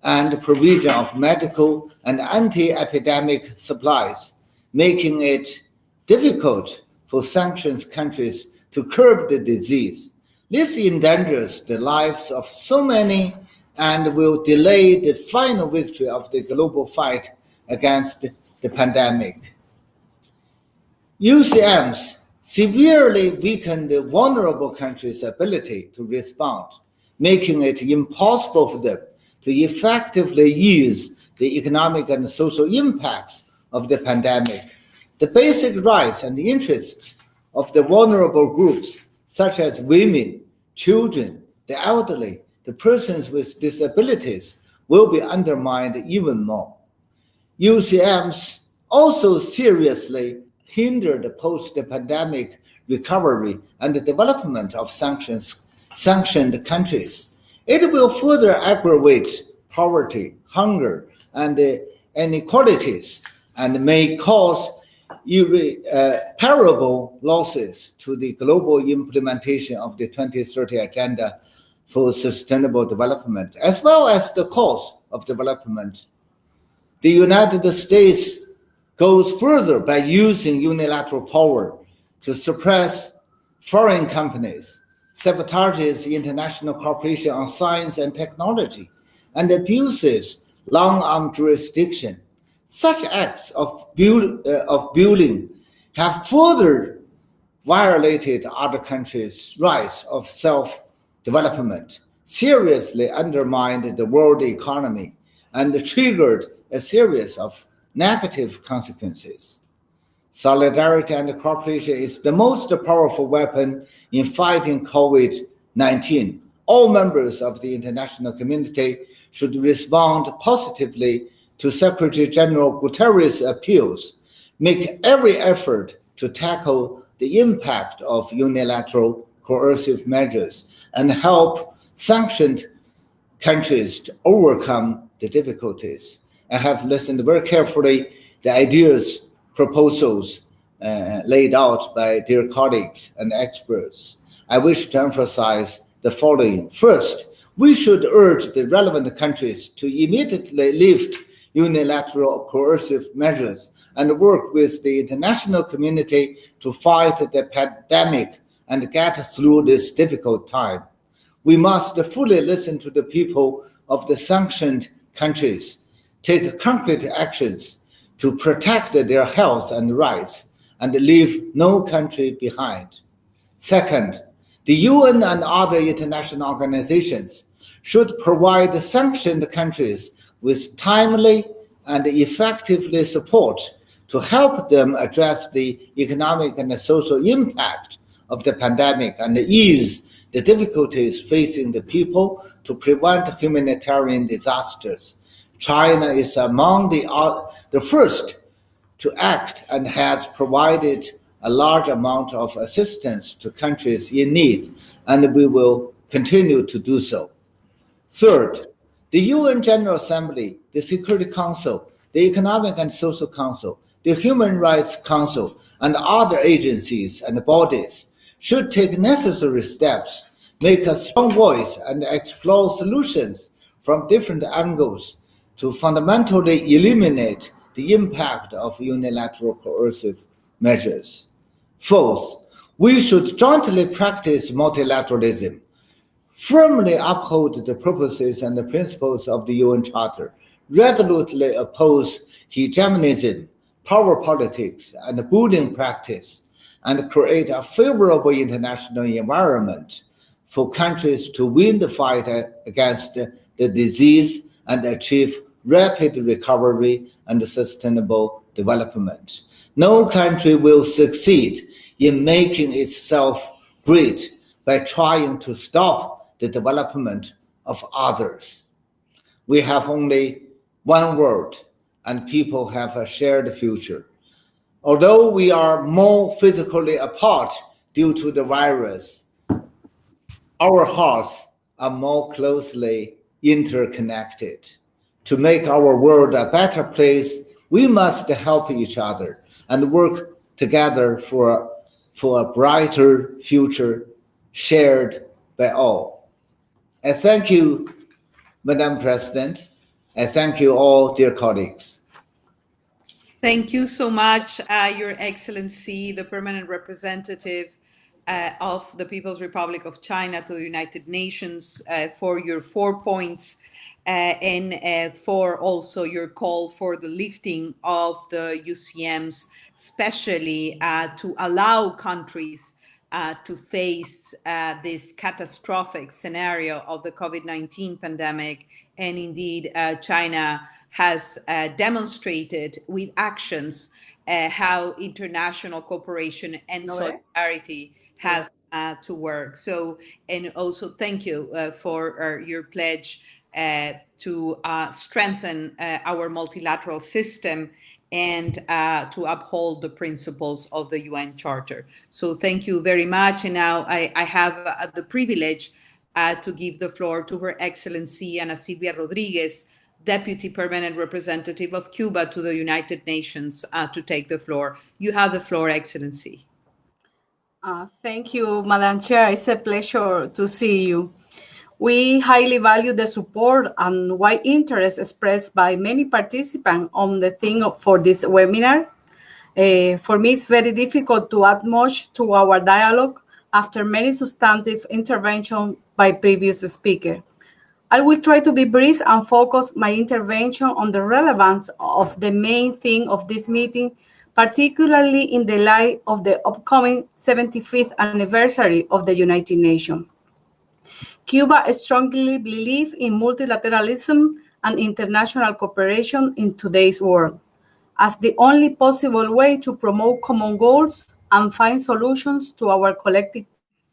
and provision of medical and anti-epidemic supplies, making it difficult for sanctions countries to curb the disease. This endangers the lives of so many and will delay the final victory of the global fight against the pandemic. UCMs severely weakened the vulnerable countries' ability to respond, making it impossible for them to effectively ease the economic and social impacts of the pandemic. The basic rights and interests of the vulnerable groups, such as women, children, the elderly, the persons with disabilities, will be undermined even more. UCMs also seriously hinder the post-pandemic recovery and the development of sanctioned countries. It will further aggravate poverty, hunger, and inequalities, and may cause irreparable losses to the global implementation of the 2030 Agenda for Sustainable Development, as well as the cause of development. The United States goes further by using unilateral power to suppress foreign companies, sabotages international cooperation on science and technology, and abuses long-arm jurisdiction. Such acts of bullying have further violated other countries' rights of self-development, seriously undermined the world economy, and triggered a series of negative consequences. Solidarity and cooperation is the most powerful weapon in fighting COVID-19. All members of the international community should respond positively to Secretary General Guterres' appeals, make every effort to tackle the impact of unilateral coercive measures, and help sanctioned countries to overcome the difficulties. I have listened very carefully the ideas, proposals laid out by dear colleagues and experts. I wish to emphasize the following. First, we should urge the relevant countries to immediately lift unilateral coercive measures and work with the international community to fight the pandemic and get through this difficult time. We must fully listen to the people of the sanctioned countries, take concrete actions to protect their health and rights, and leave no country behind. Second, the UN and other international organizations should provide sanctioned countries with timely and effectively support to help them address the economic and social impact of the pandemic and ease the difficulties facing the people to prevent humanitarian disasters. China is among the first to act and has provided a large amount of assistance to countries in need, and we will continue to do so. Third, the UN General Assembly, the Security Council, the Economic and Social Council, the Human Rights Council, and other agencies and bodies should take necessary steps, make a strong voice, and explore solutions from different angles to fundamentally eliminate the impact of unilateral coercive measures. Fourth, we should jointly practice multilateralism, firmly uphold the purposes and the principles of the UN Charter, resolutely oppose hegemonism, power politics, and bullying practice, and create a favorable international environment for countries to win the fight against the disease and achieve rapid recovery and sustainable development. No country will succeed in making itself great by trying to stop the development of others. We have only one world, and people have a shared future. Although we are more physically apart due to the virus, our hearts are more closely interconnected. To make our world a better place, we must help each other and work together for a brighter future shared by all. I thank you, Madam President. I thank you all, dear colleagues. Thank you so much, Your Excellency, the Permanent Representative of the People's Republic of China to the United Nations, for your 4 points and for also your call for the lifting of the UCMs, especially to allow countries to face this catastrophic scenario of the COVID-19 pandemic. And indeed, China has demonstrated with actions how international cooperation and solidarity has to work. So, and also thank you for your pledge to strengthen our multilateral system and to uphold the principles of the UN Charter. So thank you very much. And now I have the privilege to give the floor to Her Excellency Ana Silvia Rodriguez, Deputy Permanent Representative of Cuba to the United Nations, to take the floor. You have the floor, Excellency. Thank you, Madam Chair. It's a pleasure to see you. We highly value the support and wide interest expressed by many participants on the theme for this webinar. For me, it's very difficult to add much to our dialogue after many substantive interventions by previous speakers. I will try to be brief and focus my intervention on the relevance of the main theme of this meeting, particularly in the light of the upcoming 75th anniversary of the United Nations. Cuba strongly believes in multilateralism and international cooperation in today's world as the only possible way to promote common goals and find solutions to our collective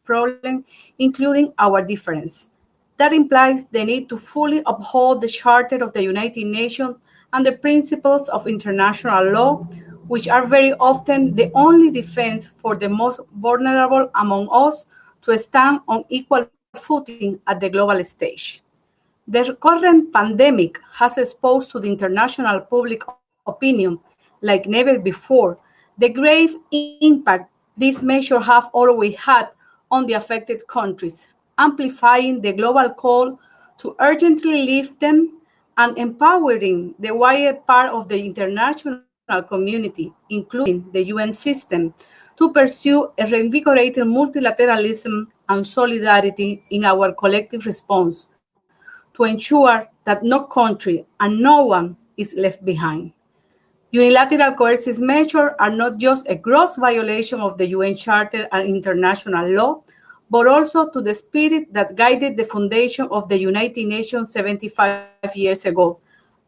problems, including our difference. That implies the need to fully uphold the Charter of the United Nations and the principles of international law, which are very often the only defense for the most vulnerable among us to stand on equal footing at the global stage. The current pandemic has exposed to the international public opinion, like never before, the grave impact these measures have always had on the affected countries, amplifying the global call to urgently lift them and empowering the wider part of the international community, including the UN system, to pursue a reinvigorated multilateralism and solidarity in our collective response to ensure that no country and no one is left behind. Unilateral coercive measures are not just a gross violation of the UN Charter and international law, but also to the spirit that guided the foundation of the United Nations 75 years ago,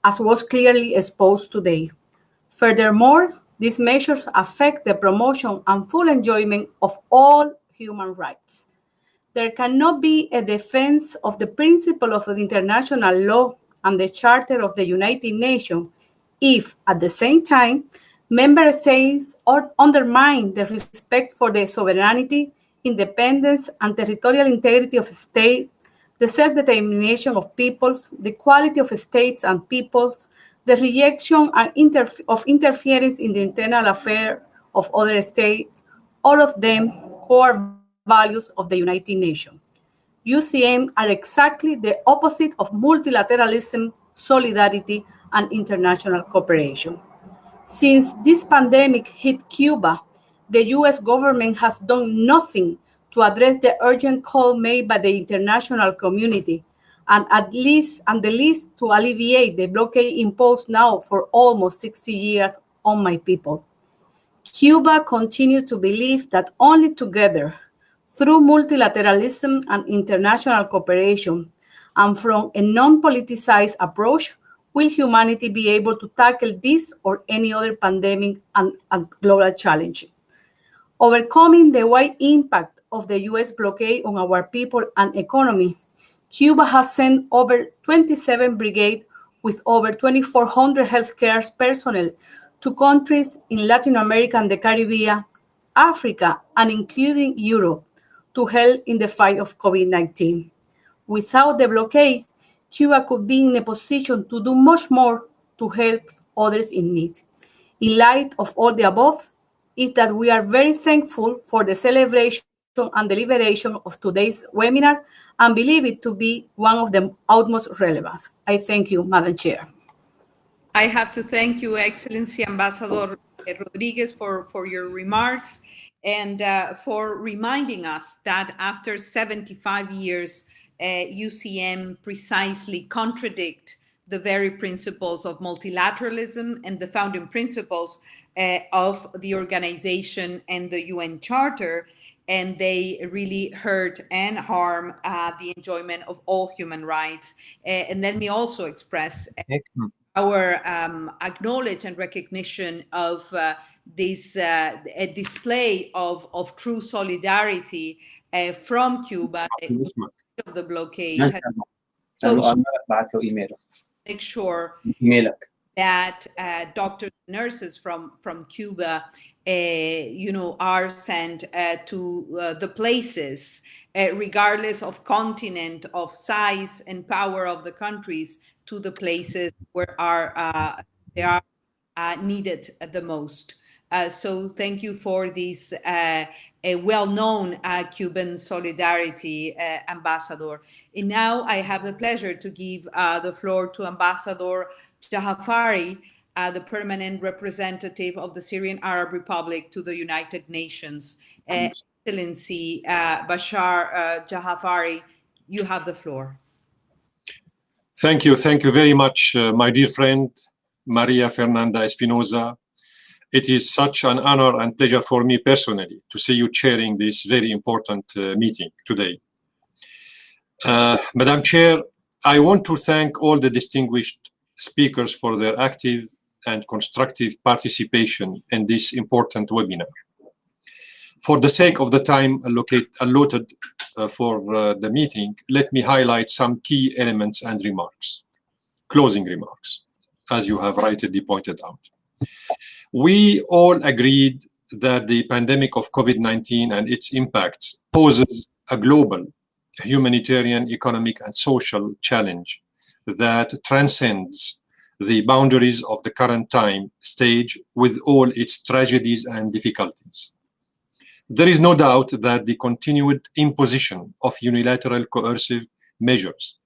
as was clearly exposed today. Furthermore, these measures affect the promotion and full enjoyment of all human rights. There cannot be a defense of the principle of the international law and the Charter of the United Nations if, at the same time, member states undermine the respect for the sovereignty, independence, and territorial integrity of states, the self-determination of peoples, the equality of states and peoples, the rejection and interference in the internal affairs of other states, all of them core values of the United Nations. UCM are exactly the opposite of multilateralism, solidarity, and international cooperation. Since this pandemic hit Cuba, the US government has done nothing to address the urgent call made by the international community, and the least to alleviate the blockade imposed now for almost 60 years on my people. Cuba continues to believe that only together, through multilateralism and international cooperation, and from a non-politicized approach, will humanity be able to tackle this or any other pandemic and global challenge. Overcoming the wide impact of the US blockade on our people and economy, Cuba has sent over 27 brigades with over 2,400 healthcare personnel to countries in Latin America and the Caribbean, Africa, and including Europe to help in the fight of COVID-19. Without the blockade, Cuba could be in a position to do much more to help others in need. In light of all the above, is that we are very thankful for the celebration and deliberation of today's webinar and believe it to be one of the utmost relevance. I thank you, Madam Chair. I have to thank you, Excellency Ambassador Rodriguez, for your remarks and for reminding us that after 75 years, UCM precisely contradict the very principles of multilateralism and the founding principles of the organization and the UN Charter, and they really hurt and harm the enjoyment of all human rights. And let me also express our acknowledge and recognition of this a display of true solidarity from Cuba of the blockade. So make sure that doctors and nurses from Cuba, are sent to the places, regardless of continent, of size and power of the countries, to the places where they are needed the most. So thank you for this a well-known Cuban solidarity, Ambassador. And now I have the pleasure to give the floor to Ambassador Jahafari, the permanent representative of the Syrian Arab Republic to the United Nations. Excellency Bashar Jahafari, you have the floor. Thank you very much, my dear friend, Maria Fernanda Espinosa. It is such an honor and pleasure for me personally to see you chairing this very important meeting today. Madam Chair, I want to thank all the distinguished speakers for their active and constructive participation in this important webinar. For the sake of the time allotted for the meeting, let me highlight some key elements and remarks, closing remarks, as you have rightly pointed out. We all agreed that the pandemic of COVID-19 and its impacts poses a global humanitarian, economic, and social challenge that transcends the boundaries of the current time stage with all its tragedies and difficulties. There is no doubt that the continued imposition of unilateral coercive measures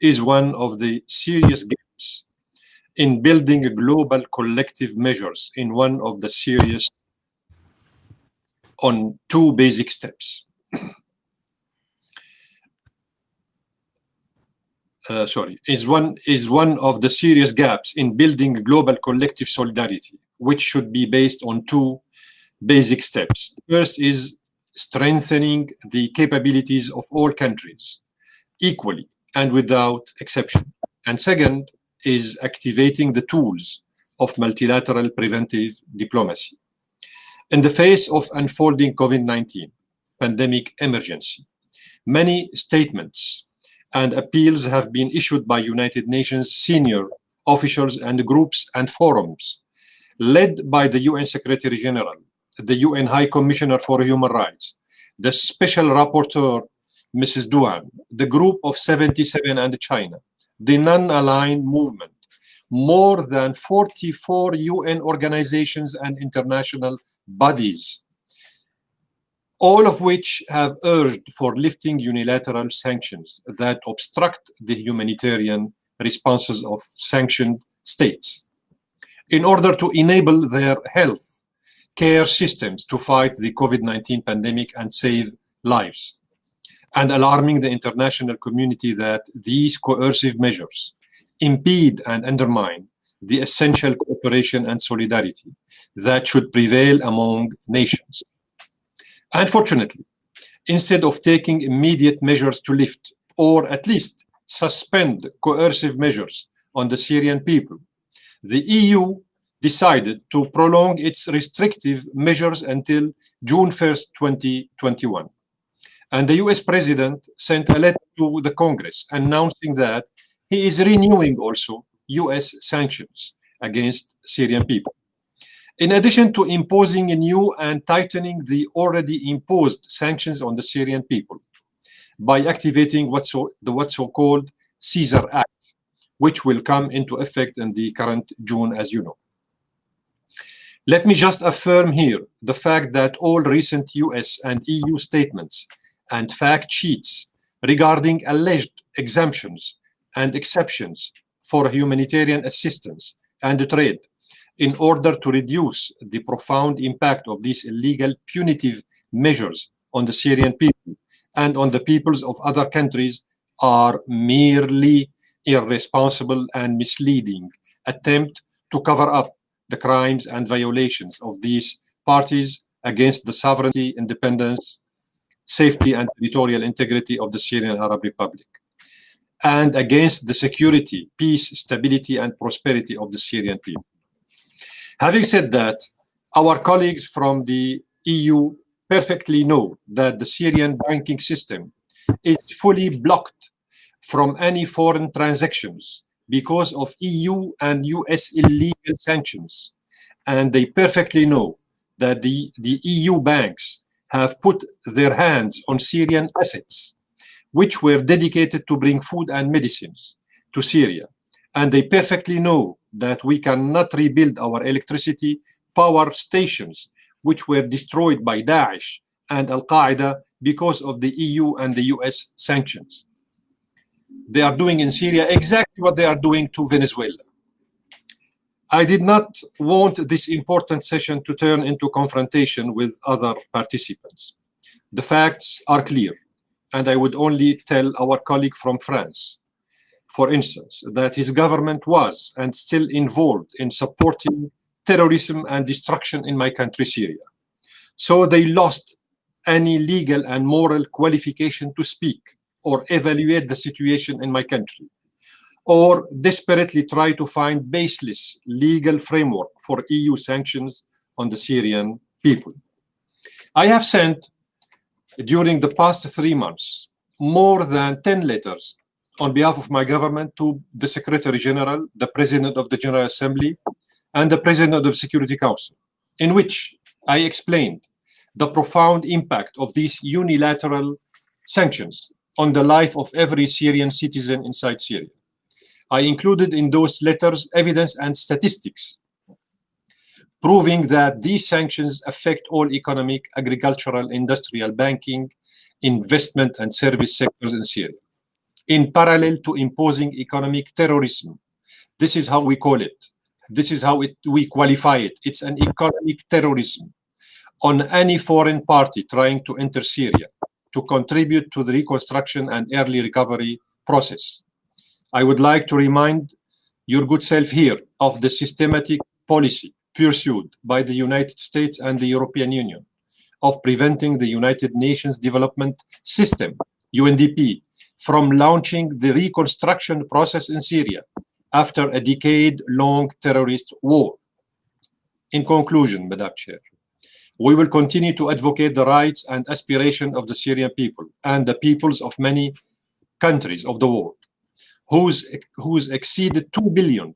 is one of the serious gaps in building global collective measures in one of the serious on two basic steps. Is one of the serious gaps in building global collective solidarity, which should be based on two basic steps. First is strengthening the capabilities of all countries equally and without exception. And second is activating the tools of multilateral preventive diplomacy. In the face of unfolding COVID-19 pandemic emergency, many statements and appeals have been issued by United Nations senior officials and groups and forums, led by the UN Secretary General, the UN High Commissioner for Human Rights, the Special Rapporteur, Mrs. Duan, the Group of 77 and China, the Non-Aligned Movement, more than 44 UN organizations and international bodies, all of which have urged for lifting unilateral sanctions that obstruct the humanitarian responses of sanctioned states in order to enable their health care systems to fight the COVID-19 pandemic and save lives, and alarming the international community that these coercive measures impede and undermine the essential cooperation and solidarity that should prevail among nations. Unfortunately, instead of taking immediate measures to lift or at least suspend coercive measures on the Syrian people, the EU decided to prolong its restrictive measures until June 1st, 2021. And the US President sent a letter to the Congress announcing that he is renewing also US sanctions against Syrian people. In addition to imposing new and tightening the already imposed sanctions on the Syrian people by activating what's so-called Caesar Act, which will come into effect in the current June, as you know. Let me just affirm here the fact that all recent US and EU statements and fact sheets regarding alleged exemptions and exceptions for humanitarian assistance and trade in order to reduce the profound impact of these illegal punitive measures on the Syrian people and on the peoples of other countries are merely irresponsible and misleading attempt to cover up the crimes and violations of these parties against the sovereignty, independence, safety, and territorial integrity of the Syrian Arab Republic, and against the security, peace, stability, and prosperity of the Syrian people. Having said that, our colleagues from the EU perfectly know that the Syrian banking system is fully blocked from any foreign transactions because of EU and US illegal sanctions. And they perfectly know that the EU banks have put their hands on Syrian assets, which were dedicated to bring food and medicines to Syria. And they perfectly know that we cannot rebuild our electricity power stations, which were destroyed by Daesh and Al-Qaeda because of the EU and the US sanctions. They are doing in Syria exactly what they are doing to Venezuela. I did not want this important session to turn into confrontation with other participants. The facts are clear, and I would only tell our colleague from France, for instance, that his government was and still involved in supporting terrorism and destruction in my country, Syria. So they lost any legal and moral qualification to speak or evaluate the situation in my country, or desperately try to find baseless legal framework for EU sanctions on the Syrian people. I have sent, during the past 3 months, more than 10 letters on behalf of my government to the Secretary General, the President of the General Assembly, and the President of the Security Council, in which I explained the profound impact of these unilateral sanctions on the life of every Syrian citizen inside Syria. I included in those letters evidence and statistics proving that these sanctions affect all economic, agricultural, industrial, banking, investment, and service sectors in Syria, in parallel to imposing economic terrorism. This is how we call it. This is how we qualify it. It's an economic terrorism on any foreign party trying to enter Syria to contribute to the reconstruction and early recovery process. I would like to remind your good self here of the systematic policy pursued by the United States and the European Union of preventing the United Nations Development System, UNDP, from launching the reconstruction process in Syria after a decade-long terrorist war. In conclusion, Madam Chair, we will continue to advocate the rights and aspirations of the Syrian people and the peoples of many countries of the world who's exceeded 2 billion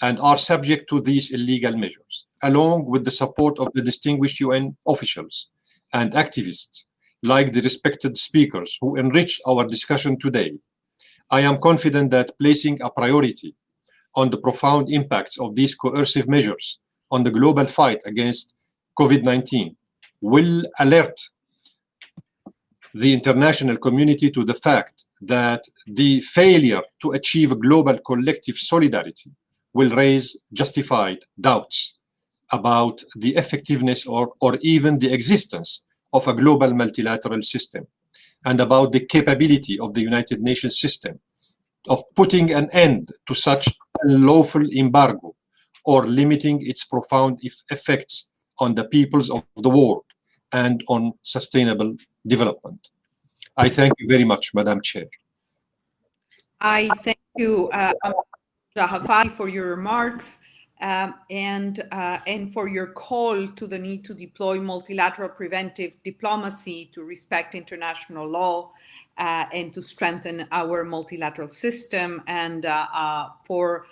and are subject to these illegal measures, along with the support of the distinguished UN officials and activists like the respected speakers who enriched our discussion today. I am confident that placing a priority on the profound impacts of these coercive measures on the global fight against COVID-19 will alert the international community to the fact that the failure to achieve global collective solidarity will raise justified doubts about the effectiveness or even the existence of a global multilateral system, and about the capability of the United Nations system of putting an end to such unlawful embargo or limiting its profound effects on the peoples of the world and on sustainable development. I thank you very much, Madam Chair. I thank you, Hafali, for your remarks and for your call to the need to deploy multilateral preventive diplomacy to respect international law and to strengthen our multilateral system, and for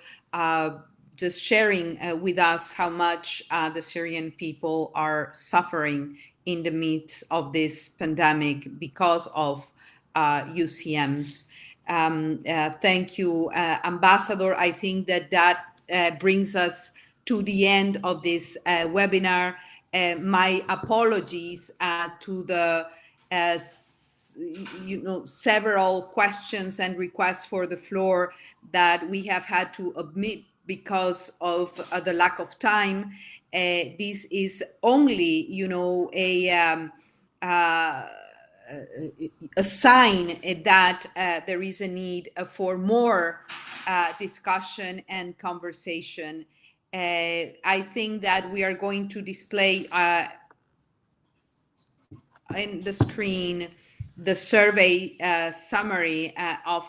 just sharing with us how much the Syrian people are suffering in the midst of this pandemic because of UCMs. Thank you, Ambassador. I think that brings us to the end of this webinar. My apologies to the several questions and requests for the floor that we have had to omit because of the lack of time. This is only, a sign that there is a need for more discussion and conversation. I think that we are going to display in the screen the survey summary of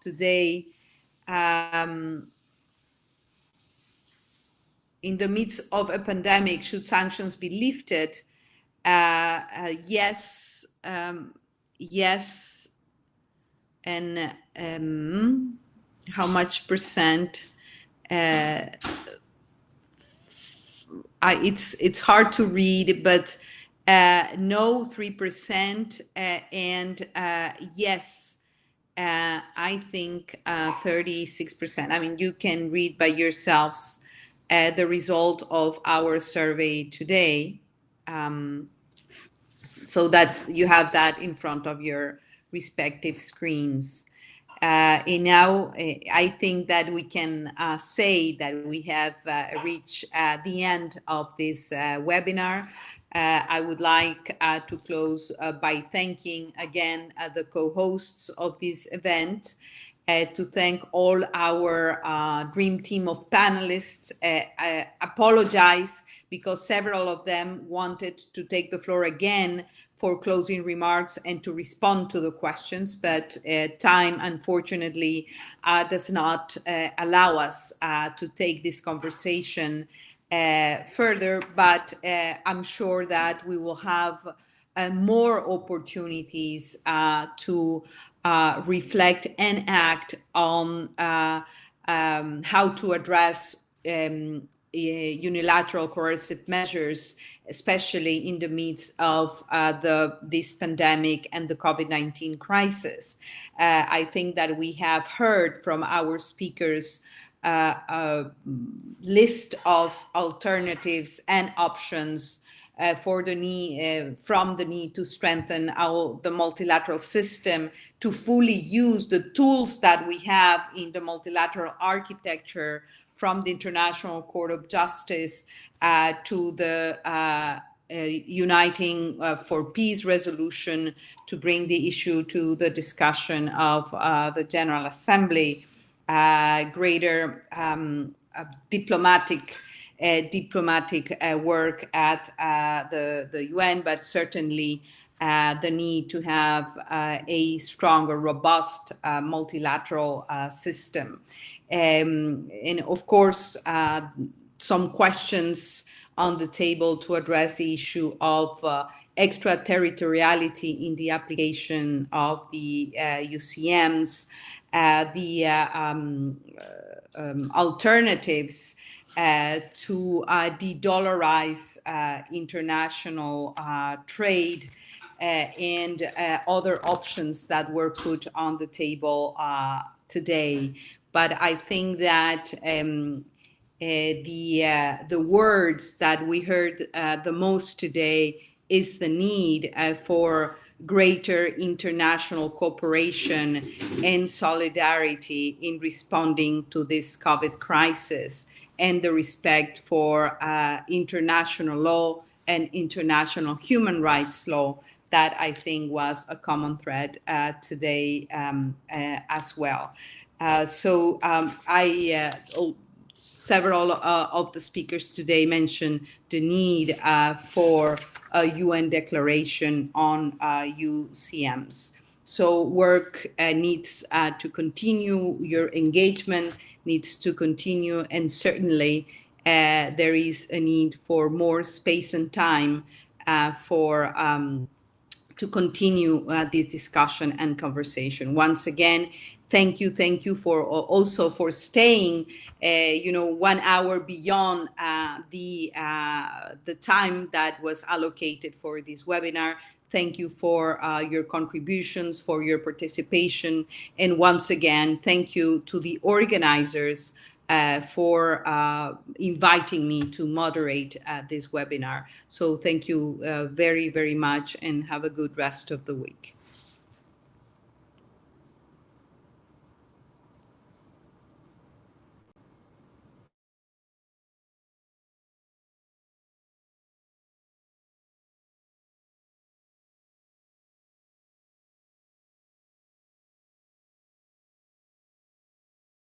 today. In the midst of a pandemic, should sanctions be lifted? Yes, yes, and how much percent? It's hard to read, but no, 3%, and yes, I think 36%. I mean, you can read by yourselves the result of our survey today, so that you have that in front of your respective screens. And now I think that we can say that we have reached the end of this webinar. I would like to close by thanking again the co-hosts of this event, to thank all our dream team of panelists. I apologize because several of them wanted to take the floor again for closing remarks and to respond to the questions, but time, unfortunately, does not allow us to take this conversation further, but I'm sure that we will have more opportunities to reflect and act on how to address unilateral coercive measures, especially in the midst of this pandemic and the COVID-19 crisis. I think that we have heard from our speakers a list of alternatives and options for the need, from the need to strengthen the multilateral system, to fully use the tools that we have in the multilateral architecture, from the International Court of Justice to the Uniting for Peace resolution, to bring the issue to the discussion of the General Assembly, greater diplomatic work at the UN, but certainly the need to have a stronger, robust multilateral system. And of course, some questions on the table to address the issue of extraterritoriality in the application of the UCMs, the alternatives to de-dollarize international trade, and other options that were put on the table today. But I think that the words that we heard the most today is the need for greater international cooperation and solidarity in responding to this COVID crisis, and the respect for international law and international human rights law, that I think was a common thread today as well. Several of the speakers today mentioned the need for a UN declaration on UCMs. So work needs to continue, your engagement needs to continue, and certainly there is a need for more space and time to continue this discussion and conversation. Once again, thank you for also for staying 1 hour beyond the time that was allocated for this webinar. Thank you for your contributions, for your participation, and once again, thank you to the organizers for inviting me to moderate this webinar. So thank you very, very much, and have a good rest of the week.